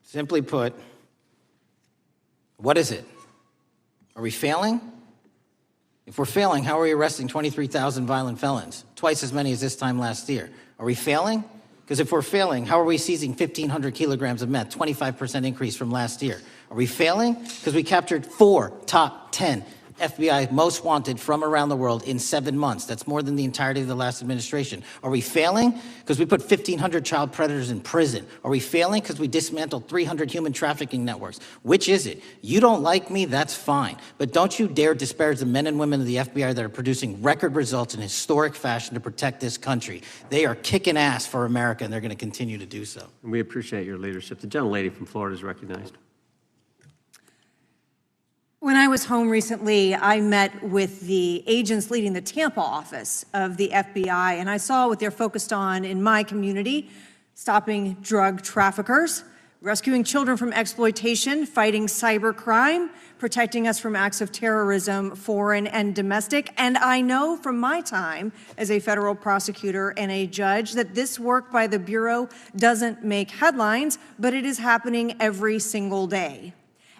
Simply put, what is it? Are we failing? If we're failing, how are we arresting 23,000 violent felons? Twice as many as this time last year. Are we failing? Because if we're failing, how are we seizing 1,500 kilograms of meth, 25% increase from last year? Are we failing? Because we captured 4 top 10 FBI most wanted from around the world in 7 months. That's more than the entirety of the last administration. Are we failing? Because we put 1,500 child predators in prison. Are we failing? Because we dismantled 300 human trafficking networks. Which is it? You don't like me, that's fine. But don't you dare disparage the men and women of the FBI that are producing record results in historic fashion to protect this country. They are kicking ass for America, and they're going to continue to do so. And we appreciate your leadership. The gentlelady from Florida is recognized. When I was home recently, I met with the agents leading the Tampa office of the FBI, and I saw what they're focused on in my community: stopping drug traffickers, rescuing children from exploitation, fighting cybercrime, protecting us from acts of terrorism, foreign and domestic. And I know from my time as a federal prosecutor and a judge that this work by the Bureau doesn't make headlines, but it is happening every single day.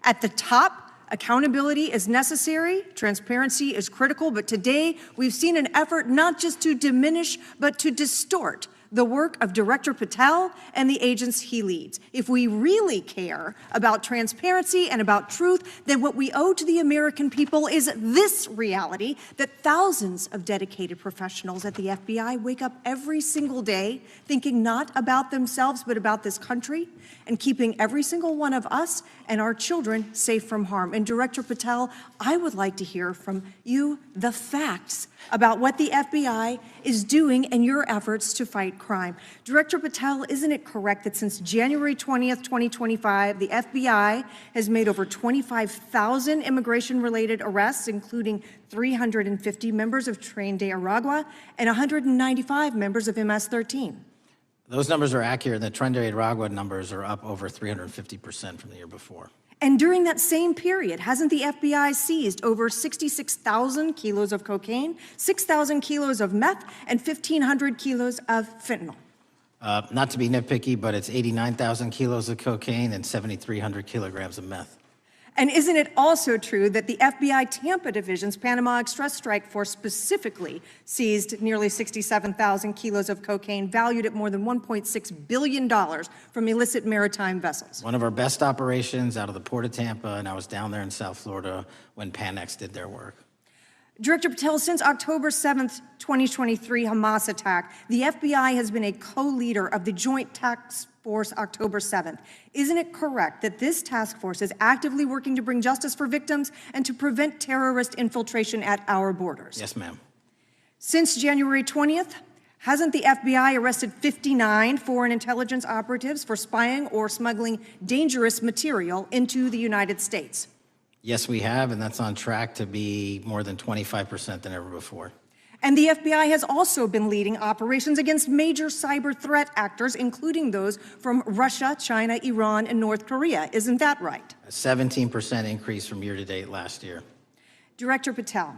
At the top, accountability is necessary, transparency is critical, but today we've seen an effort not just to diminish, but to distort the work of Director Patel and the agents he leads. If we really care about transparency and about truth, then what we owe to the American people is this reality: that thousands of dedicated professionals at the FBI wake up every single day thinking not about themselves, but about this country, and keeping every single one of us and our children safe from harm. And Director Patel, I would like to hear from you the facts about what the FBI is doing in your efforts to fight crime. Director Patel, isn't it correct that since January 20th, 2025, the FBI has made over 25,000 immigration-related arrests, including 350 members of Tren de Aragua and 195 members of MS-13? Those numbers are accurate. The Tren de Aragua numbers are up over 350% from the year before. And during that same period, hasn't the FBI seized over 66,000 kilos of cocaine, 6,000 kilos of meth, and 1,500 kilos of fentanyl? Not to be nitpicky, but it's 89,000 kilos of cocaine and 7,300 kilograms of meth. And isn't it also true that the FBI Tampa Division's Panama Express Strike Force specifically seized nearly 67,000 kilos of cocaine valued at more than $1.6 billion from illicit maritime vessels? One of our best operations out of the Port of Tampa, and I was down there in South Florida when Panex did their work. Director Patel, since October 7th, 2023 Hamas attack, the FBI has been a co-leader of the Joint Task Force October 7th. Isn't it correct that this task force is actively working to bring justice for victims and to prevent terrorist infiltration at our borders? Yes, ma'am. Since January 20th, hasn't the FBI arrested 59 foreign intelligence operatives for spying or smuggling dangerous material into the United States? Yes, we have, and that's on track to be more than 25% than ever before. And the FBI has also been leading operations against major cyber threat actors, including those from Russia, China, Iran, and North Korea. Isn't that right? A 17% increase from year to date last year. Director Patel,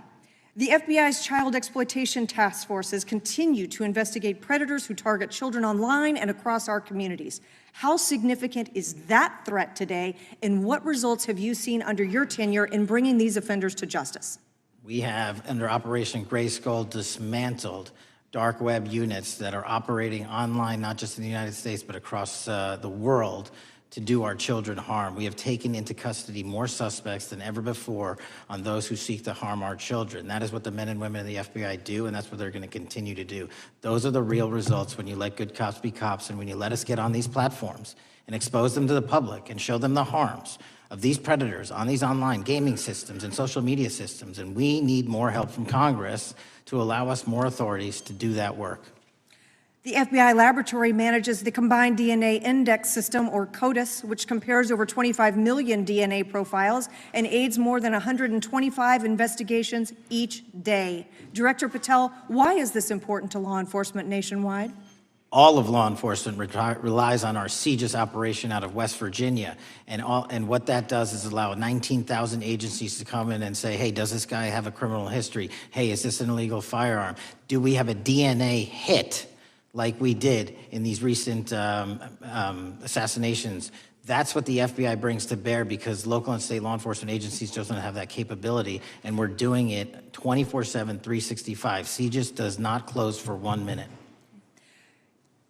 the FBI's child exploitation task forces continue to investigate predators who target children online and across our communities. How significant is that threat today, and what results have you seen under your tenure in bringing these offenders to justice? We have, under Operation Grayskull, dismantled dark web units that are operating online, not just in the United States, but across the world, to do our children harm. We have taken into custody more suspects than ever before on those who seek to harm our children. That is what the men and women of the FBI do, and that's what they're going to continue to do. Those are the real results when you let good cops be cops and when you let us get on these platforms and expose them to the public and show them the harms of these predators on these online gaming systems and social media systems. And we need more help from Congress to allow us more authorities to do that work. The FBI laboratory manages the Combined DNA Index System, or CODIS, which compares over 25 million DNA profiles and aids more than 125 investigations each day. Director Patel, why is this important to law enforcement nationwide? All of law enforcement relies on our CJIS operation out of West Virginia. And what that does is allow 19,000 agencies to come in and say, hey, does this guy have a criminal history? Hey, is this an illegal firearm? Do we have a DNA hit like we did in these recent assassinations? That's what the FBI brings to bear, because local and state law enforcement agencies just don't have that capability, and we're doing it 24/7, 365. CJIS does not close for 1 minute.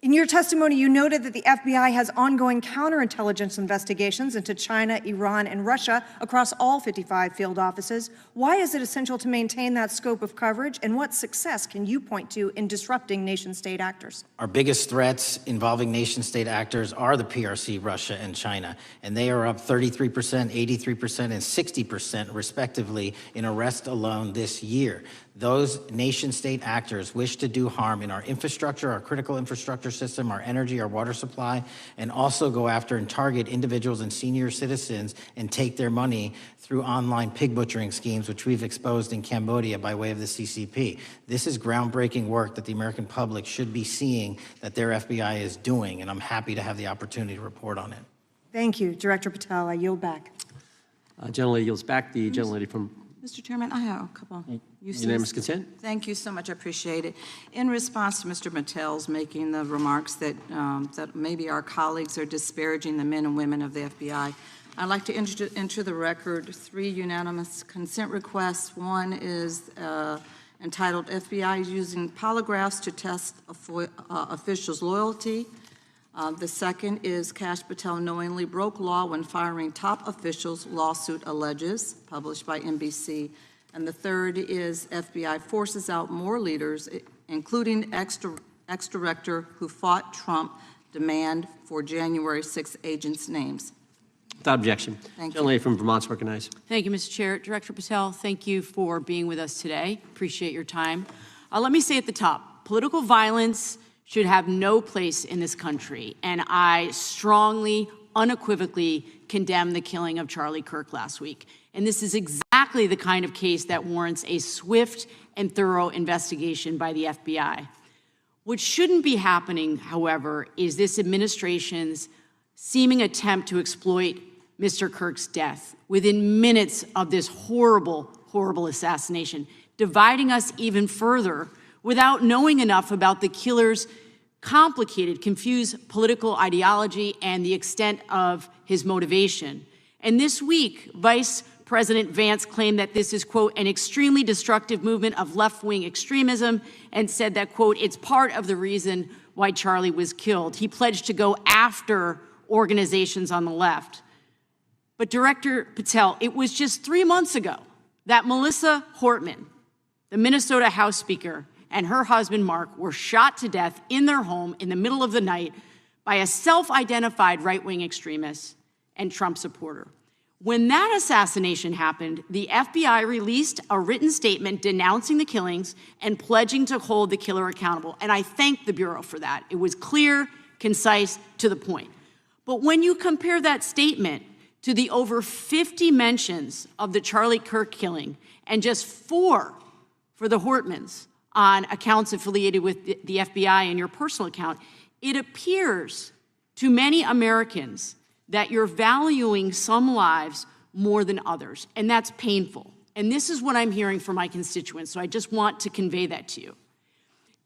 In your testimony, you noted that the FBI has ongoing counterintelligence investigations into China, Iran, and Russia across all 55 field offices. Why is it essential to maintain that scope of coverage, and what success can you point to in disrupting nation-state actors? Our biggest threats involving nation-state actors are the PRC, Russia, and China, and they are up 33%, 83%, and 60% respectively in arrests alone this year. Those nation-state actors wish to do harm in our infrastructure, our critical infrastructure system, our energy, our water supply, and also go after and target individuals and senior citizens and take their money through online pig butchering schemes, which we've exposed in Cambodia by way of the CCP. This is groundbreaking work that the American public should be seeing that their FBI is doing, and I'm happy to have the opportunity to report on it. Thank you. Director Patel, I yield back. Gentlelady yields back. The gentlelady from Mr. Chairman, I have a couple. Unanimous consent? Thank you so much. I appreciate it. In response to Mr. Patel's making the remarks that, that maybe our colleagues are disparaging the men and women of the FBI, I'd like to enter the record 3 unanimous consent requests. One is entitled FBI Using Polygraphs to Test Officials' Loyalty. The second is Kash Patel knowingly broke law when firing top officials, lawsuit alleges, published by NBC. And the third is FBI forces out more leaders, including ex-director who fought Trump, demand for January 6 agents' names. Without objection. Thank you. Gentlelady from Vermont's recognized. Thank you, Mr. Chair. Director Patel, thank you for being with us today. Appreciate your time. Let me say at the top, political violence should have no place in this country, and I strongly, unequivocally condemn the killing of Charlie Kirk last week. And this is exactly the kind of case that warrants a swift and thorough investigation by the FBI. What shouldn't be happening, however, is this administration's seeming attempt to exploit Mr. Kirk's death within minutes of this horrible, horrible assassination, dividing us even further without knowing enough about the killer's complicated, confused political ideology and the extent of his motivation. And this week, Vice President Vance claimed that this is, quote, an extremely destructive movement of left-wing extremism, and said that, quote, it's part of the reason why Charlie was killed. He pledged to go after organizations on the left. But Director Patel, it was just 3 months ago that Melissa Hortman, the Minnesota House Speaker, and her husband, Mark, were shot to death in their home in the middle of the night by a self-identified right-wing extremist and Trump supporter. When that assassination happened, the FBI released a written statement denouncing the killings and pledging to hold the killer accountable. And I thank the Bureau for that. It was clear, concise, to the point. But when you compare that statement to the over 50 mentions of the Charlie Kirk killing and just 4 for the Hortmans, on accounts affiliated with the FBI and your personal account, it appears to many Americans that you're valuing some lives more than others, and that's painful. And this is what I'm hearing from my constituents, so I just want to convey that to you.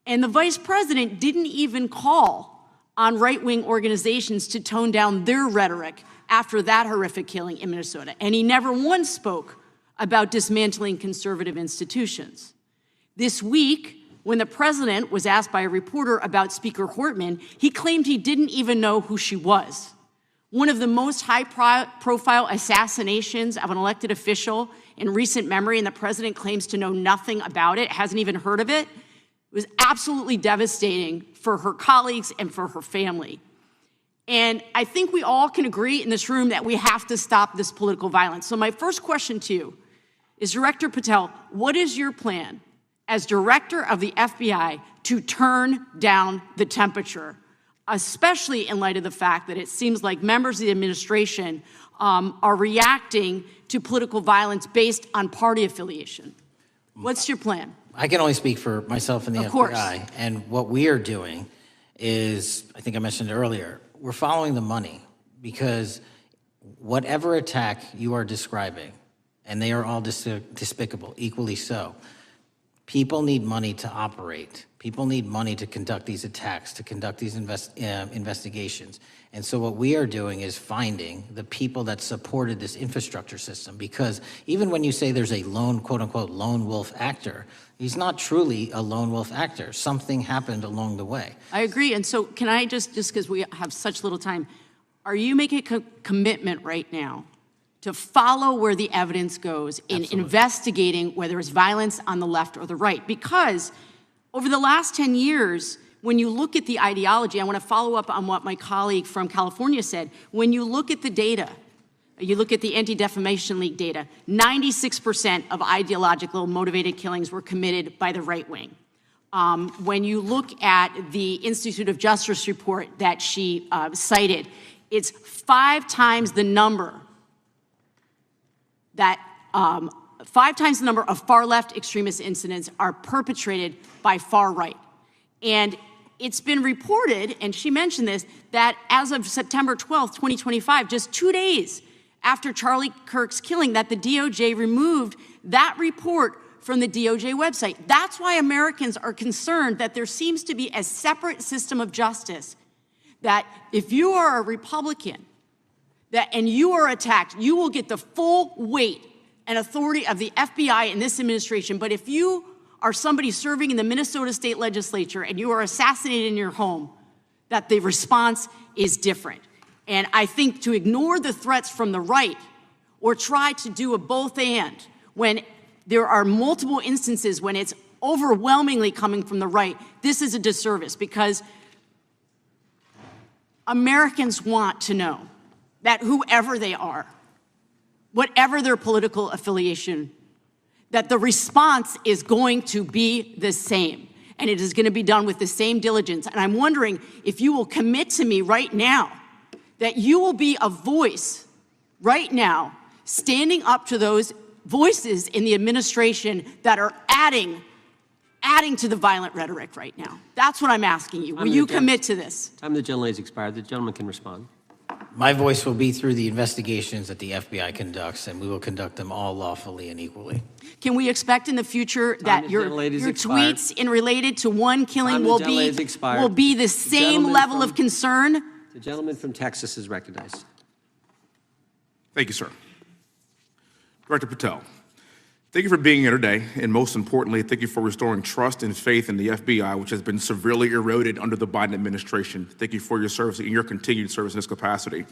And the vice president didn't even call on right-wing organizations to tone down their rhetoric after that horrific killing in Minnesota. And he never once spoke about dismantling conservative institutions. This week, when the president was asked by a reporter about Speaker Hortman, he claimed he didn't even know who she was. One of the most high-profile assassinations of an elected official in recent memory, and the president claims to know nothing about it, hasn't even heard of it. It was absolutely devastating for her colleagues and for her family. And I think we all can agree in this room that we have to stop this political violence. So my first question to you is, Director Patel, what is your plan as director of the FBI to turn down the temperature, especially in light of the fact that it seems like members of the administration are reacting to political violence based on party affiliation? What's your plan? I can only speak for myself and the Of course. FBI. And what we are doing is, I think I mentioned earlier, we're following the money, because whatever attack you are describing, and they are all despicable, equally so, people need money to operate. People need money to conduct these attacks, to conduct these investigations. And so what we are doing is finding the people that supported this infrastructure system, because even when you say there's a lone, quote unquote, lone wolf actor, he's not truly a lone wolf actor. Something happened along the way. I agree. And so can I just because we have such little time, are you making a commitment right now to follow where the evidence goes in investigating whether it's violence on the left or the right? Because over the last 10 years, when you look at the ideology, I want to follow up on what my colleague from California said. When you look at the data, you look at the Anti-Defamation League data, 96% of ideological motivated killings were committed by the right wing. When you look at the Institute of Justice report that she cited, it's 5 times the number that 5 times the number of far-left extremist incidents are perpetrated by far right. And it's been reported, and she mentioned this, that as of September 12th, 2025, just 2 days after Charlie Kirk's killing, that the DOJ removed that report from the DOJ website. That's why Americans are concerned that there seems to be a separate system of justice, that if you are a Republican and you are attacked, you will get the full weight and authority of the FBI in this administration. But if you are somebody serving in the Minnesota State Legislature and you are assassinated in your home, that the response is different. And I think to ignore the threats from the right or try to do a both and when there are multiple instances when it's overwhelmingly coming from the right, this is a disservice, because Americans want to know that whoever they are, whatever their political affiliation, that the response is going to be the same, and it is going to be done with the same diligence. And I'm wondering if you will commit to me right now that you will be a voice right now standing up to those voices in the administration that are adding to the violent rhetoric right now. That's what I'm asking you. Will you commit to this? Time of the gentlelady has expired. The gentleman can respond. My voice will be through the investigations that the FBI conducts, and we will conduct them all lawfully and equally. Can we expect in the future that your tweets in related to one killing will be the same level of concern? The gentleman from Texas is recognized. Thank you, sir. Director Patel, thank you for being here today, and most importantly, thank you for restoring trust and faith in the FBI, which has been severely eroded under the Biden administration. Thank you for your service and your continued service in this capacity.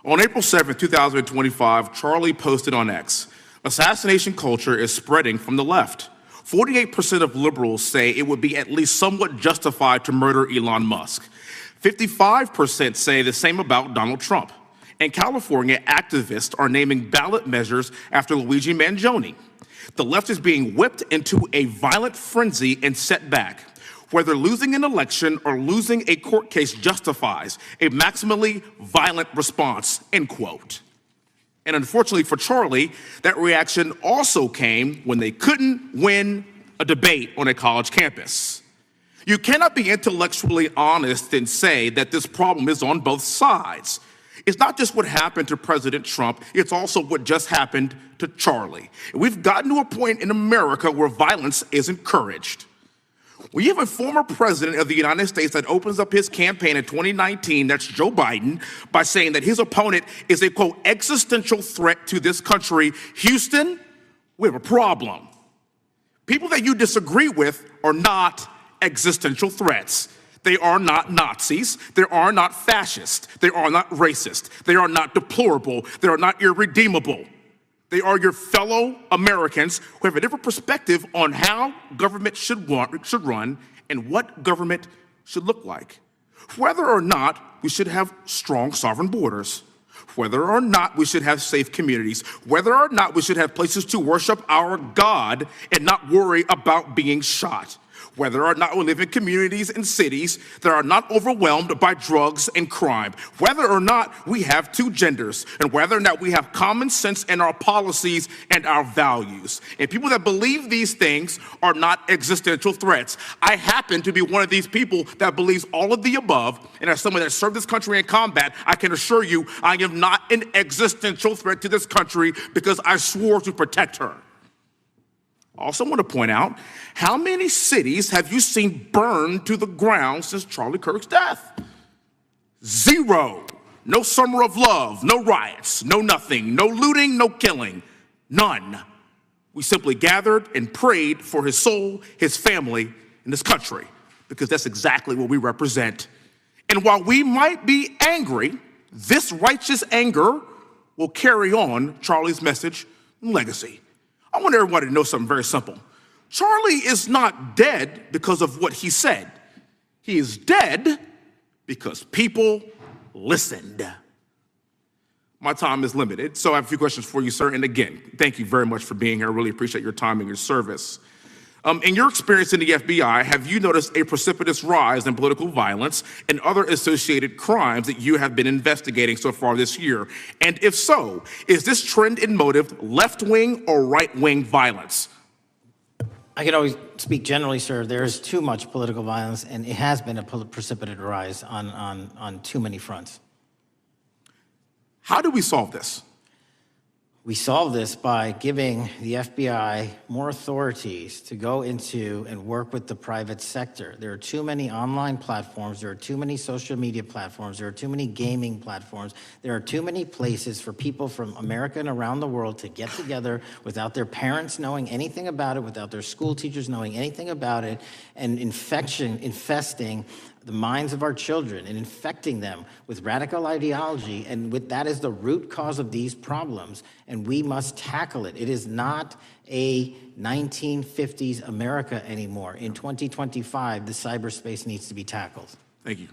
On April 7th, 2025, Charlie posted on X, "Assassination culture is spreading from the left. 48% of liberals say it would be at least somewhat justified to murder Elon Musk. 55% say the same about Donald Trump. In California, activists are naming ballot measures after Luigi Mangione. The left is being whipped into a violent frenzy and set back. Whether losing an election or losing a court case justifies a maximally violent response," end quote. And unfortunately for Charlie, that reaction also came when they couldn't win a debate on a college campus. You cannot be intellectually honest and say that this problem is on both sides. It's not just what happened to President Trump, it's also what just happened to Charlie. We've gotten to a point in America where violence is encouraged. We have a former president of the United States that opens up his campaign in 2019, that's Joe Biden, by saying that his opponent is a, quote, existential threat to this country. Houston, we have a problem. People that you disagree with are not existential threats. They are not Nazis. They are not fascist. They are not racist. They are not deplorable. They are not irredeemable. They are your fellow Americans who have a different perspective on how government should run and what government should look like. Whether or not we should have strong sovereign borders, whether or not we should have safe communities, whether or not we should have places to worship our God and not worry about being shot, whether or not we live in communities and cities that are not overwhelmed by drugs and crime, whether or not we have two genders, and whether or not we have common sense in our policies and our values. And people that believe these things are not existential threats. I happen to be one of these people that believes all of the above, and as someone that served this country in combat, I can assure you I am not an existential threat to this country because I swore to protect her. I also want to point out, how many cities have you seen burned to the ground since Charlie Kirk's death? 0. No summer of love, no riots, no nothing, no looting, no killing, none. We simply gathered and prayed for his soul, his family, and this country, because that's exactly what we represent. And while we might be angry, this righteous anger will carry on Charlie's message and legacy. I want everybody to know something very simple. Charlie is not dead because of what he said. He is dead because people listened. My time is limited, so I have a few questions for you, sir. And again, thank you very much for being here. I really appreciate your time and your service. In your experience in the FBI, have you noticed a precipitous rise in political violence and other associated crimes that you have been investigating so far this year? And if so, is this trend in motive left-wing or right-wing violence? I can always speak generally, sir. There is too much political violence, and it has been a precipitous rise on too many fronts. How do we solve this? We solve this by giving the FBI more authorities to go into and work with the private sector. There are too many online platforms. There are too many social media platforms. There are too many gaming platforms. There are too many places for people from America and around the world to get together without their parents knowing anything about it, without their school teachers knowing anything about it, and infesting the minds of our children and infecting them with radical ideology, and that is the root cause of these problems, and we must tackle it. It is not a 1950s America anymore. In 2025, the cyberspace needs to be tackled. Thank you.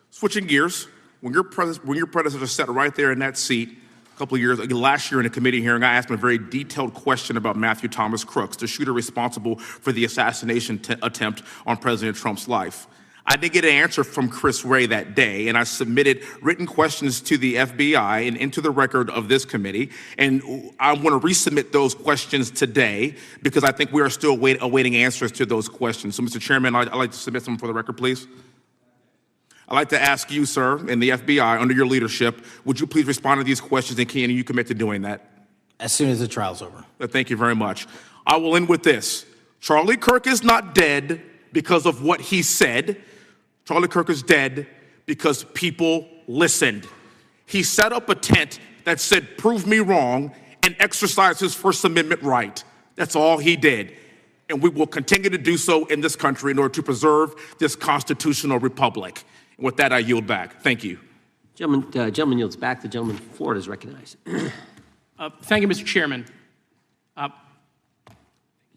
Switching gears, when your predecessor sat right there in that seat a couple of years, last year in a committee hearing, I asked him a very detailed question about Matthew Thomas Crooks, the shooter responsible for the assassination attempt on President Trump's life. I did get an answer from Chris Wray that day, and I submitted written questions to the FBI and into the record of this committee, and I want to resubmit those questions today because I think we are still awaiting answers to those questions. So, Mr. Chairman, I'd like to submit them for the record, please. I'd like to ask you, sir, and the FBI, under your leadership, would you please respond to these questions, and can you commit to doing that? As soon as the trial's over. Thank you very much. I will end with this. Charlie Kirk is not dead because of what he said. Charlie Kirk is dead because people listened. He set up a tent that said, "Prove me wrong," and exercised his First Amendment right. That's all he did. And we will continue to do so in this country in order to preserve this constitutional republic. And with that, I yield back. Thank you. Gentleman yields back. The gentleman from Florida is recognized. Thank you, Mr. Chairman.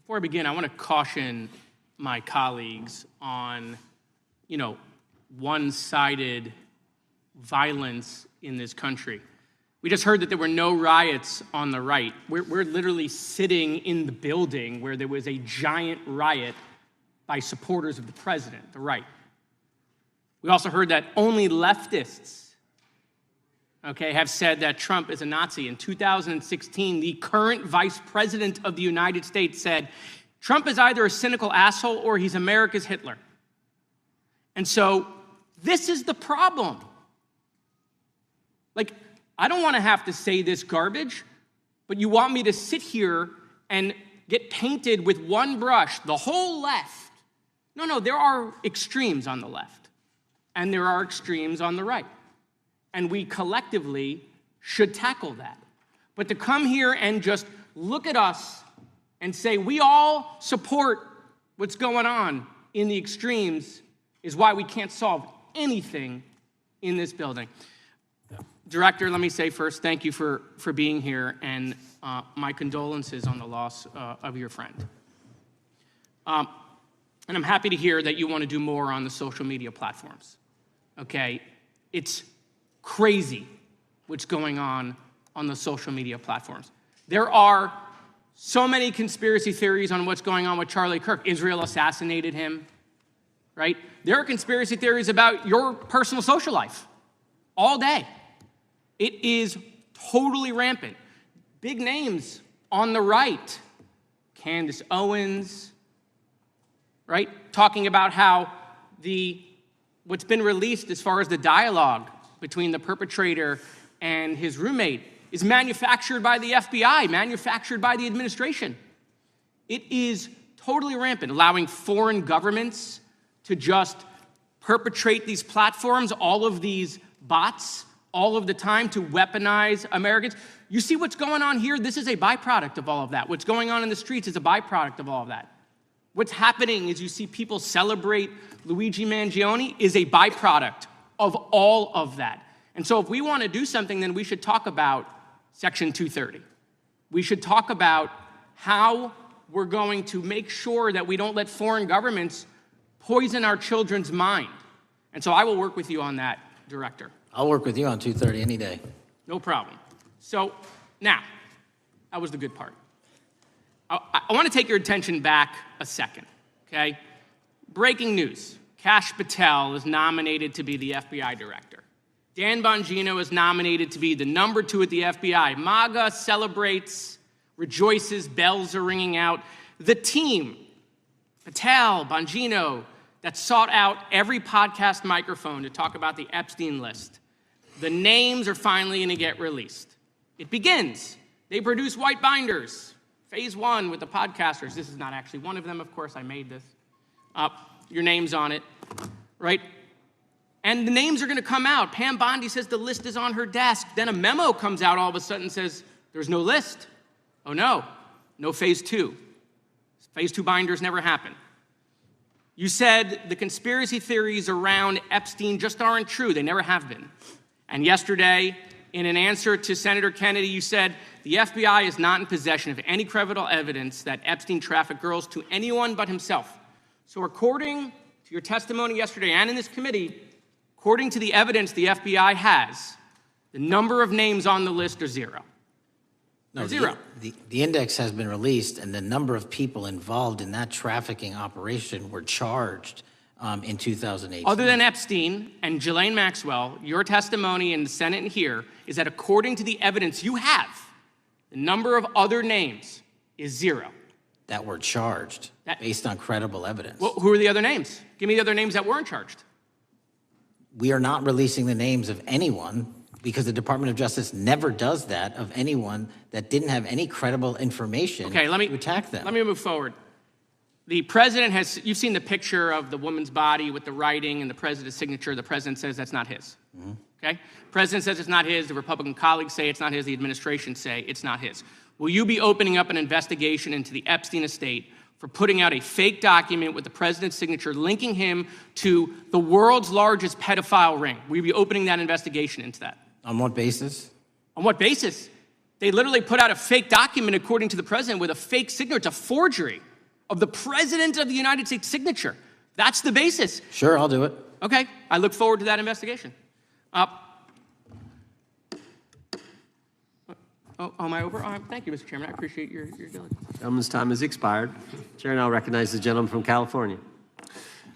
Before I begin, I want to caution my colleagues on one-sided violence in this country. We just heard that there were no riots on the right. We're literally sitting in the building where there was a giant riot by supporters of the president, the right. We also heard that only leftists, have said that Trump is a Nazi. In 2016, the current vice president of the United States said, Trump is either a cynical asshole or he's America's Hitler. And so this is the problem. Like, I don't want to have to say this garbage, but you want me to sit here and get painted with one brush, the whole left. No, there are extremes on the left, and there are extremes on the right. And we collectively should tackle that. But to come here and just look at us and say we all support what's going on in the extremes is why we can't solve anything in this building. Director, let me say first, thank you for being here, and my condolences on the loss of your friend. And I'm happy to hear that you want to do more on the social media platforms. Okay, it's crazy what's going on the social media platforms. There are so many conspiracy theories on what's going on with Charlie Kirk. Israel assassinated him, right? There are conspiracy theories about your personal social life all day. It is totally rampant. Big names on the right, Candace Owens, right? Talking about how what's been released as far as the dialogue between the perpetrator and his roommate is manufactured by the FBI, manufactured by the administration. It is totally rampant, allowing foreign governments to just perpetrate these platforms, all of these bots, all of the time to weaponize Americans. You see what's going on here? This is a byproduct of all of that. What's going on in the streets is a byproduct of all of that. What's happening is you see people celebrate Luigi Mangione is a byproduct of all of that. And so if we want to do something, then we should talk about Section 230. We should talk about how we're going to make sure that we don't let foreign governments poison our children's mind. And so I will work with you on that, Director. I'll work with you on 230 any day. No problem. So now, that was the good part. I want to take your attention back a second, okay? Breaking news. Kash Patel is nominated to be the FBI director. Dan Bongino is nominated to be the number 2 at the FBI. MAGA celebrates, rejoices, bells are ringing out. The team, Patel, Bongino, that sought out every podcast microphone to talk about the Epstein list. The names are finally going to get released. It begins. They produce white binders. Phase 1 with the podcasters. This is not actually one of them, of course. I made this. Your name's on it, right? And the names are going to come out. Pam Bondi says the list is on her desk. Then a memo comes out all of a sudden and says, there's no list. Oh, no phase 2. Phase 2 binders never happen. You said the conspiracy theories around Epstein just aren't true. They never have been. And yesterday, in an answer to Senator Kennedy, you said the FBI is not in possession of any credible evidence that Epstein trafficked girls to anyone but himself. So according to your testimony yesterday and in this committee, according to the evidence the FBI has, the number of names on the list are 0. No, zero. The index has been released, and the number of people involved in that trafficking operation were charged in 2018. Other than Epstein and Ghislaine Maxwell, your testimony in the Senate and here is that according to the evidence you have, the number of other names is 0. That were charged based on credible evidence. Well, who are the other names? Give me the other names that weren't charged. We are not releasing the names of anyone because the Department of Justice never does that of anyone that didn't have any credible information to attack them. Let me move forward. The president you've seen the picture of the woman's body with the writing and the president's signature. The president says that's not his, okay? President says it's not his. The Republican colleagues say it's not his. The administration say it's not his. Will you be opening up an investigation into the Epstein estate for putting out a fake document with the president's signature linking him to the world's largest pedophile ring? Will you be opening that investigation into that? On what basis? On what basis? They literally put out a fake document, according to the president, with a fake signature. It's a forgery of the president of the United States signature. That's the basis. Sure, I'll do it. Okay, I look forward to that investigation. Am I over? Thank you, Mr. Chairman. I appreciate your diligence. Gentleman's time has expired. Chair now recognizes the gentleman from California.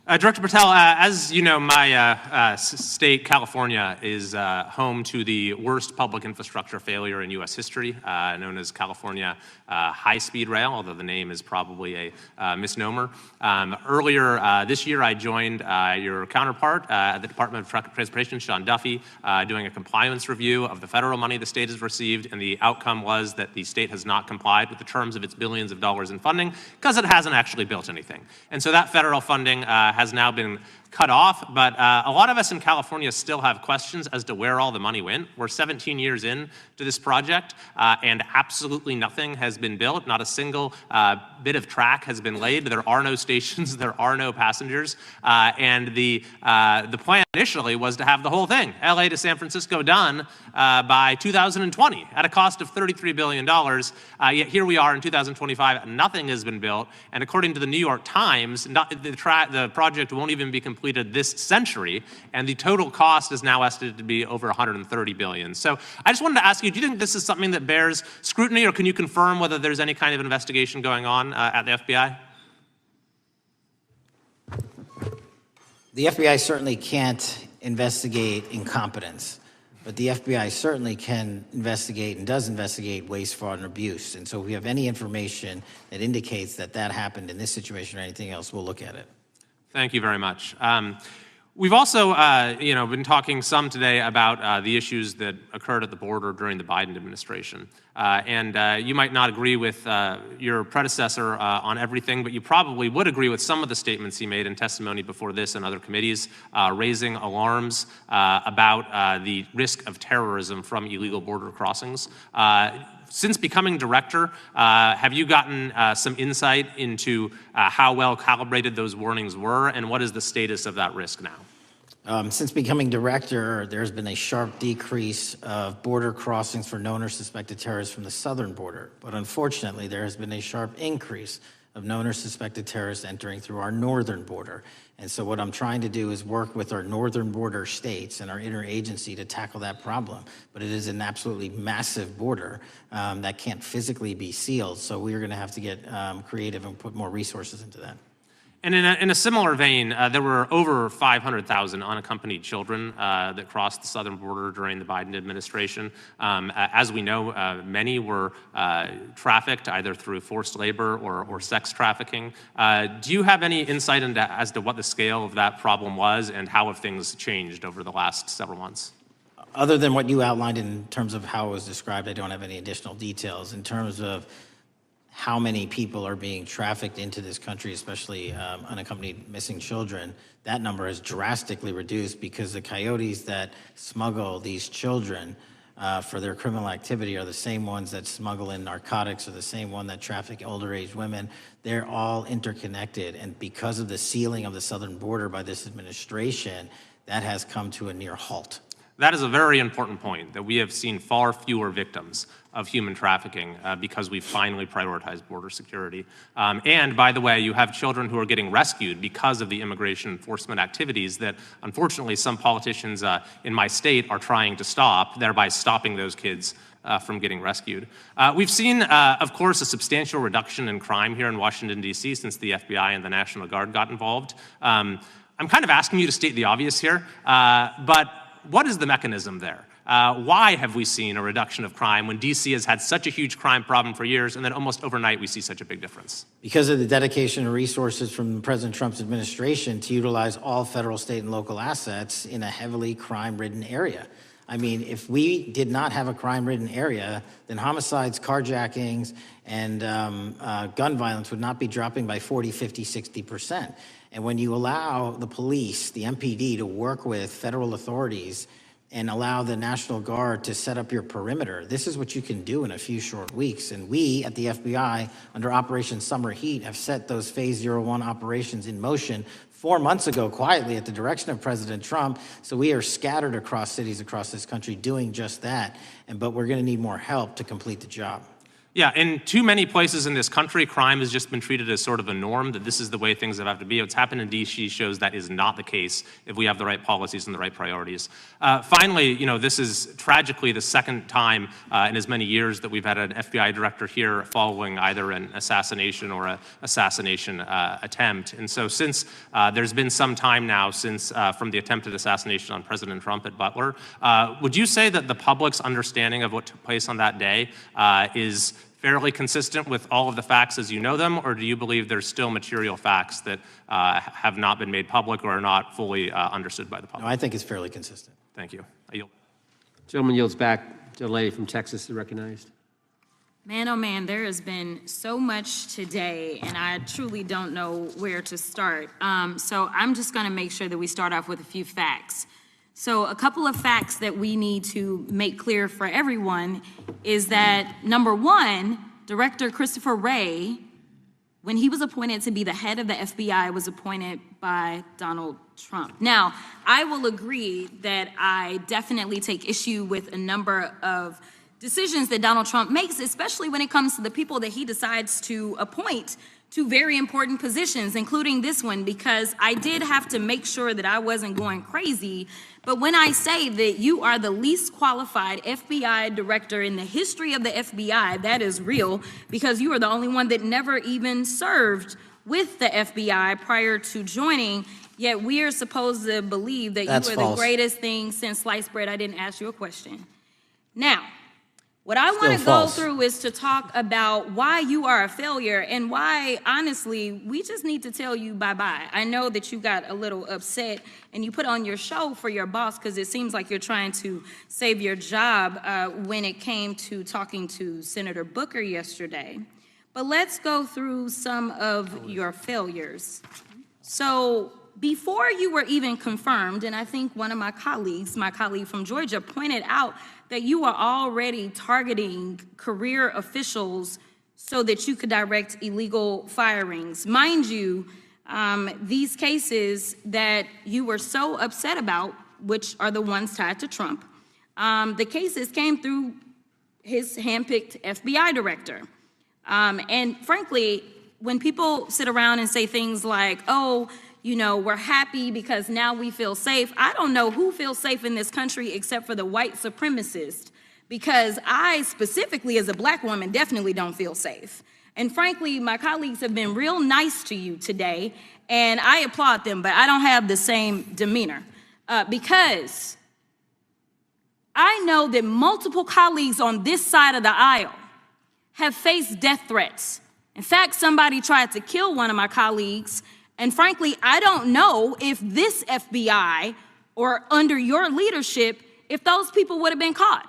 Director Patel, as you know, my state, California, is home to the worst public infrastructure failure in U.S. history, known as California High-Speed Rail, although the name is probably a misnomer. Earlier this year, I joined your counterpart at the Department of Transportation, Sean Duffy, doing a compliance review of the federal money the state has received, and the outcome was that the state has not complied with the terms of its billions of dollars in funding because it hasn't actually built anything. And so that federal funding has now been cut off, but a lot of us in California still have questions as to where all the money went. We're 17 years in to this project, and absolutely nothing has been built. Not a single bit of track has been laid. There are no stations. There are no passengers. And the plan initially was to have the whole thing, LA to San Francisco, done by 2020 at a cost of $33 billion. Yet here we are in 2025, nothing has been built. And according to the New York Times, the project won't even be completed this century, and the total cost is now estimated to be over $130 billion. So I just wanted to ask you, do you think this is something that bears scrutiny, or can you confirm whether there's any kind of investigation going on at the FBI? The FBI certainly can't investigate incompetence, but the FBI certainly can investigate and does investigate waste, fraud, and abuse. And so if we have any information that indicates that that happened in this situation or anything else, we'll look at it. Thank you very much. We've also, been talking some today about the issues that occurred at the border during the Biden administration. And you might not agree with your predecessor on everything, but you probably would agree with some of the statements he made in testimony before this and other committees, raising alarms about the risk of terrorism from illegal border crossings. Since becoming director, have you gotten some insight into how well calibrated those warnings were, and what is the status of that risk now? Since becoming director, there's been a sharp decrease of border crossings for known or suspected terrorists from the southern border. But unfortunately, there has been a sharp increase of known or suspected terrorists entering through our northern border. And so what I'm trying to do is work with our northern border states and our interagency to tackle that problem. But it is an absolutely massive border that can't physically be sealed. So we're going to have to get creative and put more resources into that. And in a similar vein, there were over 500,000 unaccompanied children that crossed the southern border during the Biden administration. As we know, many were trafficked either through forced labor or sex trafficking. Do you have any insight as to what the scale of that problem was and how have things changed over the last several months? Other than what you outlined in terms of how it was described, I don't have any additional details. In terms of how many people are being trafficked into this country, especially unaccompanied missing children, that number has drastically reduced because the coyotes that smuggle these children for their criminal activity are the same ones that smuggle in narcotics, or the same one that traffic older age women. They're all interconnected, and because of the sealing of the southern border by this administration, that has come to a near halt. That is a very important point, that we have seen far fewer victims of human trafficking because we've finally prioritized border security. And by the way, you have children who are getting rescued because of the immigration enforcement activities that unfortunately some politicians in my state are trying to stop, thereby stopping those kids from getting rescued. We've seen, of course, a substantial reduction in crime here in Washington, D.C. since the FBI and the National Guard got involved. I'm kind of asking you to state the obvious here, but what is the mechanism there? Why have we seen a reduction of crime when D.C. has had such a huge crime problem for years, and then almost overnight we see such a big difference? Because of the dedication and resources from President Trump's administration to utilize all federal, state, and local assets in a heavily crime-ridden area. I mean, if we did not have a crime-ridden area, then homicides, carjackings, and gun violence would not be dropping by 40, 50, 60%. And when you allow the police, the MPD, to work with federal authorities and allow the National Guard to set up your perimeter, this is what you can do in a few short weeks. And we at the FBI, under Operation Summer Heat, have set those Phase 01 operations in motion 4 months ago, quietly at the direction of President Trump. So we are scattered across cities across this country doing just that. But we're going to need more help to complete the job. Yeah, in too many places in this country, crime has just been treated as sort of a norm, that this is the way things have to be. What's happened in D.C. shows that is not the case if we have the right policies and the right priorities. Finally, this is tragically the second time in as many years that we've had an FBI director here following either an assassination or an assassination attempt. And so since there's been some time now since from the attempted assassination on President Trump at Butler, would you say that the public's understanding of what took place on that day is fairly consistent with all of the facts as you know them, or do you believe there's still material facts that have not been made public or are not fully understood by the public? No, I think it's fairly consistent. Thank you. I yield. Gentleman yields back. The lady from Texas is recognized. Man, oh man, there has been so much today, and I truly don't know where to start. So I'm just going to make sure that we start off with a few facts. So a couple of facts that we need to make clear for everyone is that, number one, Director Christopher Wray, when he was appointed to be the head of the FBI, was appointed by Donald Trump. Now, I will agree that I definitely take issue with a number of decisions that Donald Trump makes, especially when it comes to the people that he decides to appoint to very important positions, including this one, because I did have to make sure that I wasn't going crazy. But when I say that you are the least qualified FBI director in the history of the FBI, that is real, because you are the only one that never even served with the FBI prior to joining, yet we are supposed to believe that That's you are false. the greatest thing since sliced bread. I didn't ask you a question. Now, what I want to go false. through is to talk about why you are a failure and why, honestly, we just need to tell you bye-bye. I know that you got a little upset and you put on your show for your boss because it seems like you're trying to save your job when it came to talking to Senator Booker yesterday. But let's go through some of your failures. So before you were even confirmed, and I think one of my colleague from Georgia, pointed out that you are already targeting career officials so that you could direct illegal firings. Mind you, these cases that you were so upset about, which are the ones tied to Trump, the cases came through his handpicked FBI director. And frankly, when people sit around and say things like, oh, we're happy because now we feel safe. I don't know who feels safe in this country except for the white supremacists, because I specifically as a black woman definitely don't feel safe. And frankly, my colleagues have been real nice to you today, and I applaud them, but I don't have the same demeanor because I know that multiple colleagues on this side of the aisle have faced death threats. In fact, somebody tried to kill one of my colleagues. And frankly, I don't know if this FBI or under your leadership, if those people would have been caught.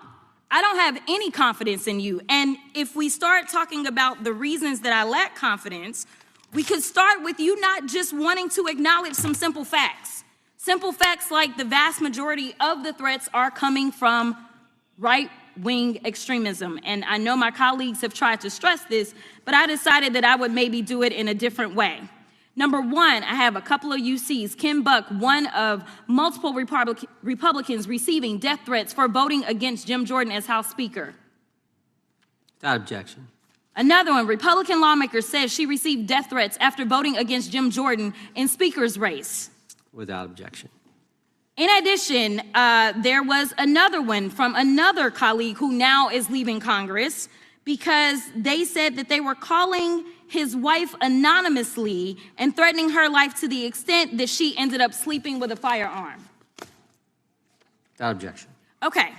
I don't have any confidence in you. And if we start talking about the reasons that I lack confidence, we could start with you not just wanting to acknowledge some simple facts. Simple facts like the vast majority of the threats are coming from right-wing extremism. And I know my colleagues have tried to stress this, but I decided that I would maybe do it in a different way. Number one, I have a couple of UCs. Ken Buck, one of multiple Republicans receiving death threats for voting against Jim Jordan as House Speaker. Without objection. Another one, Republican lawmaker says she received death threats after voting against Jim Jordan in Speaker's race. Without objection. In addition, there was another one from another colleague who now is leaving Congress because they said that they were calling his wife anonymously and threatening her life to the extent that she ended up sleeping with a firearm. Without objection. Okay,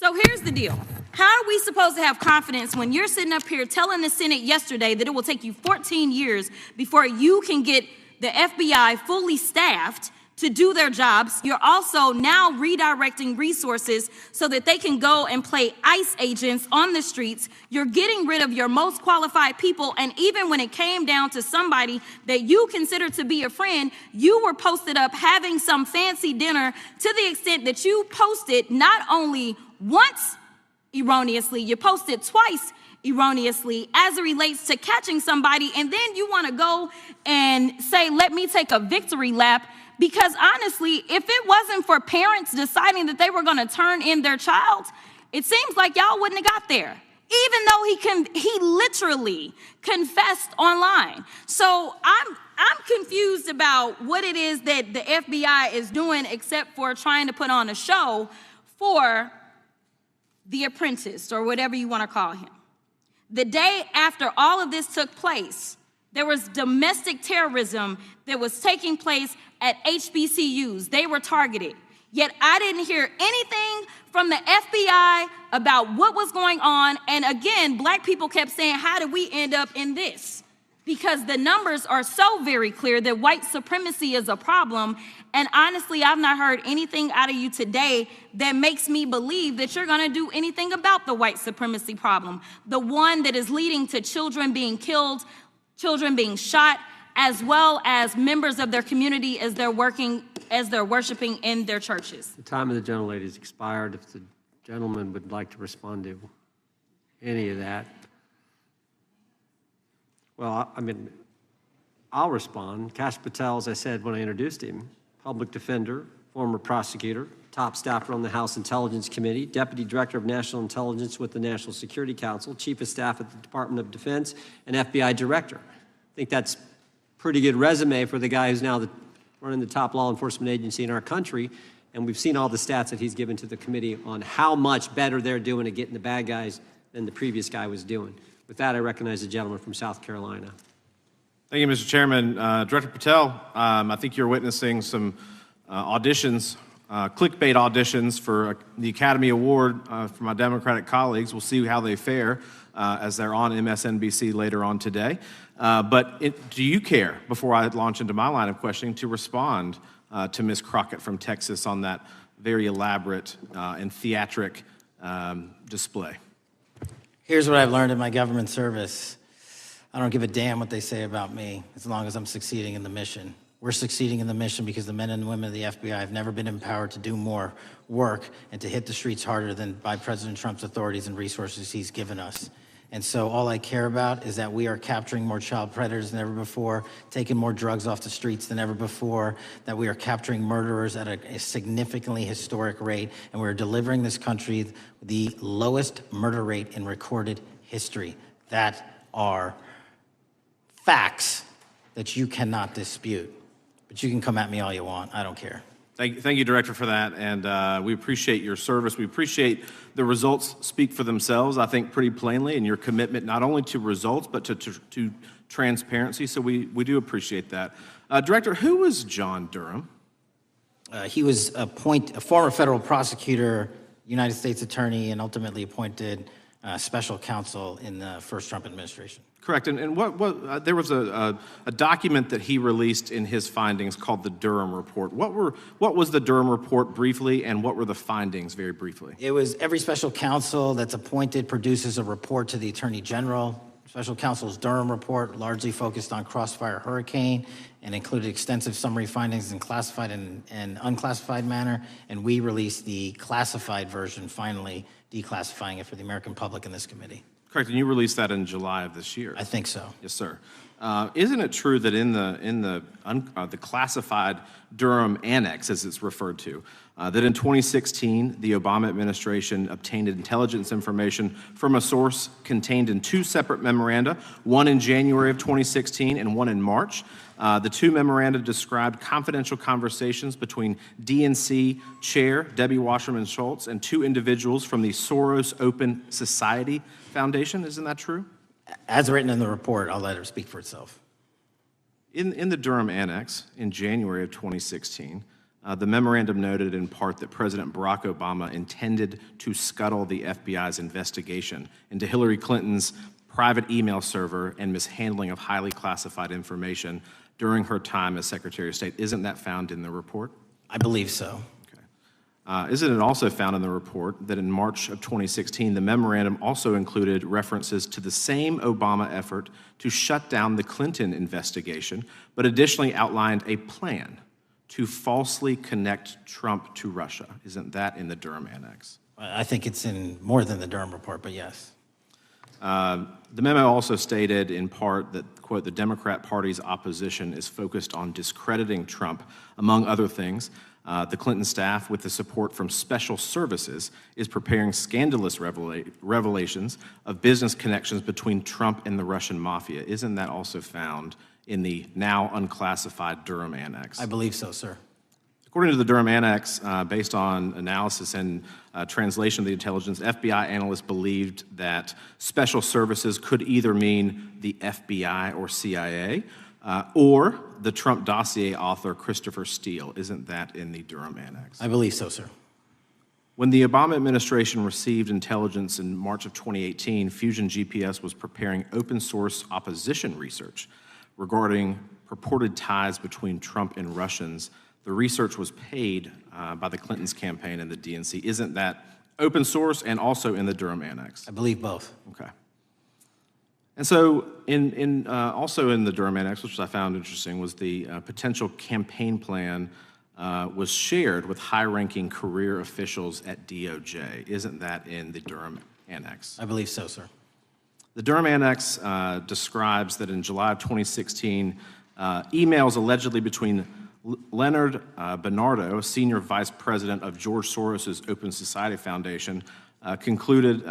so here's the deal. How are we supposed to have confidence when you're sitting up here telling the Senate yesterday that it will take you 14 years before you can get the FBI fully staffed to do their jobs? You're also now redirecting resources so that they can go and play ICE agents on the streets. You're getting rid of your most qualified people. And even when it came down to somebody that you consider to be a friend, you were posted up having some fancy dinner to the extent that you posted not only once erroneously, you posted twice erroneously as it relates to catching somebody. And then you want to go and say, let me take a victory lap. Because honestly, if it wasn't for parents deciding that they were going to turn in their child, it seems like y'all wouldn't have got there. even though he literally confessed online. So I'm confused about what it is that the FBI is doing except for trying to put on a show for the apprentice, or whatever you want to call him. The day after all of this took place, there was domestic terrorism that was taking place at HBCUs. They were targeted. Yet I didn't hear anything from the FBI about what was going on. And again, black people kept saying, how did we end up in this? Because the numbers are so very clear that white supremacy is a problem. And honestly, I've not heard anything out of you today that makes me believe that you're going to do anything about the white supremacy problem, the one that is leading to children being killed, children being shot, as well as members of their community as they're worshiping in their churches. The time of the gentlelady has expired. If the gentleman would like to respond to any of that. Well, I mean, I'll respond. Kash Patel, as I said when I introduced him, public defender, former prosecutor, top staffer on the House Intelligence Committee, Deputy Director of National Intelligence with the National Security Council, Chief of Staff at the Department of Defense, and FBI Director. I think that's a pretty good resume for the guy who's now running the top law enforcement agency in our country, and we've seen all the stats that he's given to the committee on how much better they're doing at getting the bad guys than the previous guy was doing. With that, I recognize the gentleman from South Carolina. Thank you, Mr. Chairman. Director Patel, I think you're witnessing some auditions, clickbait auditions for the Academy Award for my Democratic colleagues. We'll see how they fare as they're on MSNBC later on today. But do you care, before I launch into my line of questioning, to respond to Ms. Crockett from Texas on that very elaborate and theatric display? Here's what I've learned in my government service. I don't give a damn what they say about me as long as I'm succeeding in the mission. We're succeeding in the mission because the men and women of the FBI have never been empowered to do more work and to hit the streets harder than by President Trump's authorities and resources he's given us. And so all I care about is that we are capturing more child predators than ever before, taking more drugs off the streets than ever before, that we are capturing murderers at a significantly historic rate, and we're delivering this country the lowest murder rate in recorded history. That are facts that you cannot dispute. But you can come at me all you want. I don't care. Thank you, Director, for that, and we appreciate your service. We appreciate the results speak for themselves, I think, pretty plainly, and your commitment not only to results, but to transparency, so we do appreciate that. Director, who was John Durham? He was a former federal prosecutor, United States attorney, and ultimately appointed special counsel in the first Trump administration. Correct, and there was a document that he released in his findings called the Durham Report. What was the Durham Report briefly, and what were the findings very briefly? It was every special counsel that's appointed produces a report to the Attorney General. Special counsel's Durham Report largely focused on Crossfire Hurricane and included extensive summary findings in classified and unclassified manner, and we released the classified version, finally declassifying it for the American public in this committee. Correct, and you released that in July of this year. I think so. Yes, sir. Isn't it true that in the classified Durham Annex, as it's referred to, that in 2016 the Obama administration obtained intelligence information from a source contained in two separate memoranda, one in January of 2016 and one in March? The two memoranda described confidential conversations between DNC Chair Debbie Wasserman Schultz and two individuals from the Soros Open Society Foundation. Isn't that true? As written in the report, I'll let it speak for itself. In the Durham Annex in January of 2016, the memorandum noted in part that President Barack Obama intended to scuttle the FBI's investigation into Hillary Clinton's private email server and mishandling of highly classified information during her time as Secretary of State. Isn't that found in the report? I believe so. Isn't it also found in the report that in March of 2016, the memorandum also included references to the same Obama effort to shut down the Clinton investigation, but additionally outlined a plan to falsely connect Trump to Russia? Isn't that in the Durham Annex? I think it's in more than the Durham Report, but yes. The memo also stated in part that, quote, the Democrat Party's opposition is focused on discrediting Trump, among other things. The Clinton staff, with the support from special services, is preparing scandalous revelations of business connections between Trump and the Russian mafia. Isn't that also found in the now unclassified Durham Annex? I believe so, sir. According to the Durham Annex, based on analysis and translation of the intelligence, FBI analysts believed that special services could either mean the FBI or CIA, or the Trump dossier author Christopher Steele. Isn't that in the Durham Annex? I believe so, sir. When the Obama administration received intelligence in March of 2018, Fusion GPS was preparing open source opposition research regarding purported ties between Trump and Russians. The research was paid by the Clintons campaign and the DNC. Isn't that open source and also in the Durham Annex? I believe both. Okay. And so also in the Durham Annex, which I found interesting, was the potential campaign plan was shared with high-ranking career officials at DOJ. Isn't that in the Durham Annex? I believe so, sir. The Durham Annex describes that in July of 2016, emails allegedly between Leonard Bernardo, senior vice president of George Soros' Open Society Foundation, included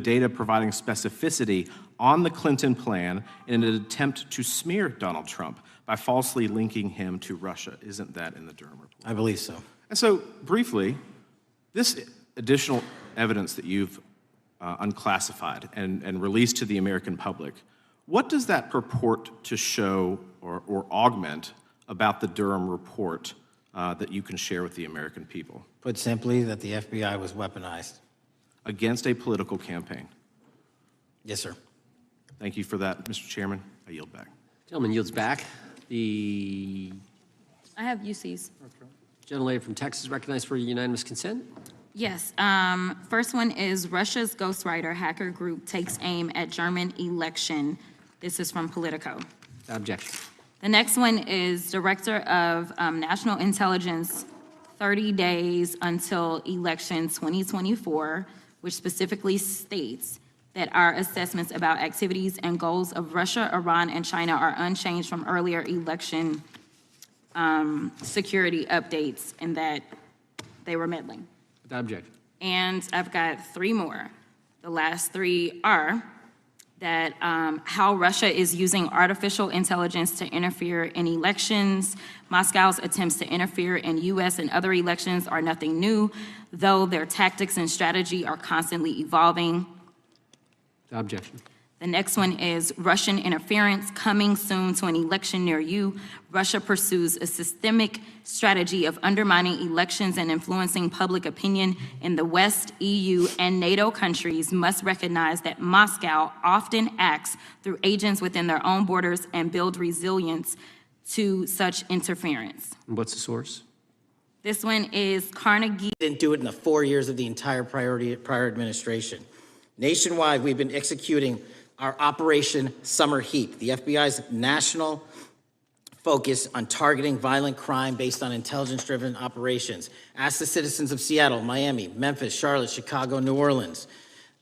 data providing specificity on the Clinton plan in an attempt to smear Donald Trump by falsely linking him to Russia. Isn't that in the Durham report? I believe so. And so, briefly, this additional evidence that you've unclassified and released to the American public, what does that purport to show or augment about the Durham report that you can share with the American people? Put simply, that the FBI was weaponized. Against a political campaign. Yes, sir. Thank you for that, Mr. Chairman. I yield back. Gentleman yields back. The I have UCs. gentlelady from Texas recognized for unanimous consent. Yes. First one is Russia's ghostwriter hacker group takes aim at German election. This is from Politico. Objection. The next one is Director of National Intelligence, 30 days until election 2024, which specifically states that our assessments about activities and goals of Russia, Iran, and China are unchanged from earlier election security updates, and that they were meddling. Without objection. And I've got three more. The last three are that how Russia is using artificial intelligence to interfere in elections. Moscow's attempts to interfere in U.S. and other elections are nothing new, though their tactics and strategy are constantly evolving. Without objection. The next one is Russian interference coming soon to an election near you. Russia pursues a systemic strategy of undermining elections and influencing public opinion in the West. EU and NATO countries must recognize that Moscow often acts through agents within their own borders and build resilience to such interference. And what's the source? This one is Carnegie. Didn't do it in the 4 years of the entire prior administration. Nationwide, we've been executing our Operation Summer Heat, the FBI's national focus on targeting violent crime based on intelligence-driven operations. Ask the citizens of Seattle, Miami, Memphis, Charlotte, Chicago, New Orleans,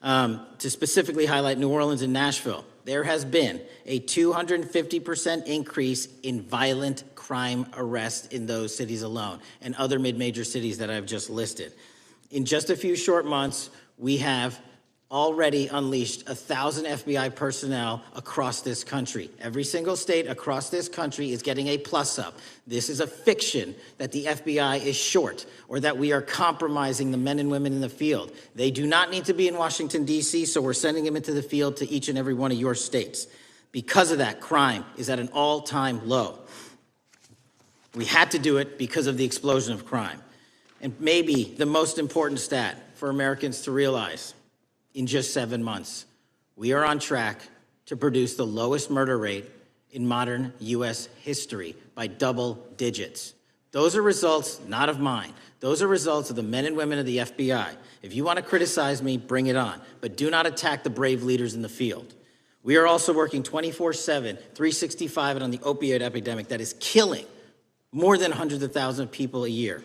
to specifically highlight New Orleans and Nashville. There has been a 250% increase in violent crime arrests in those cities alone, and other mid-major cities that I've just listed. In just a few short months, we have already unleashed 1,000 FBI personnel across this country. Every single state across this country is getting a plus up. This is a fiction that the FBI is short or that we are compromising the men and women in the field. They do not need to be in Washington, D.C., so we're sending them into the field to each and every one of your states. Because of that, crime is at an all-time low. We had to do it because of the explosion of crime. And maybe the most important stat for Americans to realize: in just 7 months, we are on track to produce the lowest murder rate in modern U.S. history by double digits. Those are results not of mine. Those are results of the men and women of the FBI. If you want to criticize me, bring it on, but do not attack the brave leaders in the field. We are also working 24/7, 365 on the opioid epidemic that is killing more than hundreds of thousands of people a year.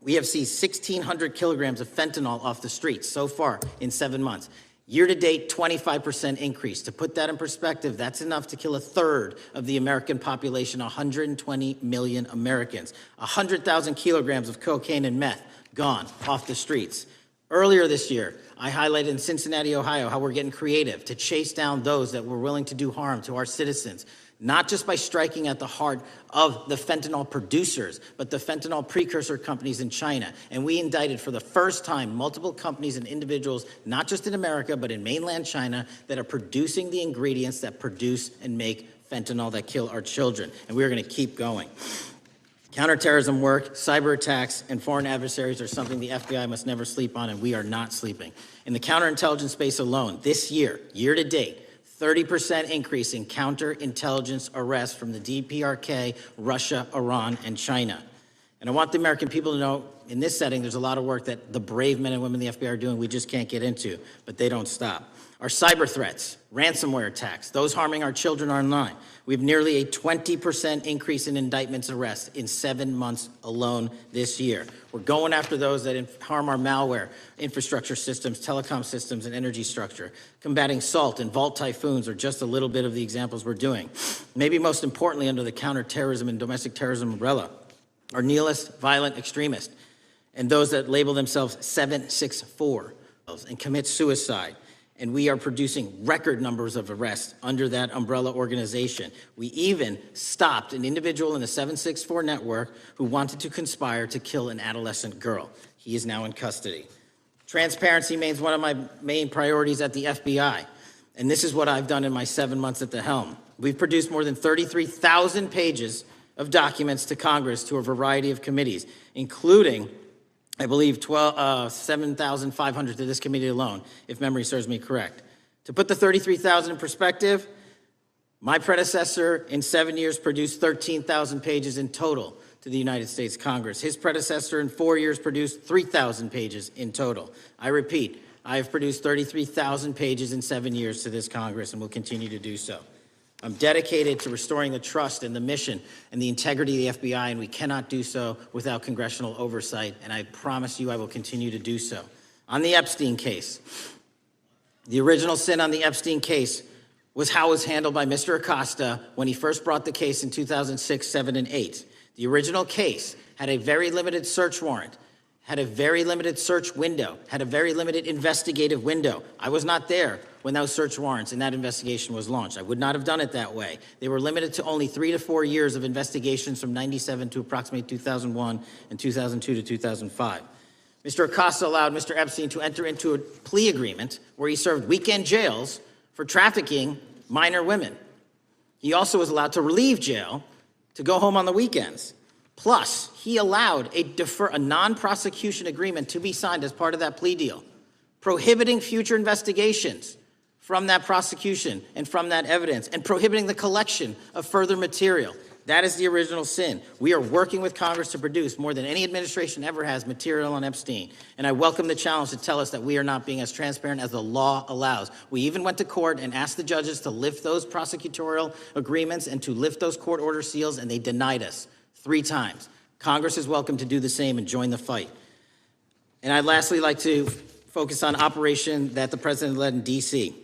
We have seized 1,600 kilograms of fentanyl off the streets so far in 7 months. Year-to-date, 25% increase. To put that in perspective, that's enough to kill a third of the American population, 120 million Americans. 100,000 kilograms of cocaine and meth gone off the streets. Earlier this year, I highlighted in Cincinnati, Ohio, how we're getting creative to chase down those that were willing to do harm to our citizens, not just by striking at the heart of the fentanyl producers, but the fentanyl precursor companies in China. And we indicted for the first time multiple companies and individuals, not just in America, but in mainland China, that are producing the ingredients that produce and make fentanyl that kill our children. And we're going to keep going. Counterterrorism work, cyber attacks, and foreign adversaries are something the FBI must never sleep on, and we are not sleeping. In the counterintelligence space alone, this year, year-to-date, 30% increase in counterintelligence arrests from the DPRK, Russia, Iran, and China. And I want the American people to know, in this setting, there's a lot of work that the brave men and women in the FBI are doing we just can't get into, but they don't stop. Our cyber threats, ransomware attacks, those harming our children online. We have nearly a 20% increase in indictments arrests in 7 months alone this year. We're going after those that harm our malware, infrastructure systems, telecom systems, and energy structure. Combating SALT and Vault typhoons are just a little bit of the examples we're doing. Maybe most importantly, under the counterterrorism and domestic terrorism umbrella, are nihilist, violent extremists, and those that label themselves 764 and commit suicide. And we are producing record numbers of arrests under that umbrella organization. We even stopped an individual in the 764 network who wanted to conspire to kill an adolescent girl. He is now in custody. Transparency remains one of my main priorities at the FBI. And this is what I've done in my 7 months at the helm. We've produced more than 33,000 pages of documents to Congress to a variety of committees, including, I believe, 7,500 to this committee alone, if memory serves me correct. To put the 33,000 in perspective, my predecessor in 7 years produced 13,000 pages in total to the United States Congress. His predecessor in 4 years produced 3,000 pages in total. I repeat, I have produced 33,000 pages in 7 years to this Congress and will continue to do so. I'm dedicated to restoring the trust and the mission and the integrity of the FBI, and we cannot do so without congressional oversight, and I promise you I will continue to do so. On the Epstein case, the original sin on the Epstein case was how it was handled by Mr. Acosta when he first brought the case in 2006, 7, and 8. The original case had a very limited search warrant, had a very limited search window, had a very limited investigative window. I was not there when those search warrants and that investigation was launched. I would not have done it that way. They were limited to only 3 to 4 years of investigations from 97 to approximately 2001 and 2002 to 2005. Mr. Acosta allowed Mr. Epstein to enter into a plea agreement where he served weekend jails for trafficking minor women. He also was allowed to leave jail to go home on the weekends. Plus, he allowed a non-prosecution agreement to be signed as part of that plea deal, prohibiting future investigations from that prosecution and from that evidence, and prohibiting the collection of further material. That is the original sin. We are working with Congress to produce more than any administration ever has material on Epstein. And I welcome the challenge to tell us that we are not being as transparent as the law allows. We even went to court and asked the judges to lift those prosecutorial agreements and to lift those court order seals, and they denied us 3 times. Congress is welcome to do the same and join the fight. And I'd lastly like to focus on operation that the president led in D.C.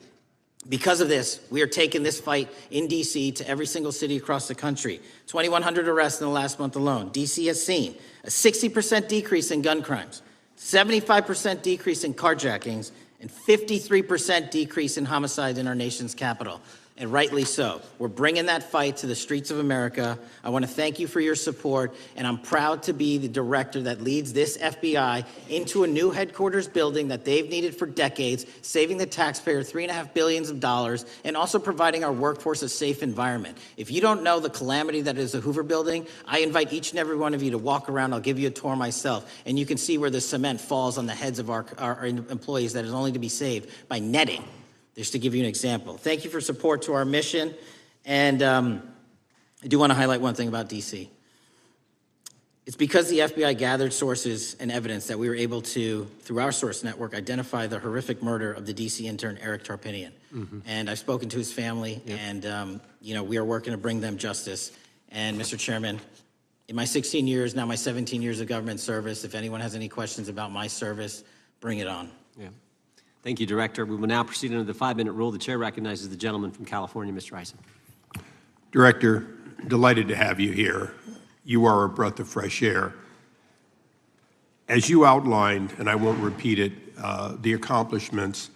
Because of this, we are taking this fight in D.C. to every single city across the country. 2,100 arrests in the last month alone. D.C. has seen a 60% decrease in gun crimes, 75% decrease in carjackings, and 53% decrease in homicides in our nation's capital. And rightly so. We're bringing that fight to the streets of America. I want to thank you for your support, and I'm proud to be the director that leads this FBI into a new headquarters building that they've needed for decades, saving the taxpayer $3.5 billion, and also providing our workforce a safe environment. If you don't know the calamity that is the Hoover Building, I invite each and every one of you to walk around. I'll give you a tour myself, and you can see where the cement falls on the heads of our employees that is only to be saved by netting. Just to give you an example. Thank you for support to our mission. And I do want to highlight one thing about D.C. It's because the FBI gathered sources and evidence that we were able to, through our source network, identify the horrific murder of the D.C. intern, Eric Tarpinian. Mm-hmm. And I've spoken to his family, and we are working to bring them justice. And Mr. Chairman, in my 16 years, now my 17 years of government service, if anyone has any questions about my service, bring it on. Yeah. Thank you, Director. We will now proceed under the 5-minute rule. The chair recognizes the gentleman from California, Mr. Ison. Director, delighted to have you here. You are a breath of fresh air. As you outlined, and I won't repeat it, the accomplishments,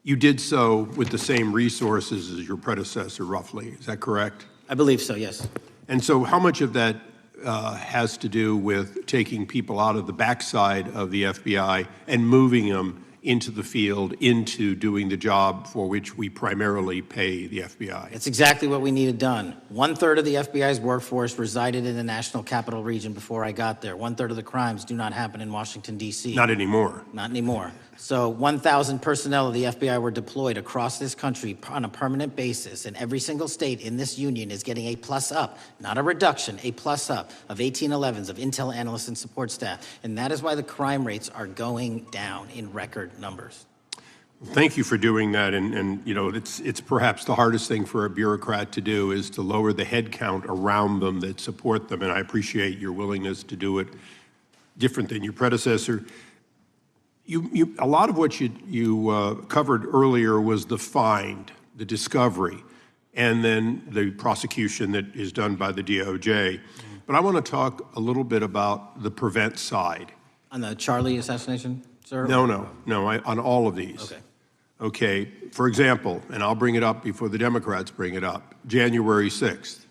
you did so with the same resources as your predecessor, roughly. Is that correct? I believe so, yes. And so how much of that has to do with taking people out of the backside of the FBI and moving them into the field, into doing the job for which we primarily pay the FBI? It's exactly what we needed done. 1/3 of the FBI's workforce resided in the National Capital Region before I got there. 1/3 of the crimes do not happen in Washington, D.C. Not anymore. Not anymore. So 1,000 personnel of the FBI were deployed across this country on a permanent basis, and every single state in this union is getting a plus up, not a reduction, a plus up of 1811s of intel analysts and support staff. And that is why the crime rates are going down in record numbers. Thank you for doing that, and you know, it's perhaps the hardest thing for a bureaucrat to do is to lower the head count around them that support them, and I appreciate your willingness to do it different than your predecessor. A lot of what you covered earlier was the find, the discovery, and then the prosecution that is done by the DOJ. But I want to talk a little bit about the prevent side. On the Charlie assassination, sir? No, on all of these. Okay. Okay, for example, and I'll bring it up before the Democrats bring it up, January 6th.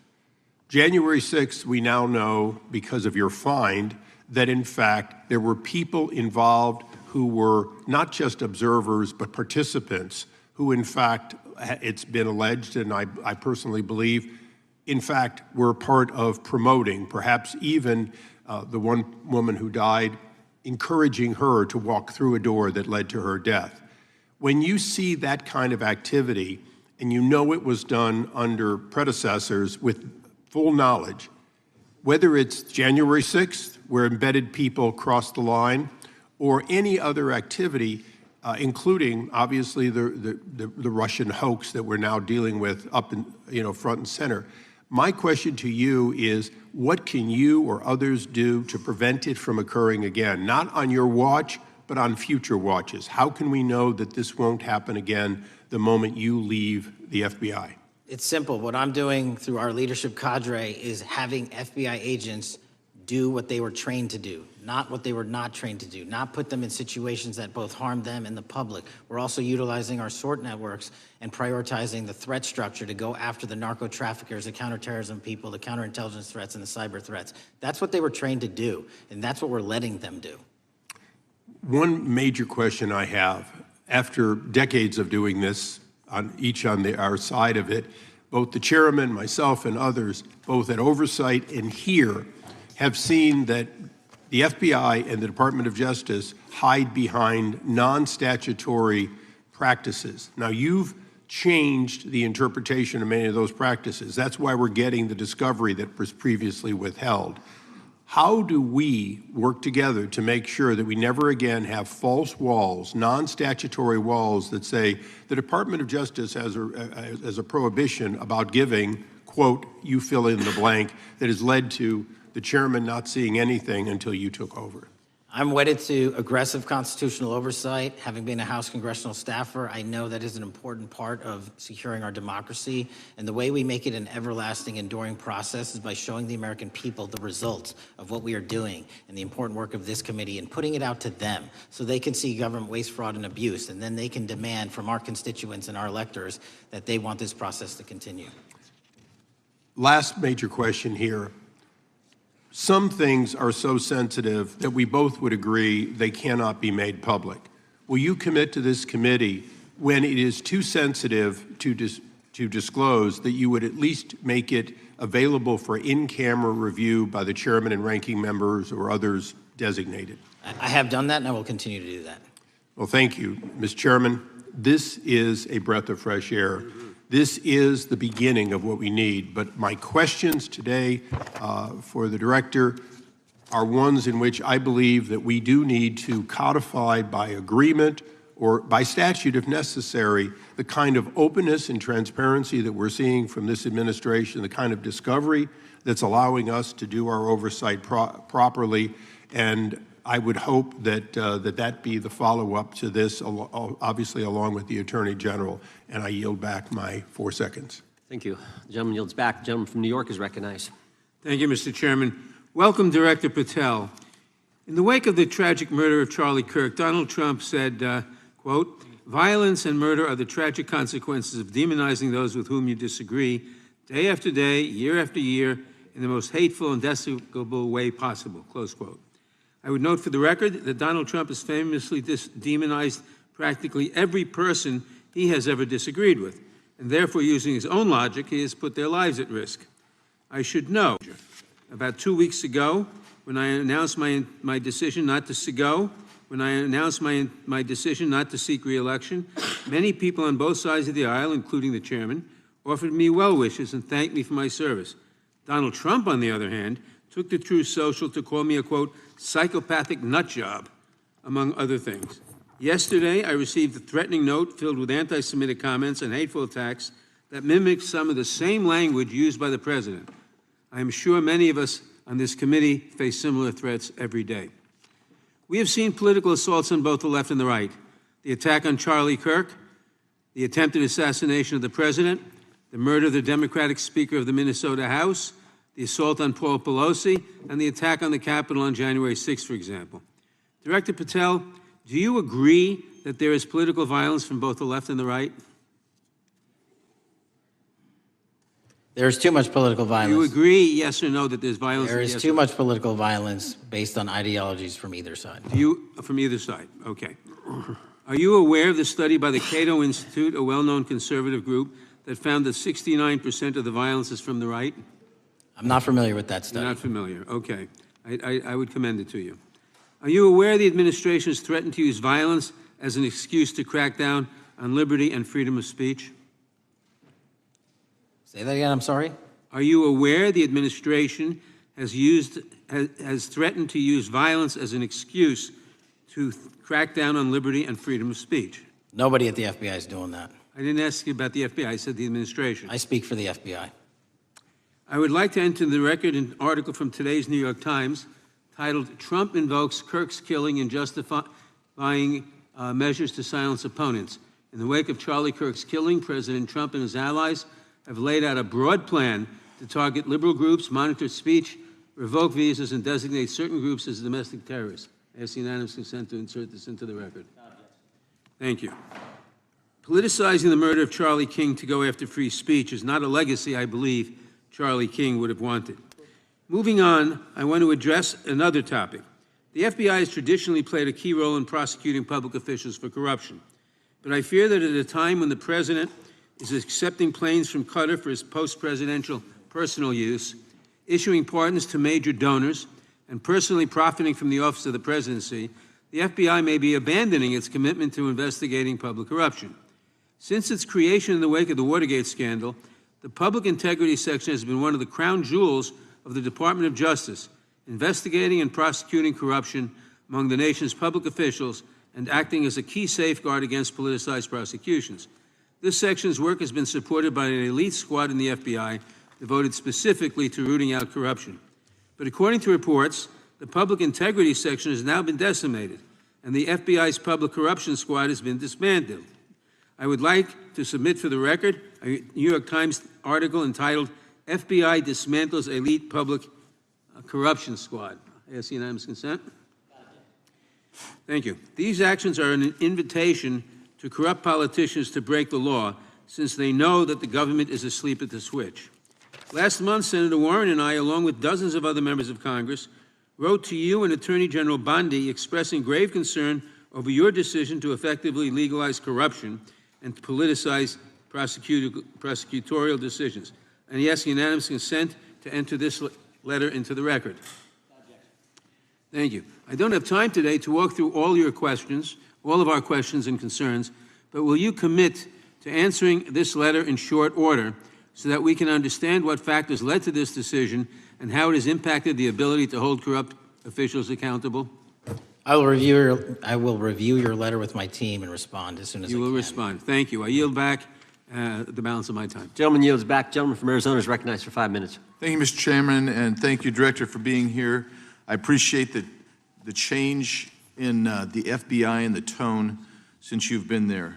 January 6th, we now know, because of your find, that in fact there were people involved who were not just observers but participants who in fact, it's been alleged, and I personally believe, in fact, were part of promoting, perhaps even the one woman who died, encouraging her to walk through a door that led to her death. When you see that kind of activity, and you know it was done under predecessors with full knowledge, whether it's January 6th, where embedded people crossed the line, or any other activity, including obviously the Russian hoax that we're now dealing with up in, front and center. My question to you is, what can you or others do to prevent it from occurring again? Not on your watch, but on future watches. How can we know that this won't happen again the moment you leave the FBI? It's simple. What I'm doing through our leadership cadre is having FBI agents do what they were trained to do, not what they were not trained to do, not put them in situations that both harm them and the public. We're also utilizing our SORT networks and prioritizing the threat structure to go after the narco traffickers, the counterterrorism people, the counterintelligence threats, and the cyber threats. That's what they were trained to do, and that's what we're letting them do. One major question I have, after decades of doing this, on our side of it, both the chairman, myself, and others, both at oversight and here, have seen that the FBI and the Department of Justice hide behind non-statutory practices. Now, you've changed the interpretation of many of those practices. That's why we're getting the discovery that was previously withheld. How do we work together to make sure that we never again have false walls, non-statutory walls that say the Department of Justice has a prohibition about giving, quote, you fill in the blank, that has led to the chairman not seeing anything until you took over? I'm wedded to aggressive constitutional oversight. Having been a House congressional staffer, I know that is an important part of securing our democracy. And the way we make it an everlasting, enduring process is by showing the American people the results of what we are doing and the important work of this committee and putting it out to them so they can see government waste, fraud, and abuse. And then they can demand from our constituents and our electors that they want this process to continue. Last major question here. Some things are so sensitive that we both would agree they cannot be made public. Will you commit to this committee, when it is too sensitive to disclose, that you would at least make it available for in-camera review by the chairman and ranking members or others designated? I have done that, and I will continue to do that. Well, thank you, Mr. Chairman. This is a breath of fresh air. This is the beginning of what we need. But my questions today for the director are ones in which I believe that we do need to codify by agreement or by statute if necessary the kind of openness and transparency that we're seeing from this administration, the kind of discovery that's allowing us to do our oversight properly. And I would hope that that be the follow-up to this, obviously along with the Attorney General. And I yield back my 4 seconds. Thank you. The gentleman yields back. The gentleman from New York is recognized. Thank you, Mr. Chairman. Welcome, Director Patel. In the wake of the tragic murder of Charlie Kirk, Donald Trump said, quote, "Violence and murder are the tragic consequences of demonizing those with whom you disagree, day after day, year after year, in the most hateful and despicable way possible," close quote. I would note for the record that Donald Trump has famously demonized practically every person he has ever disagreed with, and therefore, using his own logic, he has put their lives at risk. I should know, about 2 weeks ago, when I announced my decision not to my decision not to seek re-election, many people on both sides of the aisle, including the chairman, offered me well wishes and thanked me for my service. Donald Trump, on the other hand, took to Truth Social to call me a, quote, "psychopathic nut job," among other things. Yesterday, I received a threatening note filled with anti-Semitic comments and hateful attacks that mimicked some of the same language used by the president. I am sure many of us on this committee face similar threats every day. We have seen political assaults on both the left and the right. The attack on Charlie Kirk, the attempted assassination of the president, the murder of the Democratic Speaker of the Minnesota House, the assault on Paul Pelosi, and the attack on the Capitol on January 6th, for example. Director Patel, do you agree that there is political violence from both the left and the right? There's too much political violence. Do you agree, yes or no, that there's violence? There is too much political violence based on ideologies from either side. From either side, okay. Are you aware of the study by the Cato Institute, a well-known conservative group, that found that 69% of the violence is from the right? I'm not familiar with that study. You're not familiar, okay. I would commend it to you. Are you aware the administration has threatened to use violence as an excuse to crack down on liberty and freedom of speech? Say that again, I'm sorry? Are you aware the administration has threatened to use violence as an excuse to crack down on liberty and freedom of speech? Nobody at the FBI is doing that. I didn't ask you about the FBI, I said the administration. I speak for the FBI. I would like to enter the record an article from today's New York Times titled, "Trump Invokes Kirk's Killing and Justifying Measures to Silence Opponents." In the wake of Charlie Kirk's killing, President Trump and his allies have laid out a broad plan to target liberal groups, monitor speech, revoke visas, and designate certain groups as domestic terrorists. I ask unanimous consent to insert this into the record. Thank you. Politicizing the murder of Charlie King to go after free speech is not a legacy I believe Charlie King would have wanted. Moving on, I want to address another topic. The FBI has traditionally played a key role in prosecuting public officials for corruption. But I fear that at a time when the president is accepting planes from Qatar for his post-presidential personal use, issuing pardons to major donors, and personally profiting from the office of the presidency, the FBI may be abandoning its commitment to investigating public corruption. Since its creation in the wake of the Watergate scandal, the Public Integrity Section has been one of the crown jewels of the Department of Justice, investigating and prosecuting corruption among the nation's public officials and acting as a key safeguard against politicized prosecutions. This section's work has been supported by an elite squad in the FBI devoted specifically to rooting out corruption. But according to reports, the Public Integrity Section has now been decimated, and the FBI's Public Corruption Squad has been disbanded. I would like to submit for the record a New York Times article entitled, "FBI Dismantles Elite Public Corruption Squad." I ask unanimous consent. Thank you. These actions are an invitation to corrupt politicians to break the law, since they know that the government is asleep at the switch. Last month, Senator Warren and I, along with dozens of other members of Congress, wrote to you and Attorney General Bondi expressing grave concern over your decision to effectively legalize corruption and to politicize prosecutorial decisions. And he asks unanimous consent to enter this letter into the record. Thank you. I don't have time today to walk through all your questions, all of our questions and concerns, but will you commit to answering this letter in short order so that we can understand what factors led to this decision and how it has impacted the ability to hold corrupt officials accountable? I will review your letter with my team and respond as soon as I can. You will respond. Thank you. I yield back the balance of my time. Gentleman yields back. Gentleman from Arizona is recognized for 5 minutes. Thank you, Mr. Chairman, and thank you, Director, for being here. I appreciate that the change in the FBI and the tone since you've been there.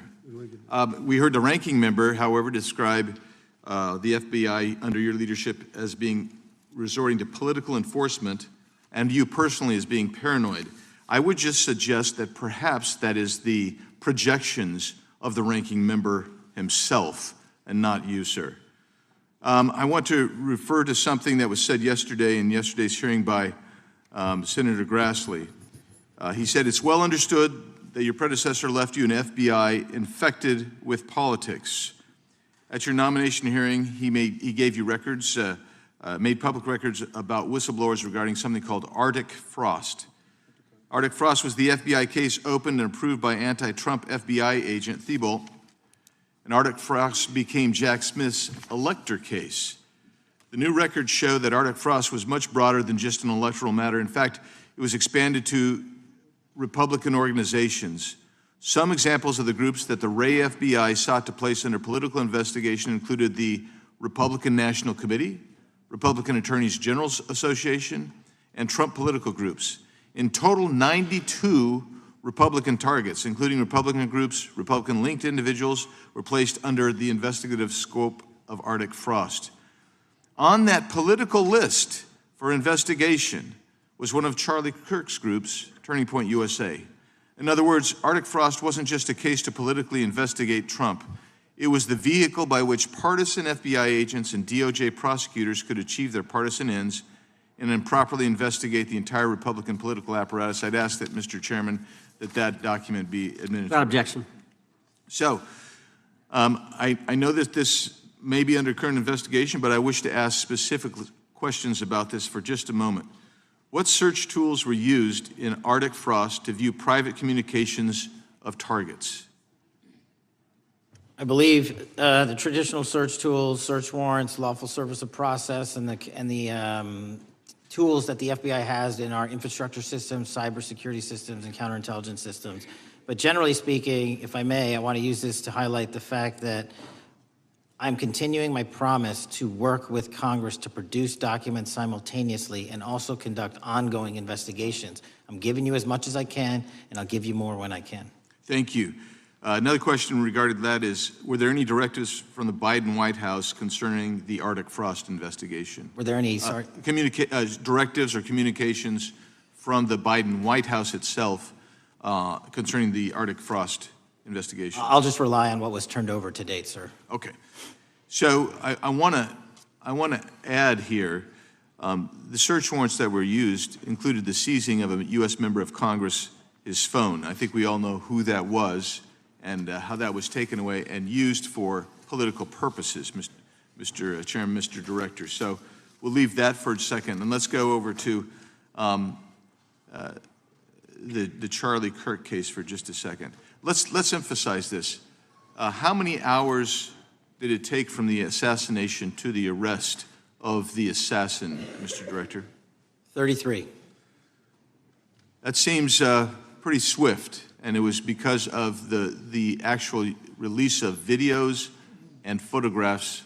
We heard the ranking member, however, describe the FBI under your leadership as being resorting to political enforcement and you personally as being paranoid. I would just suggest that perhaps that is the projections of the ranking member himself and not you, sir. I want to refer to something that was said yesterday in yesterday's hearing by Senator Grassley. He said, it's well understood that your predecessor left you an FBI infected with politics. At your nomination hearing, he gave you records, made public records about whistleblowers regarding something called Arctic Frost. Arctic Frost was the FBI case opened and approved by anti-Trump FBI agent Thibault, and Arctic Frost became Jack Smith's elector case. The new records show that Arctic Frost was much broader than just an electoral matter. In fact, it was expanded to Republican organizations. Some examples of the groups that the Wray FBI sought to place under political investigation included the Republican National Committee, Republican Attorneys General's Association, and Trump political groups. In total, 92 Republican targets, including Republican groups, Republican-linked individuals, were placed under the investigative scope of Arctic Frost. On that political list for investigation was one of Charlie Kirk's groups, Turning Point USA. In other words, Arctic Frost wasn't just a case to politically investigate Trump. It was the vehicle by which partisan FBI agents and DOJ prosecutors could achieve their partisan ends and improperly investigate the entire Republican political apparatus. I'd ask that, Mr. Chairman, that document be administered. Without objection. So, I know that this may be under current investigation, but I wish to ask specific questions about this for just a moment. What search tools were used in Arctic Frost to view private communications of targets? I believe the traditional search tools, search warrants, lawful service of process, and the tools that the FBI has in our infrastructure systems, cybersecurity systems, and counterintelligence systems. But generally speaking, if I may, I want to use this to highlight the fact that I'm continuing my promise to work with Congress to produce documents simultaneously and also conduct ongoing investigations. I'm giving you as much as I can, and I'll give you more when I can. Thank you. Another question regarding that is, were there any directives from the Biden White House concerning the Arctic Frost investigation? Were there any, directives or communications from the Biden White House itself concerning the Arctic Frost investigation? I'll just rely on what was turned over to date, sir. Okay. So I want to add here, the search warrants that were used included the seizing of a U.S. member of Congress, his phone. I think we all know who that was and how that was taken away and used for political purposes, Mr. Chairman, Mr. Director. So we'll leave that for a second, and let's go over to the Charlie Kirk case for just a second. Let's emphasize this. How many hours did it take from the assassination to the arrest of the assassin, Mr. Director? 33. That seems pretty swift, and it was because of the actual release of videos and photographs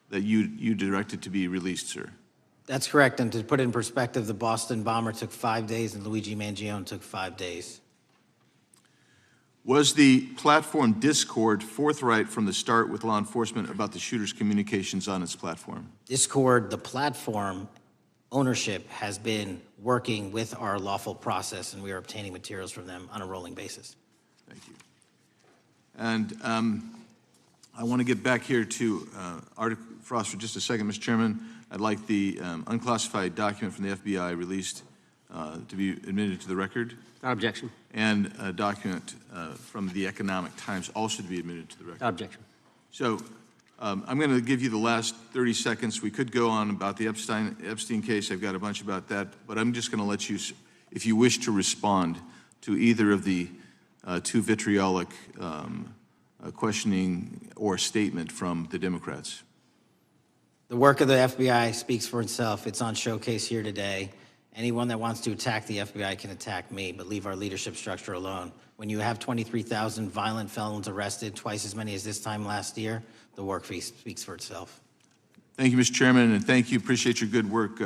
that you directed to be released, sir. That's correct, and to put it in perspective, the Boston bomber took 5 days and Luigi Mangione took 5 days. Was the platform Discord forthright from the start with law enforcement about the shooter's communications on its platform? Discord, the platform ownership, has been working with our lawful process, and we are obtaining materials from them on a rolling basis. Thank you. And I want to get back here to Arctic Frost for just a second, Mr. Chairman. I'd like the unclassified document from the FBI released to be admitted to the record. Without objection. And a document from the Economic Times also to be admitted to the record. Without objection. So I'm going to give you the last 30 seconds. We could go on about the Epstein case. I've got a bunch about that, but I'm just going to let you, if you wish to respond to either of the two vitriolic questioning or statement from the Democrats. The work of the FBI speaks for itself. It's on showcase here today. Anyone that wants to attack the FBI can attack me, but leave our leadership structure alone. When you have 23,000 violent felons arrested, twice as many as this time last year, the work speaks for itself. Thank you, Mr. Chairman, and thank you. Appreciate your good work,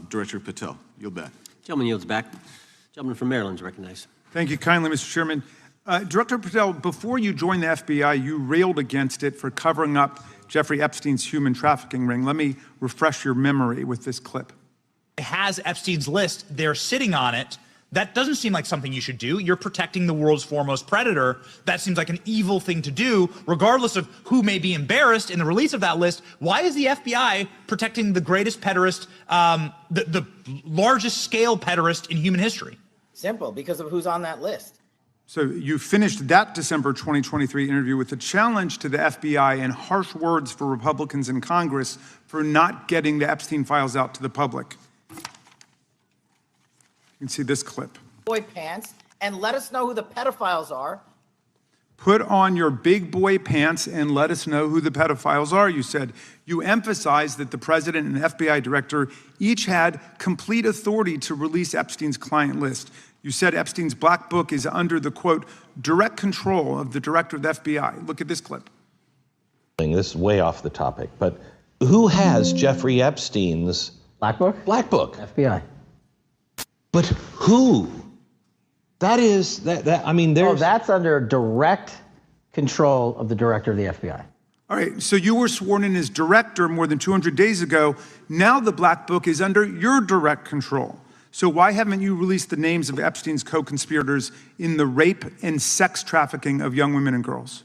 Director Patel. Yield back. Gentleman yields back. Gentleman from Maryland is recognized. Thank you kindly, Mr. Chairman. Director Patel, before you joined the FBI, you railed against it for covering up Jeffrey Epstein's human trafficking ring. Let me refresh your memory with this clip. It has Epstein's list. They're sitting on it. That doesn't seem like something you should do. You're protecting the world's foremost predator. That seems like an evil thing to do, regardless of who may be embarrassed in the release of that list. Why is the FBI protecting the greatest pederast, the largest scale pederast in human history? Simple, because of who's on that list. So you finished that December 2023 interview with a challenge to the FBI and harsh words for Republicans in Congress for not getting the Epstein files out to the public. You can see this clip. Boy pants, and let us know who the pedophiles are. Put on your big boy pants and let us know who the pedophiles are, you said. You emphasized that the president and FBI director each had complete authority to release Epstein's client list. You said Epstein's black book is under the, quote, direct control of the director of the FBI. Look at this clip. This is way off the topic, but who has Jeffrey Epstein's black book? Black book. FBI. But who? That is, I mean, there's... Oh, that's under direct control of the director of the FBI. All right, so you were sworn in as director more than 200 days ago. Now the black book is under your direct control. So why haven't you released the names of Epstein's co-conspirators in the rape and sex trafficking of young women and girls?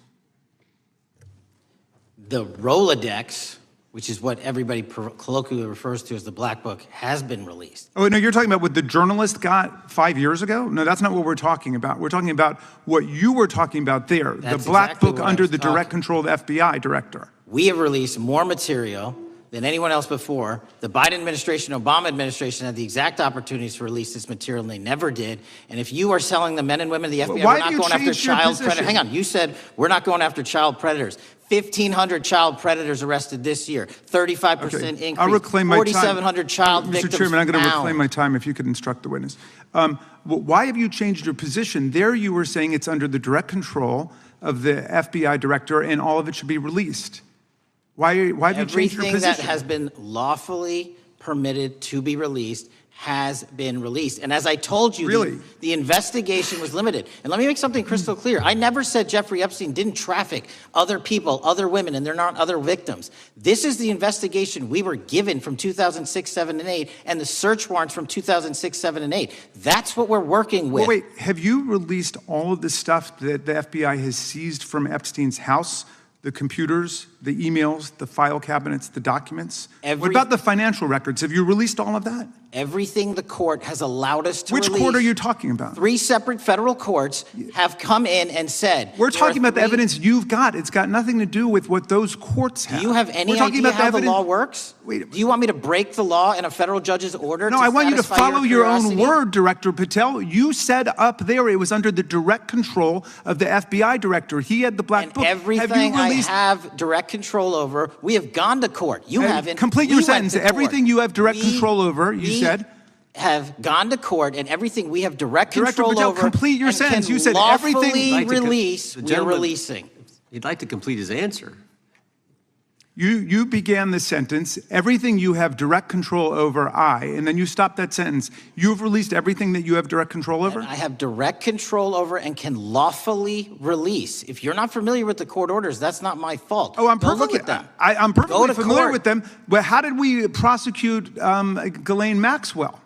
The Rolodex, which is what everybody colloquially refers to as the Black Book, has been released. Oh, no, you're talking about what the journalist got 5 years ago? No, that's not what we're talking about. We're talking about what you were talking about there, That's the Black exactly Book what I under was the talking. direct control of the FBI director. We have released more material than anyone else before. The Biden administration, Obama administration had the exact opportunities to release this material, and they never did. And if you are selling the men and women of the FBI, Why we're have not you going after changed your child position? predators. Hang on, you said we're not going after child predators. 1,500 child predators arrested this year, 35% increase, I'll reclaim my time. 4,700 child victims Mr. Chairman, I'm going to found. reclaim my time if you could instruct the witness. Why have you changed your position? There you were saying it's under the direct control of the FBI director and all of it should be released. Why have you changed your Everything position? that has been lawfully permitted to be released has been released. And as I told you, Really? the investigation was limited. And let me make something crystal clear. I never said Jeffrey Epstein didn't traffic other people, other women, and they're not other victims. This is the investigation we were given from 2006, 7, and 8, and the search warrants from 2006, 7, and 8. That's what we're working with. Well, wait, have you released all of the stuff that the FBI has seized from Epstein's house? The computers, the emails, the file cabinets, the documents? What about the financial records? Have you released all of that? Everything the court has allowed us to Which release. court are you talking about? 3 separate federal courts have come in and said. We're there are talking about the 3 evidence you've got. It's got nothing to do with what those courts have. Do you have any We're talking idea about the how the evidence- law works? Do you want me to break the law in a federal judge's order? No, I want you to satisfy follow your own curiosity? word, Director Patel. You said up there it was under the direct control of the FBI director. He had the black book. Everything I have direct control over, we have gone to court. You haven't. Complete We your went sentence. to court. Everything you have direct control over, you said. Have gone to court, and everything we have direct Director control Patel, over. complete your and sentence. can You said lawfully everything- release. The We're gentleman- releasing. He'd like to complete his answer. You began the sentence, everything you have direct control over, and then you stopped that sentence. You've released everything that you have direct control over? I have direct control over and can lawfully release. If you're not familiar with the court orders, that's not my fault. Oh, I'm Go perfectly, look at them. I'm Go perfectly to familiar court. with them, but how did we prosecute Ghislaine Maxwell?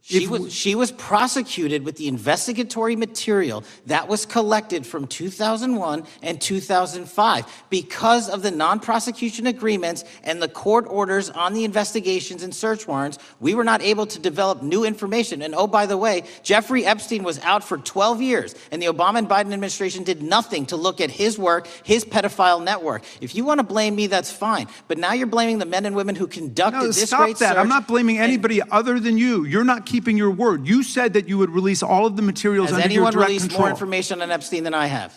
She was prosecuted with the investigatory material that was collected from 2001 and 2005. Because of the non-prosecution agreements and the court orders on the investigations and search warrants, we were not able to develop new information. And oh, by the way, Jeffrey Epstein was out for 12 years, and the Obama and Biden administration did nothing to look at his work, his pedophile network. If you want to blame me, that's fine. But now you're blaming the men and women who conducted No, this stop great that. search. I'm not blaming anybody other than you. You're not keeping your word. You said that you would release all of the materials Has under your anyone direct released control. more information on Epstein than I have?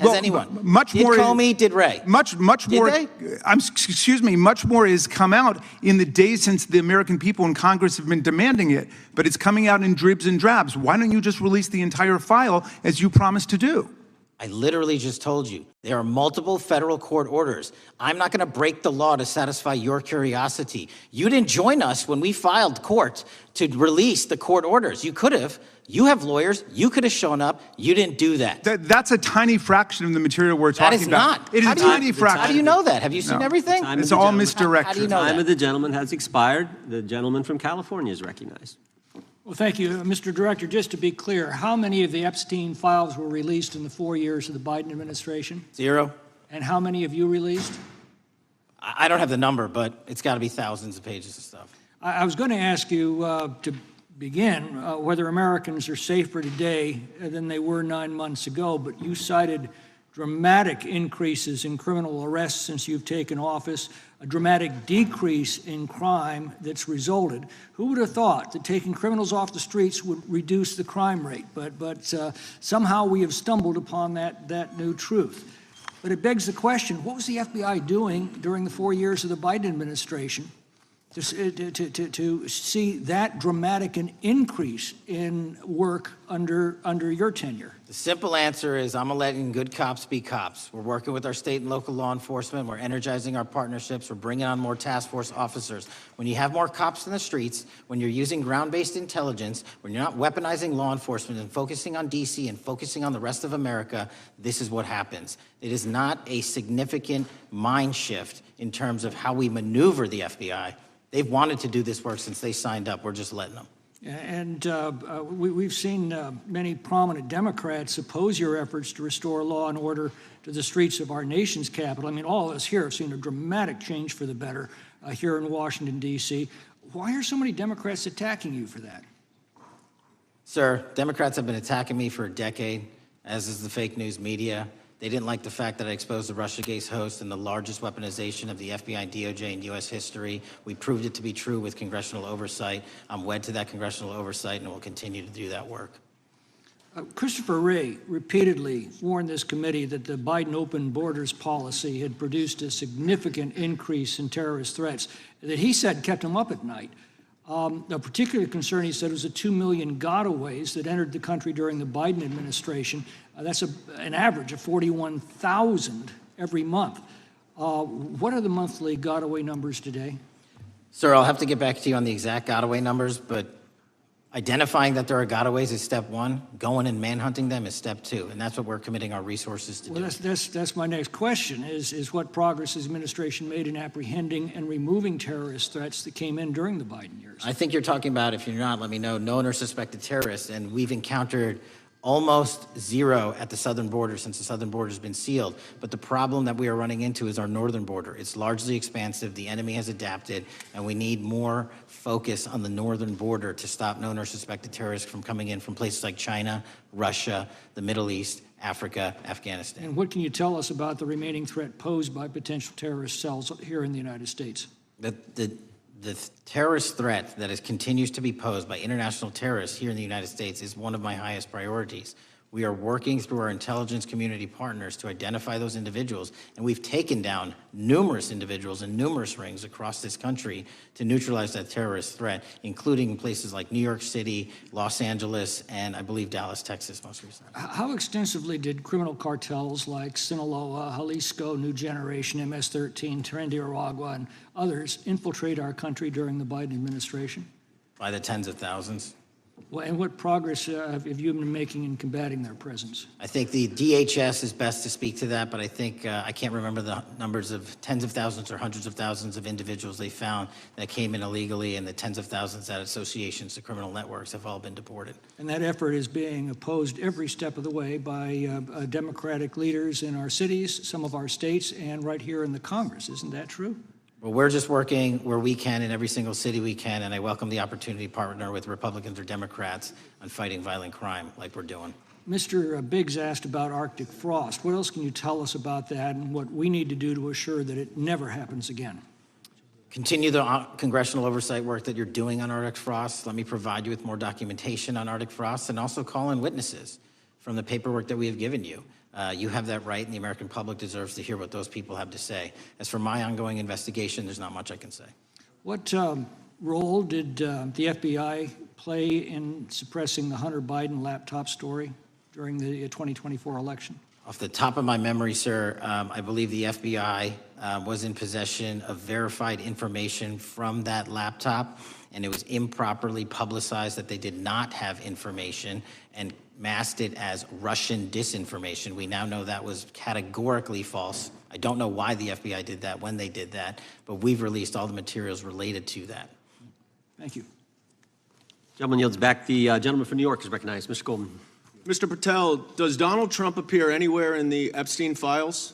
Has anyone? Much did more. Comey, did Ray? Much Did more. they? Excuse me. Much more has come out in the days since the American people in Congress have been demanding it, but it's coming out in dribs and drabs. Why don't you just release the entire file as you promised to do? I literally just told you, there are multiple federal court orders. I'm not going to break the law to satisfy your curiosity. You didn't join us when we filed court to release the court orders. You could have. You have lawyers. You could have shown up. You didn't do that. That's a tiny fraction of the material we're talking about. That is not. It is a tiny fraction. How do you know that? Have you seen everything? It's all misdirection. How do you know The time that? of the gentleman has expired. The gentleman from California is recognized. Well, thank you. Mr. Director, just to be clear, how many of the Epstein files were released in the 4 years of the Biden administration? 0. And how many have you released? I don't have the number, but it's got to be thousands of pages of stuff. I was going to ask you to begin whether Americans are safer today than they were 9 months ago, but you cited dramatic increases in criminal arrests since you've taken office, a dramatic decrease in crime that's resulted. Who would have thought that taking criminals off the streets would reduce the crime rate? But somehow we have stumbled upon that new truth. But it begs the question, what was the FBI doing during the 4 years of the Biden administration to see that dramatic an increase in work under your tenure? The simple answer is I'm letting good cops be cops. We're working with our state and local law enforcement. We're energizing our partnerships. We're bringing on more task force officers. When you have more cops in the streets, when you're using ground-based intelligence, when you're not weaponizing law enforcement and focusing on DC and focusing on the rest of America, this is what happens. It is not a significant mind shift in terms of how we maneuver the FBI. They've wanted to do this work since they signed up. We're just letting them. And we've seen many prominent Democrats oppose your efforts to restore law and order to the streets of our nation's capital. I mean, all of us here have seen a dramatic change for the better here in Washington, D.C. Why are so many Democrats attacking you for that? Sir, Democrats have been attacking me for a decade, as is the fake news media. They didn't like the fact that I exposed the Russiagate host and the largest weaponization of the FBI and DOJ in U.S. history. We proved it to be true with congressional oversight. I'm wed to that congressional oversight and will continue to do that work. Christopher Wray repeatedly warned this committee that the Biden open borders policy had produced a significant increase in terrorist threats that he said kept him up at night. A particular concern, he said, was the 2 million gotaways that entered the country during the Biden administration. That's an average of 41,000 every month. What are the monthly gotaway numbers today? Sir, I'll have to get back to you on the exact gotaway numbers, but identifying that there are gotaways is step one. Going and manhunting them is step two, and that's what we're committing our resources to do. Well, that's my next question, is what progress has the administration made in apprehending and removing terrorist threats that came in during the Biden years? I think you're talking about, if you're not, let me know, known or suspected terrorists, and we've encountered almost zero at the southern border since the southern border has been sealed. But the problem that we are running into is our northern border. It's largely expansive. The enemy has adapted, and we need more focus on the northern border to stop known or suspected terrorists from coming in from places like China, Russia, the Middle East, Africa, Afghanistan. And what can you tell us about the remaining threat posed by potential terrorist cells here in the United States? The terrorist threat that continues to be posed by international terrorists here in the United States is one of my highest priorities. We are working through our intelligence community partners to identify those individuals, and we've taken down numerous individuals in numerous rings across this country to neutralize that terrorist threat, including places like New York City, Los Angeles, and I believe Dallas, Texas most recently. How extensively did criminal cartels like Sinaloa, Jalisco, New Generation, MS-13, Tren de Aragua, and others infiltrate our country during the Biden administration? By the tens of thousands. Well, and what progress have you been making in combating their presence? I think the DHS is best to speak to that, but I think I can't remember the numbers of tens of thousands or hundreds of thousands of individuals they found that came in illegally, and the tens of thousands that associations to criminal networks have all been deported. And that effort is being opposed every step of the way by Democratic leaders in our cities, some of our states, and right here in the Congress. Isn't that true? Well, we're just working where we can in every single city we can, and I welcome the opportunity to partner with Republicans or Democrats on fighting violent crime like we're doing. Mr. Biggs asked about Arctic frost. What else can you tell us about that and what we need to do to assure that it never happens again? Continue the congressional oversight work that you're doing on Arctic frost. Let me provide you with more documentation on Arctic frost, and also call in witnesses from the paperwork that we have given you. You have that right, and the American public deserves to hear what those people have to say. As for my ongoing investigation, there's not much I can say. What role did the FBI play in suppressing the Hunter Biden laptop story during the 2024 election? Off the top of my memory, sir, I believe the FBI was in possession of verified information from that laptop, and it was improperly publicized that they did not have information and masked it as Russian disinformation. We now know that was categorically false. I don't know why the FBI did that, when they did that, but we've released all the materials related to that. Thank you. Gentleman yields back. The gentleman from New York is recognized. Mr. Golden. Mr. Patel, does Donald Trump appear anywhere in the Epstein files?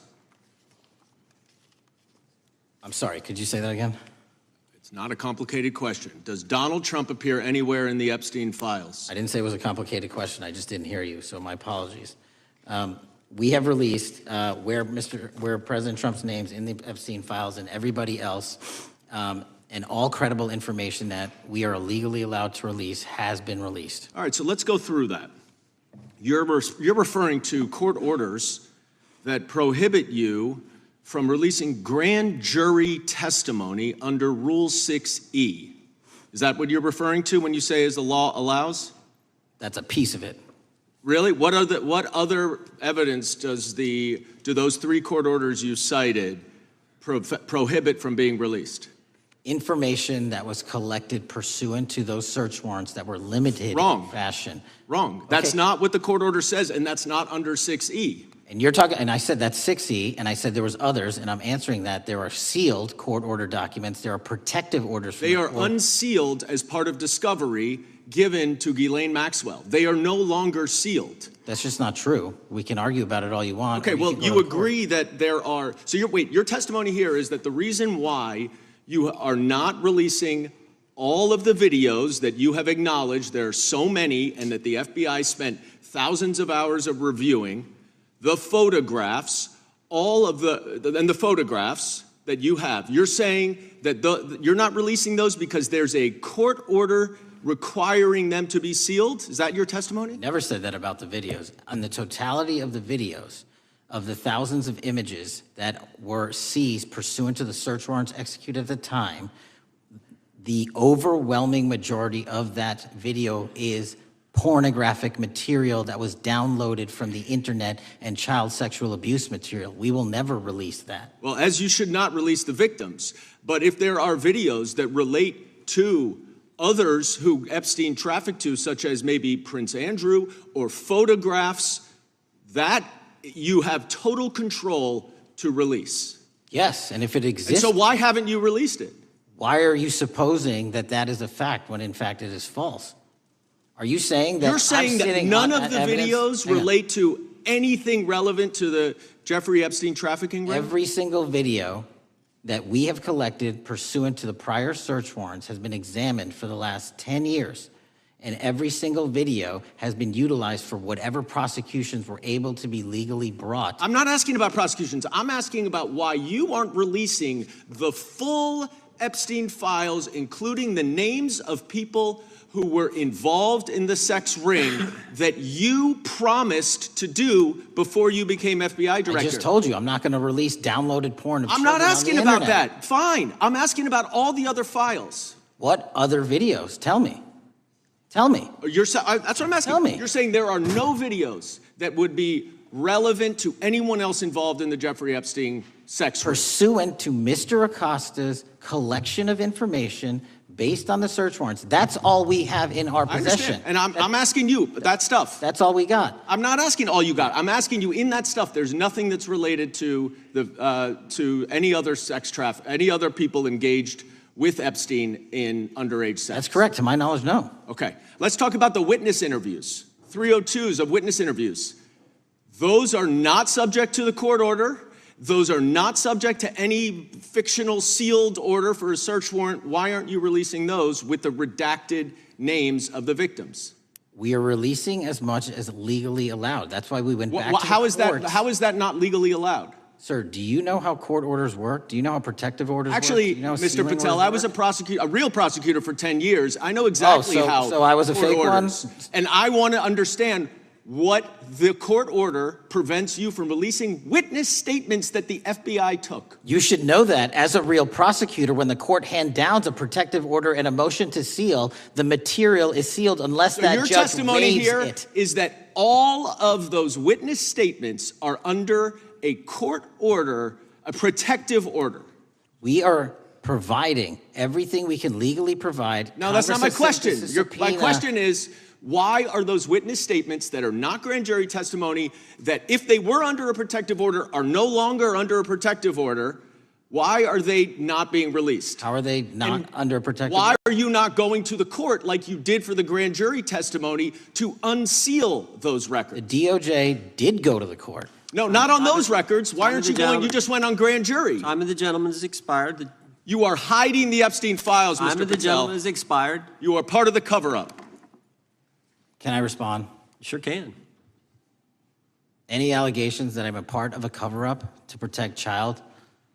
I'm sorry, could you say that again? It's not a complicated question. Does Donald Trump appear anywhere in the Epstein files? I didn't say it was a complicated question. I just didn't hear you, so my apologies. We have released where President Trump's name's in the Epstein files and everybody else, and all credible information that we are legally allowed to release has been released. All right, so let's go through that. You're referring to court orders that prohibit you from releasing grand jury testimony under Rule 6E. Is that what you're referring to when you say as the law allows? That's a piece of it. Really? What other evidence do those 3 court orders you cited prohibit from being released? Information that was collected pursuant to those search warrants that were limited Wrong. in fashion. Wrong. That's not what the court order says, and that's not under 6E. And you're talking, and I said that's 6E, and I said there was others, and I'm answering that. There are sealed court order documents. There are protective orders. They are unsealed as part of discovery given to Ghislaine Maxwell. They are no longer sealed. That's just not true. We can argue about it all you want. Okay, well, you agree that there are, so your testimony here is that the reason why you are not releasing all of the videos that you have acknowledged, there are so many, and that the FBI spent thousands of hours of reviewing, the photographs, the photographs that you have. You're saying that you're not releasing those because there's a court order requiring them to be sealed? Is that your testimony? Never said that about the videos. On the totality of the videos, of the thousands of images that were seized pursuant to the search warrants executed at the time, the overwhelming majority of that video is pornographic material that was downloaded from the internet and child sexual abuse material. We will never release that. Well, as you should not release the victims. But if there are videos that relate to others who Epstein trafficked to, such as maybe Prince Andrew, or photographs, that you have total control to release. Yes, and if it exists. And so why haven't you released it? Why are you supposing that that is a fact when in fact it is false? Are you saying that You're saying that none of the videos relate to anything relevant to the Jeffrey Epstein trafficking ring? Every single video that we have collected pursuant to the prior search warrants has been examined for the last 10 years. And every single video has been utilized for whatever prosecutions were able to be legally brought. I'm not asking about prosecutions. I'm asking about why you aren't releasing the full Epstein files, including the names of people who were involved in the sex ring that you promised to do before you became FBI director. I just told you, I'm not going to release downloaded porn of I'm not children on the asking about internet. that. Fine. I'm asking about all the other files. What other videos? Tell me. Tell me. That's what I'm asking. Tell me. You're saying there are no videos that would be relevant to anyone else involved in the Jeffrey Epstein sex ring. Pursuant to Mr. Acosta's collection of information based on the search warrants. That's all we have in our possession. And I'm asking you, that stuff. That's all we got. I'm not asking all you got. I'm asking you, in that stuff, there's nothing that's related to any other any other people engaged with Epstein in underage sex. That's correct. To my knowledge, no. Okay. Let's talk about the witness interviews. 302s of witness interviews. Those are not subject to the court order. Those are not subject to any fictional sealed order for a search warrant. Why aren't you releasing those with the redacted names of the victims? We are releasing as much as legally allowed. That's why we went back to the courts. How is that not legally allowed? Sir, do you know how court orders work? Do you know how protective orders Actually, work? Do you know how Mr. sealing Patel, orders I was work? a real prosecutor for 10 years. I know exactly how. So I was a court fake one? orders. And I want to understand what the court order prevents you from releasing witness statements that the FBI took. You should know that as a real prosecutor, when the court hand downs a protective order and a motion to seal, the material is sealed unless that Your judge testimony waives here it. is that all of those witness statements are under a court order, a protective order. We are providing everything we can legally provide. No, that's not my question. My My question is, why are those witness statements that are not grand jury testimony, that if they were under a protective order are no longer under a protective order, why are they not being released? How are they not under a protective Why are you not going to the court like you did for the grand jury testimony to unseal those records? The DOJ did go to the court. No, not on those records. Why aren't you going? You just went on grand jury. Time of the gentleman has expired. You are hiding the Epstein files, Mr. Patel. Time of the gentleman has expired. You are part of the cover-up. Can I respond? Sure can. Any allegations that I'm a part of a cover-up to protect child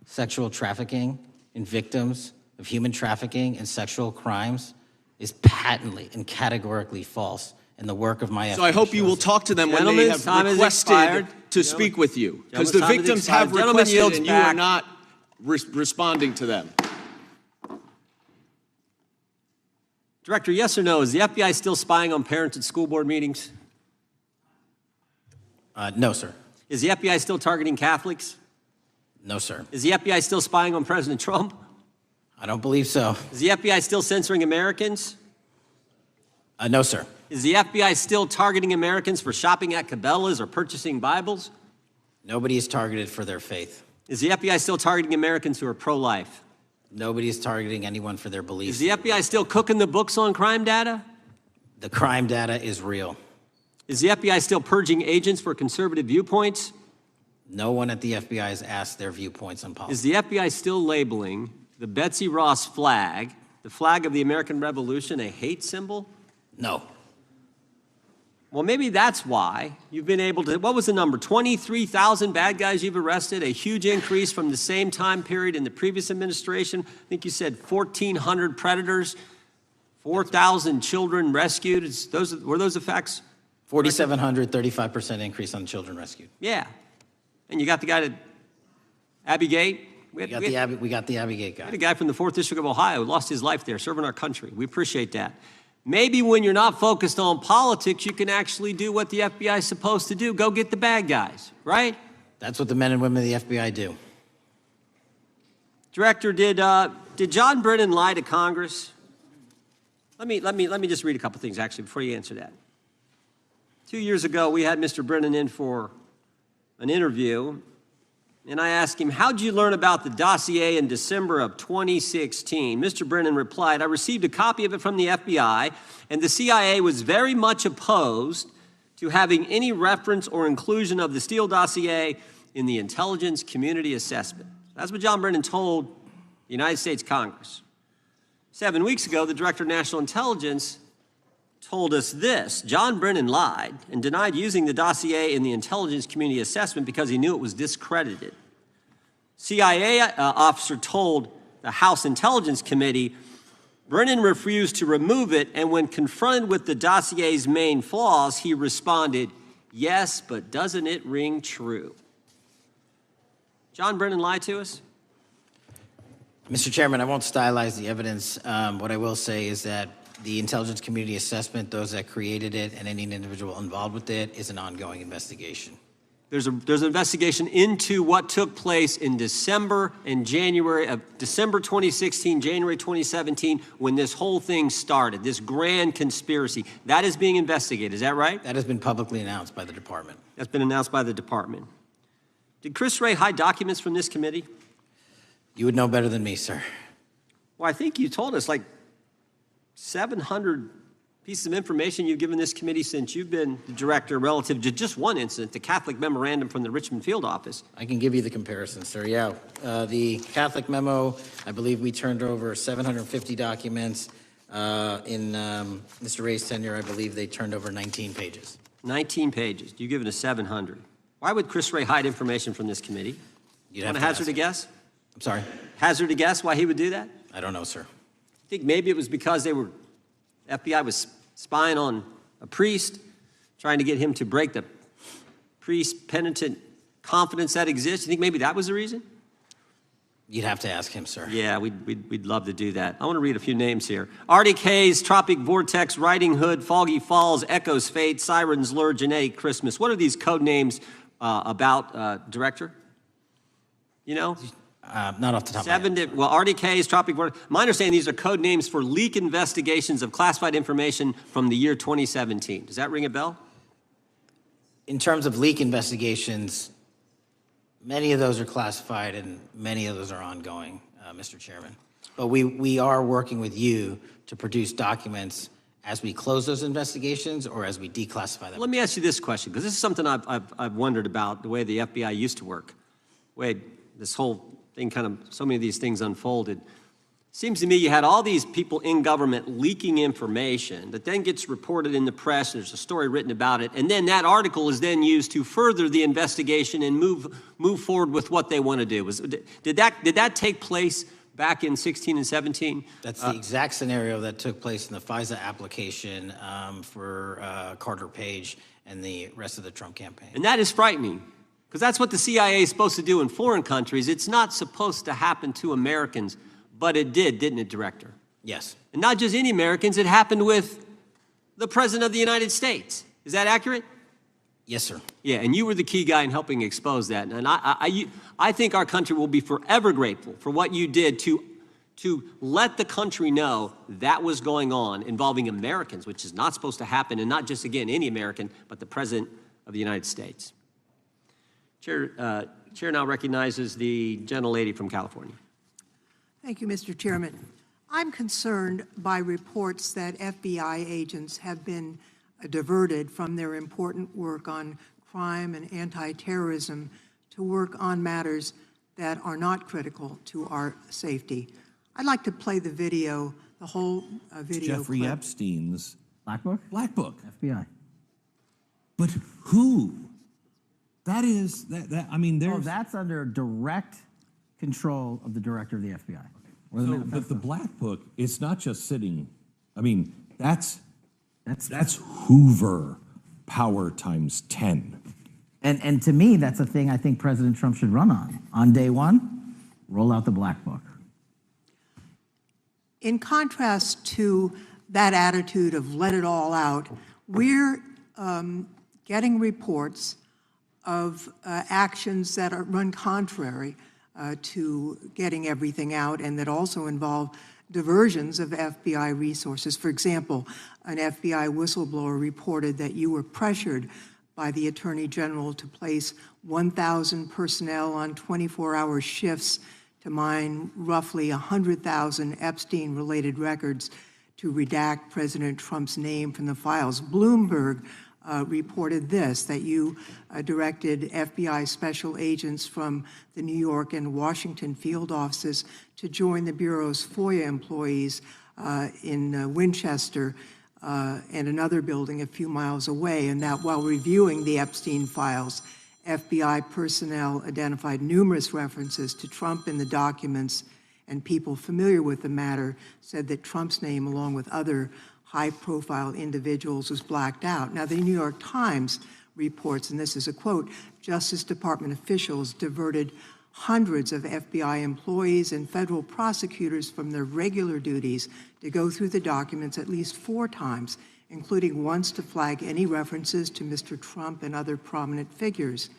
sexual trafficking and victims of human trafficking and sexual crimes is patently and categorically false in the work of my So I hope you will talk to them when they have requested to speak with you, because the victims have requested and you are not responding to them. Director, yes or no, is the FBI still spying on parents at school board meetings? No, sir. Is the FBI still targeting Catholics? No, sir. Is the FBI still spying on President Trump? I don't believe so. Is the FBI still censoring Americans? No, sir. Is the FBI still targeting Americans for shopping at Cabela's or purchasing Bibles? Nobody is targeted for their faith. Is the FBI still targeting Americans who are pro-life? Nobody is targeting anyone for their beliefs. Is the FBI still cooking the books on crime data? The crime data is real. Is the FBI still purging agents for conservative viewpoints? No one at the FBI has asked their viewpoints on politics. Is the FBI still labeling the Betsy Ross flag, the flag of the American Revolution, a hate symbol? No. Well, maybe that's why you've been able to, what was the number? 23,000 bad guys you've arrested, a huge increase from the same time period in the previous administration. I think you said 1,400 predators, 4,000 children rescued. Were those the facts? 4,700, 35% increase on children rescued. Yeah. And you got the guy at Abbey Gate? We got the Abbey Gate guy. We had a guy from the 4th District of Ohio who lost his life there serving our country. We appreciate that. Maybe when you're not focused on politics, you can actually do what the FBI is supposed to do. Go get the bad guys, right? That's what the men and women of the FBI do. Director, did John Brennan lie to Congress? Let me just read a couple things, actually, before you answer that. 2 years ago, we had Mr. Brennan in for an interview, and I asked him, how'd you learn about the dossier in December of 2016? Mr. Brennan replied, I received a copy of it from the FBI, and the CIA was very much opposed to having any reference or inclusion of the Steele dossier in the intelligence community assessment. That's what John Brennan told the United States Congress. 7 weeks ago, the Director of National Intelligence told us this: John Brennan lied and denied using the dossier in the intelligence community assessment because he knew it was discredited. CIA officer told the House Intelligence Committee Brennan refused to remove it, and when confronted with the dossier's main flaws, he responded, yes, but doesn't it ring true? John Brennan lied to us? Mr. Chairman, I won't stylize the evidence. What I will say is that the intelligence community assessment, those that created it and any individual involved with it, is an ongoing investigation. There's an investigation into what took place in December and January of December 2016, January 2017, when this whole thing started, this grand conspiracy. That is being investigated, is that right? That has been publicly announced by the department. That's been announced by the department. Did Chris Wray hide documents from this committee? You would know better than me, sir. Well, I think you told us like 700 pieces of information you've given this committee since you've been the director relative to just one incident, the Catholic memorandum from the Richmond field office. I can give you the comparison, sir. Yeah, the Catholic memo, I believe we turned over 750 documents. In Mr. Ray's tenure, I believe they turned over 19 pages. 19 pages. You've given us 700. Why would Chris Wray hide information from this committee? You'd want to hazard a guess? I'm sorry? Hazard a guess why he would do that? I don't know, sir. I think maybe it was because FBI was spying on a priest, trying to get him to break the priest penitent confidence that exists. You think maybe that was the reason? You'd have to ask him, sir. Yeah, we'd love to do that. I want to read a few names here. Arctic Haze, Tropic Vortex, Riding Hood, Foggy Falls, Echoes Fate, Sirens Lure, Genetic Christmas. What are these code names about, Director? You know? Not off the top of my head. Well, Arctic Haze, Tropic Vortex. My understanding, these are code names for leak investigations of classified information from the year 2017. Does that ring a bell? In terms of leak investigations, many of those are classified and many of those are ongoing, Mr. Chairman. But we are working with you to produce documents as we close those investigations or as we declassify them. Let me ask you this question, because this is something I've wondered about, the way the FBI used to work. Wade, this whole thing kind of, so many of these things unfolded. Seems to me you had all these people in government leaking information that then gets reported in the press, and there's a story written about it, and then that article is then used to further the investigation and move forward with what they want to do. Did that take place back in 16 and 17? That's the exact scenario that took place in the FISA application for Carter Page and the rest of the Trump campaign. And that is frightening, because that's what the CIA is supposed to do in foreign countries. It's not supposed to happen to Americans. But it did, didn't it, Director? Yes. And not just any Americans, it happened with the President of the United States. Is that accurate? Yes, sir. Yeah, and you were the key guy in helping expose that. And I think our country will be forever grateful for what you did to let the country know that was going on involving Americans, which is not supposed to happen, and not just, again, any American, but the President of the United States. Chair now recognizes the gentlelady from California. Thank you, Mr. Chairman. I'm concerned by reports that FBI agents have been diverted from their important work on crime and anti-terrorism to work on matters that are not critical to our safety. I'd like to play the video, the whole video Jeffrey clip. Epstein's Black Book? Black Book. FBI. But who? That is, I mean, there's... Oh, that's under direct control of the director of the FBI. Or the but the Black Book, it's not just sitting, I mean, that's Hoover power times 10. And to me, that's a thing I think President Trump should run on. On day one, roll out the Black Book. In contrast to that attitude of let it all out, we're getting reports of actions that run contrary to getting everything out, and that also involve diversions of FBI resources. For example, an FBI whistleblower reported that you were pressured by the Attorney General to place 1,000 personnel on 24-hour shifts to mine roughly 100,000 Epstein-related records to redact President Trump's name from the files. Bloomberg reported this, that you directed FBI special agents from the New York and Washington field offices to join the Bureau's FOIA employees in Winchester and another building a few miles away, and that while reviewing the Epstein files, FBI personnel identified numerous references to Trump in the documents, and people familiar with the matter said that Trump's name, along with other high-profile individuals, was blacked out. Now, the New York Times reports, and this is a quote, Justice Department officials diverted hundreds of FBI employees and federal prosecutors from their regular duties to go through the documents at least 4 times, including once to flag any references to Mr. Trump and other prominent figures.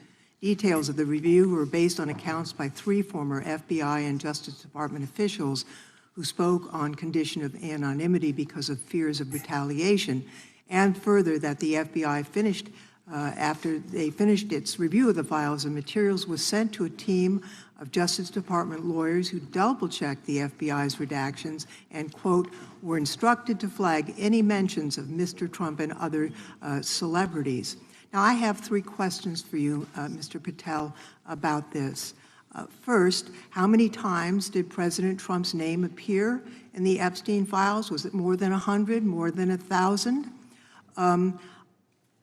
Details of the review were based on accounts by 3 former FBI and Justice Department officials who spoke on condition of anonymity because of fears of retaliation, and further that the FBI finished, after they finished its review of the files and materials, was sent to a team of Justice Department lawyers who double-checked the FBI's redactions and, quote, were instructed to flag any mentions of Mr. Trump and other celebrities. Now, I have 3 questions for you, Mr. Patel, about this. First, how many times did President Trump's name appear in the Epstein files? Was it more than 100, more than 1,000?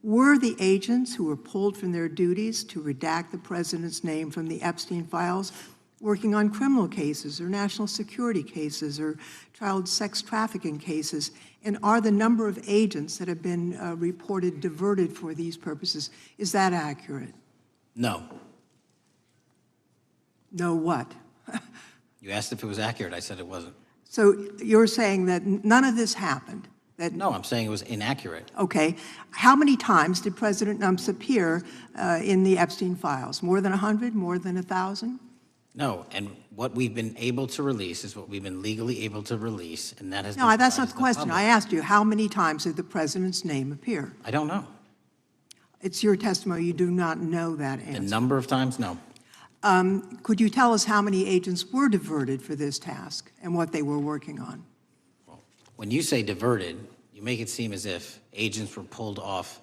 Were the agents who were pulled from their duties to redact the president's name from the Epstein files working on criminal cases or national security cases or child sex trafficking cases? And are the number of agents that have been reported diverted for these purposes, is that accurate? No. No what? You asked if it was accurate. I said it wasn't. So you're saying that none of this happened? No, I'm saying it was inaccurate. Okay. How many times did President Numps appear in the Epstein files? More than 100? More than 1,000? No, and what we've been able to release is what we've been legally able to release, and that has No, been that's not provided the to question. public. I asked you, how many times did the president's name appear? I don't know. It's your testimony. You do not know that answer. The number of times, no. Could you tell us how many agents were diverted for this task and what they were working on? When you say diverted, you make it seem as if agents were pulled off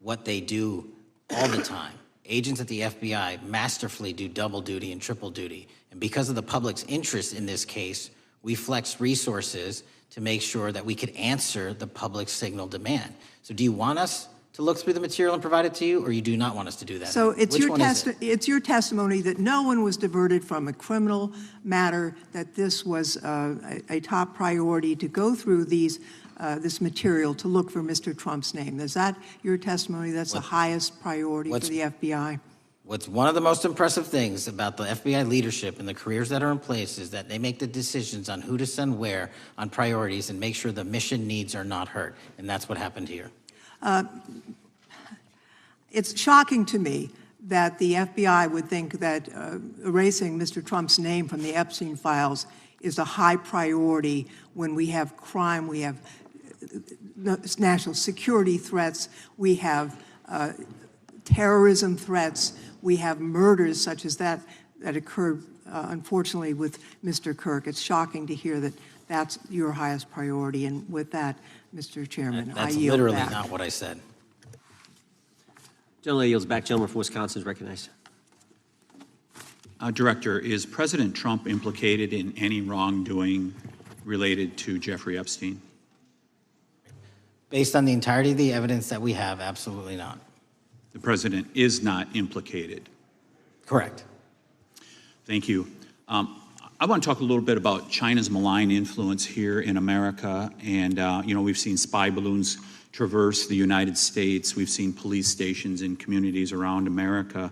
what they do all the time. Agents at the FBI masterfully do double duty and triple duty. And because of the public's interest in this case, we flexed resources to make sure that we could answer the public signal demand. So do you want us to look through the material and provide it to you, or you do not want us to do that? So it's Which your, one is it? it's your testimony that no one was diverted from a criminal matter, that this was a top priority to go through these, this material to look for Mr. Trump's name. Is that your testimony? That's the highest priority for the FBI? What's one of the most impressive things about the FBI leadership and the careers that are in place is that they make the decisions on who to send where on priorities and make sure the mission needs are not hurt. And that's what happened here. It's shocking to me that the FBI would think that erasing Mr. Trump's name from the Epstein files is a high priority when we have crime, we have national security threats, we have terrorism threats, we have murders such as that occurred, unfortunately, with Mr. Kirk. It's shocking to hear that that's your highest priority. And with that, Mr. Chairman, I That's yield literally back. not what I said. Gentleman yields back. Gentleman from Wisconsin is recognized. Director, is President Trump implicated in any wrongdoing related to Jeffrey Epstein? Based on the entirety of the evidence that we have, absolutely not. The president is not implicated. Correct. Thank you. I want to talk a little bit about China's malign influence here in America. And, you know, we've seen spy balloons traverse the United States. We've seen police stations in communities around America.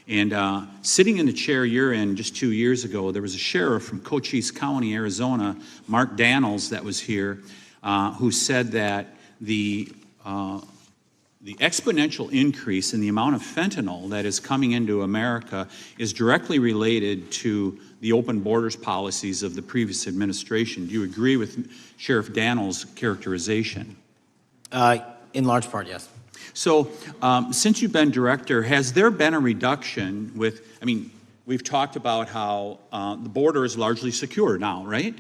And sitting in the chair you're in just 2 years ago, there was a sheriff from Cochise County, Arizona, Mark Daniels, that was here, who said that the exponential increase in the amount of fentanyl that is coming into America is directly related to the open borders policies of the previous administration. Do you agree with Sheriff Daniels' characterization? In large part, yes. So since you've been director, has there been a reduction with, I mean, we've talked about how the border is largely secure now, right?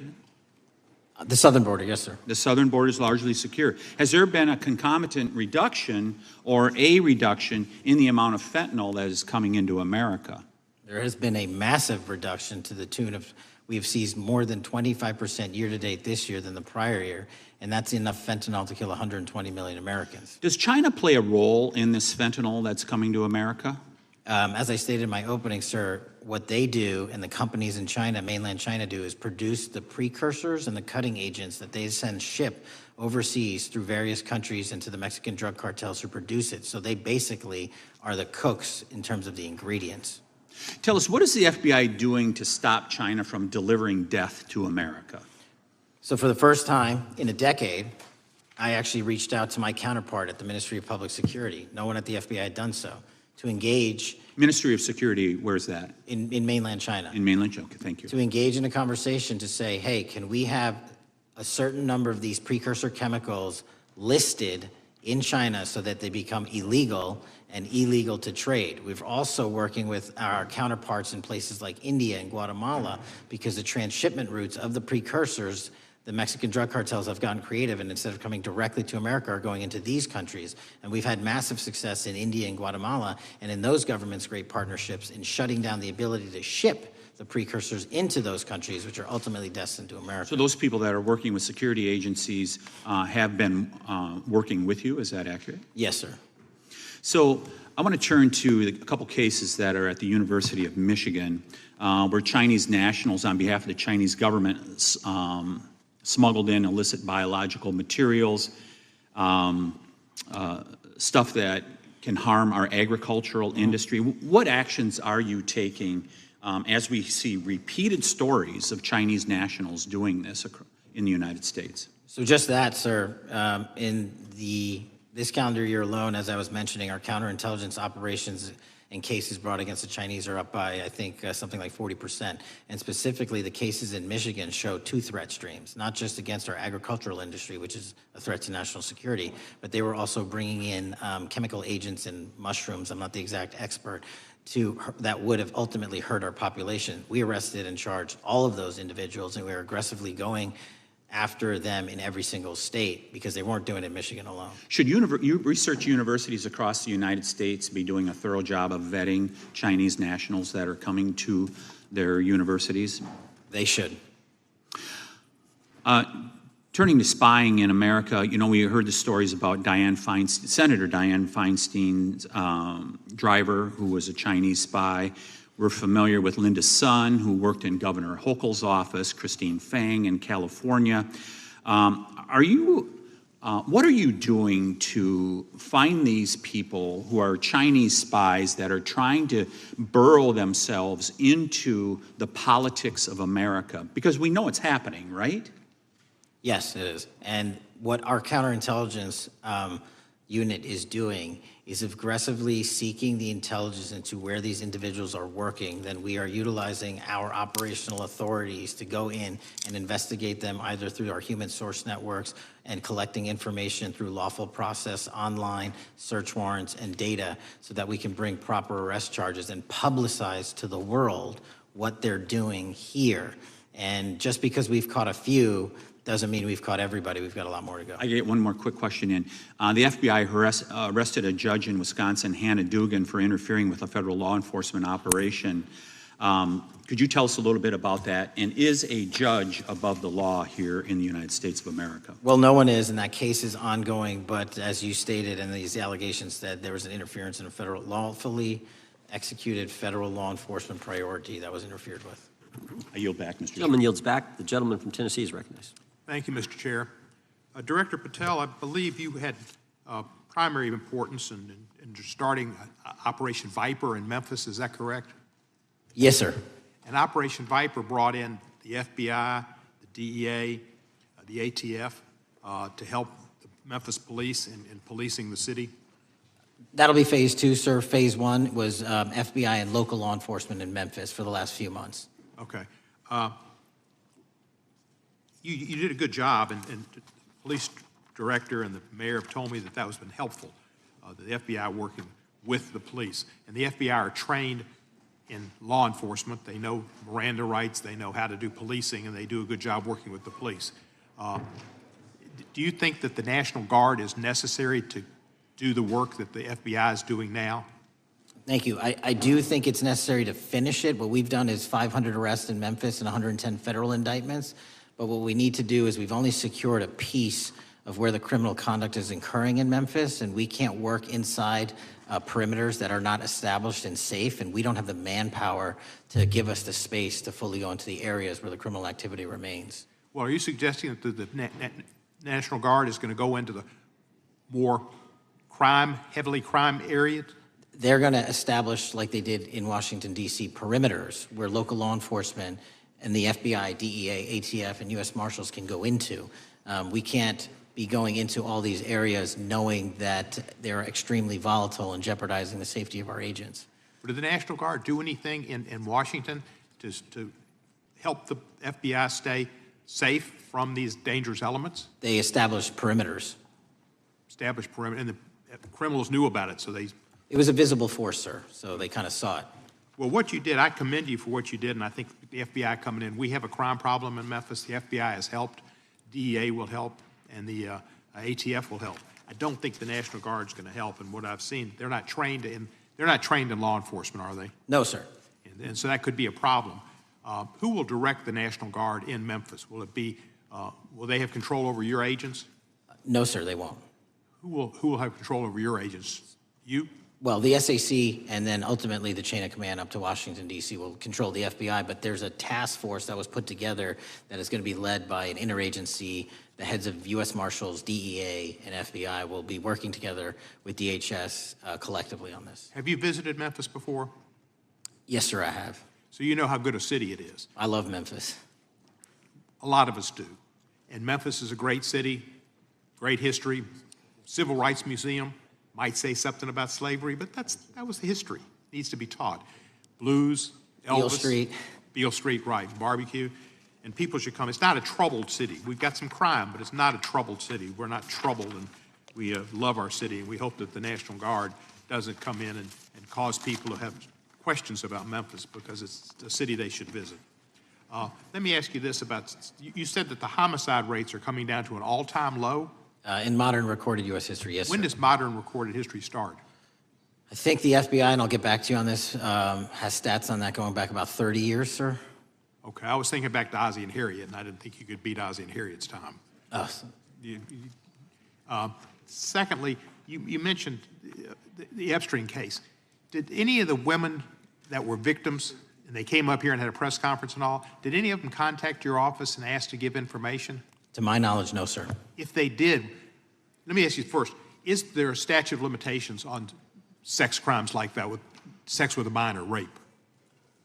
The southern border, yes, sir. The southern border is largely secure. Has there been a concomitant reduction or a reduction in the amount of fentanyl that is coming into America? There has been a massive reduction to the tune of, we've seized more than 25% year-to-date this year than the prior year, and that's enough fentanyl to kill 120 million Americans. Does China play a role in this fentanyl that's coming to America? As I stated in my opening, sir, what they do and the companies in China, mainland China, do is produce the precursors and the cutting agents that they ship overseas through various countries into the Mexican drug cartels who produce it. So they basically are the cooks in terms of the ingredients. Tell us, what is the FBI doing to stop China from delivering death to America? So for the first time in a decade, I actually reached out to my counterpart at the Ministry of Public Security. No one at the FBI had done so. To engage. Ministry of Security, where's that? In mainland China. In mainland China, okay, thank you. To engage in a conversation to say, hey, can we have a certain number of these precursor chemicals listed in China so that they become illegal and illegal to trade. We're also working with our counterparts in places like India and Guatemala because the transshipment routes of the precursors, the Mexican drug cartels have gotten creative, and instead of coming directly to America are going into these countries. And we've had massive success in India and Guatemala, and in those governments, great partnerships in shutting down the ability to ship the precursors into those countries, which are ultimately destined to America. So those people that are working with security agencies have been working with you, is that accurate? Yes, sir. So I want to turn to a couple cases that are at the University of Michigan, where Chinese nationals, on behalf of the Chinese government, smuggled in illicit biological materials, stuff that can harm our agricultural industry. What actions are you taking as we see repeated stories of Chinese nationals doing this in the United States? So just that, sir. This calendar year alone, as I was mentioning, our counterintelligence operations and cases brought against the Chinese are up by, I think, something like 40%. And specifically, the cases in Michigan show two threat streams, not just against our agricultural industry, which is a threat to national security, but they were also bringing in chemical agents and mushrooms, I'm not the exact expert, that would have ultimately hurt our population. We arrested and charged all of those individuals, and we were aggressively going after them in every single state because they weren't doing it in Michigan alone. Should research universities across the United States be doing a thorough job of vetting Chinese nationals that are coming to their universities? They should. Turning to spying in America, you know, we heard the stories about Senator Dianne Feinstein's driver, who was a Chinese spy. We're familiar with Linda Sun, who worked in Governor Hochul's office, Christine Fang in California. What are you doing to find these people who are Chinese spies that are trying to burrow themselves into the politics of America? Because we know it's happening, right? Yes, it is. And what our counterintelligence unit is doing is aggressively seeking the intelligence into where these individuals are working. Then we are utilizing our operational authorities to go in and investigate them either through our human source networks and collecting information through lawful process, online, search warrants, and data so that we can bring proper arrest charges and publicize to the world what they're doing here. And just because we've caught a few doesn't mean we've caught everybody. We've got a lot more to go. I get one more quick question in. The FBI arrested a judge in Wisconsin, Hannah Dugan, for interfering with a federal law enforcement operation. Could you tell us a little bit about that? And is a judge above the law here in the United States of America? Well, no one is, and that case is ongoing. But as you stated, and these allegations said, there was an interference in a lawfully executed federal law enforcement priority that was interfered with. I yield back, Mr. Gentleman yields back. The gentleman from Tennessee is recognized. Thank you, Mr. Chair. Director Patel, I believe you had primary importance in starting Operation Viper in Memphis. Is that correct? Yes, sir. And Operation Viper brought in the FBI, the DEA, the ATF to help the Memphis police in policing the city? That'll be phase two, sir. Phase one was FBI and local law enforcement in Memphis for the last few months. Okay. You did a good job, and the police director and the mayor have told me that has been helpful, the FBI working with the police. And the FBI are trained in law enforcement. They know Miranda rights, they know how to do policing, and they do a good job working with the police. Do you think that the National Guard is necessary to do the work that the FBI is doing now? Thank you. I do think it's necessary to finish it. What we've done is 500 arrests in Memphis and 110 federal indictments. But what we need to do is we've only secured a piece of where the criminal conduct is occurring in Memphis, and we can't work inside perimeters that are not established and safe, and we don't have the manpower to give us the space to fully go into the areas where the criminal activity remains. Well, are you suggesting that the National Guard is going to go into the more heavily crime areas? They're going to establish, like they did in Washington, D.C., perimeters where local law enforcement and the FBI, DEA, ATF, and U.S. Marshals can go into. We can't be going into all these areas knowing that they're extremely volatile and jeopardizing the safety of our agents. Did the National Guard do anything in Washington to help the FBI stay safe from these dangerous elements? They established perimeters. Established perimeter, and the criminals knew about it, so they... It was a visible force, sir, so they kind of saw it. Well, what you did, I commend you for what you did, and I think the FBI coming in, we have a crime problem in Memphis. The FBI has helped, DEA will help, and the ATF will help. I don't think the National Guard is going to help, and what I've seen, they're not trained in law enforcement, are they? No, sir. And so that could be a problem. Who will direct the National Guard in Memphis? Will it be? Will they have control over your agents? No, sir, they won't. Who will have control over your agents? You? Well, the SAC and then ultimately the chain of command up to Washington, D.C. will control the FBI, but there's a task force that was put together that is going to be led by an interagency. The heads of U.S. Marshals, DEA, and FBI will be working together with DHS collectively on this. Have you visited Memphis before? Yes, sir, I have. So you know how good a city it is. I love Memphis. A lot of us do. And Memphis is a great city, great history. Civil Rights Museum might say something about slavery, but that was the history. It needs to be taught. Blues, Elvis. Beale Street. Beale Street, right, barbecue. And people should come. It's not a troubled city. We've got some crime, but it's not a troubled city. We're not troubled, and we love our city, and we hope that the National Guard doesn't come in and cause people to have questions about Memphis, because it's a city they should visit. Let me ask you this about, you said that the homicide rates are coming down to an all-time low? In modern recorded U.S. history, yes, When sir. does modern recorded history start? I think the FBI, and I'll get back to you on this, has stats on that going back about 30 years, sir. Okay, I was thinking back to Ozzie and Harriet, and I didn't think you could beat Ozzie and Harriet's time. Secondly, you mentioned the Epstein case. Did any of the women that were victims, and they came up here and had a press conference and all, did any of them contact your office and ask to give information? To my knowledge, no, sir. If they did, let me ask you first, is there a statute of limitations on sex crimes like that, with sex with a minor, rape?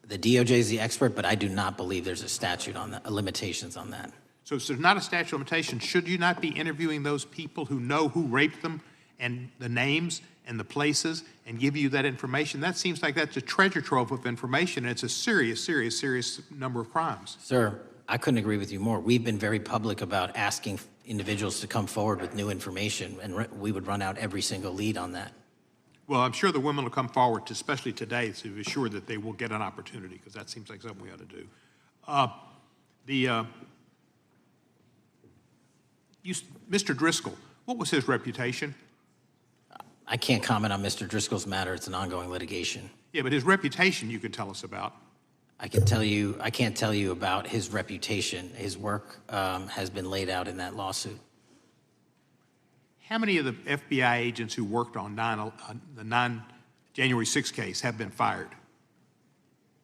The DOJ is the expert, but I do not believe there's a statute on that, limitations on that. So if there's not a statute of limitations, should you not be interviewing those people who know who raped them and the names and the places and give you that information? That seems like that's a treasure trove of information, and it's a serious, serious, serious number of crimes. Sir, I couldn't agree with you more. We've been very public about asking individuals to come forward with new information, and we would run out every single lead on that. Well, I'm sure the women will come forward, especially today, to be sure that they will get an opportunity, because that seems like something we ought to do. Mr. Driscoll, what was his reputation? I can't comment on Mr. Driscoll's matter. It's an ongoing litigation. Yeah, but his reputation you could tell us about. I can't tell you about his reputation. His work has been laid out in that lawsuit. How many of the FBI agents who worked on the January 6th case have been fired?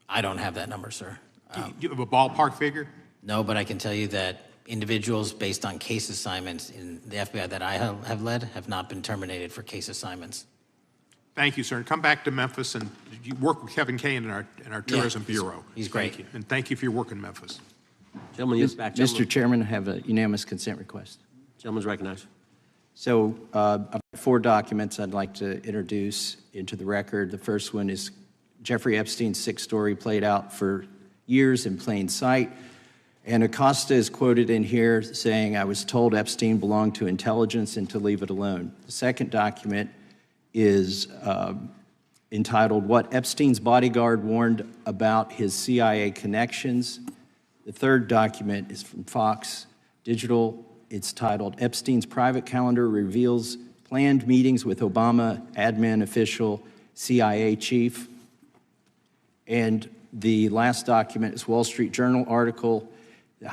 I don't have that number, sir. Do you have a ballpark figure? No, but I can tell you that individuals based on case assignments in the FBI that I have led have not been terminated for case assignments. Thank you, sir. And come back to Memphis, and you work with Kevin Kane in our Tourism Bureau. He's great. Thank you. And thank you for your work in Memphis. Gentleman, yes, back. Mr. Chairman, I have a unanimous consent request. Gentleman's recognized. So I've got 4 documents I'd like to introduce into the record. The first one is Jeffrey Epstein's 6th story played out for years in plain sight. And Acosta is quoted in here saying, "I was told Epstein belonged to intelligence and to leave it alone." The second document is entitled, "What Epstein's Bodyguard Warned About His CIA Connections." The third document is from Fox Digital. It's titled, "Epstein's Private Calendar Reveals Planned Meetings with Obama Admin Official CIA Chief." And the last document is Wall Street Journal article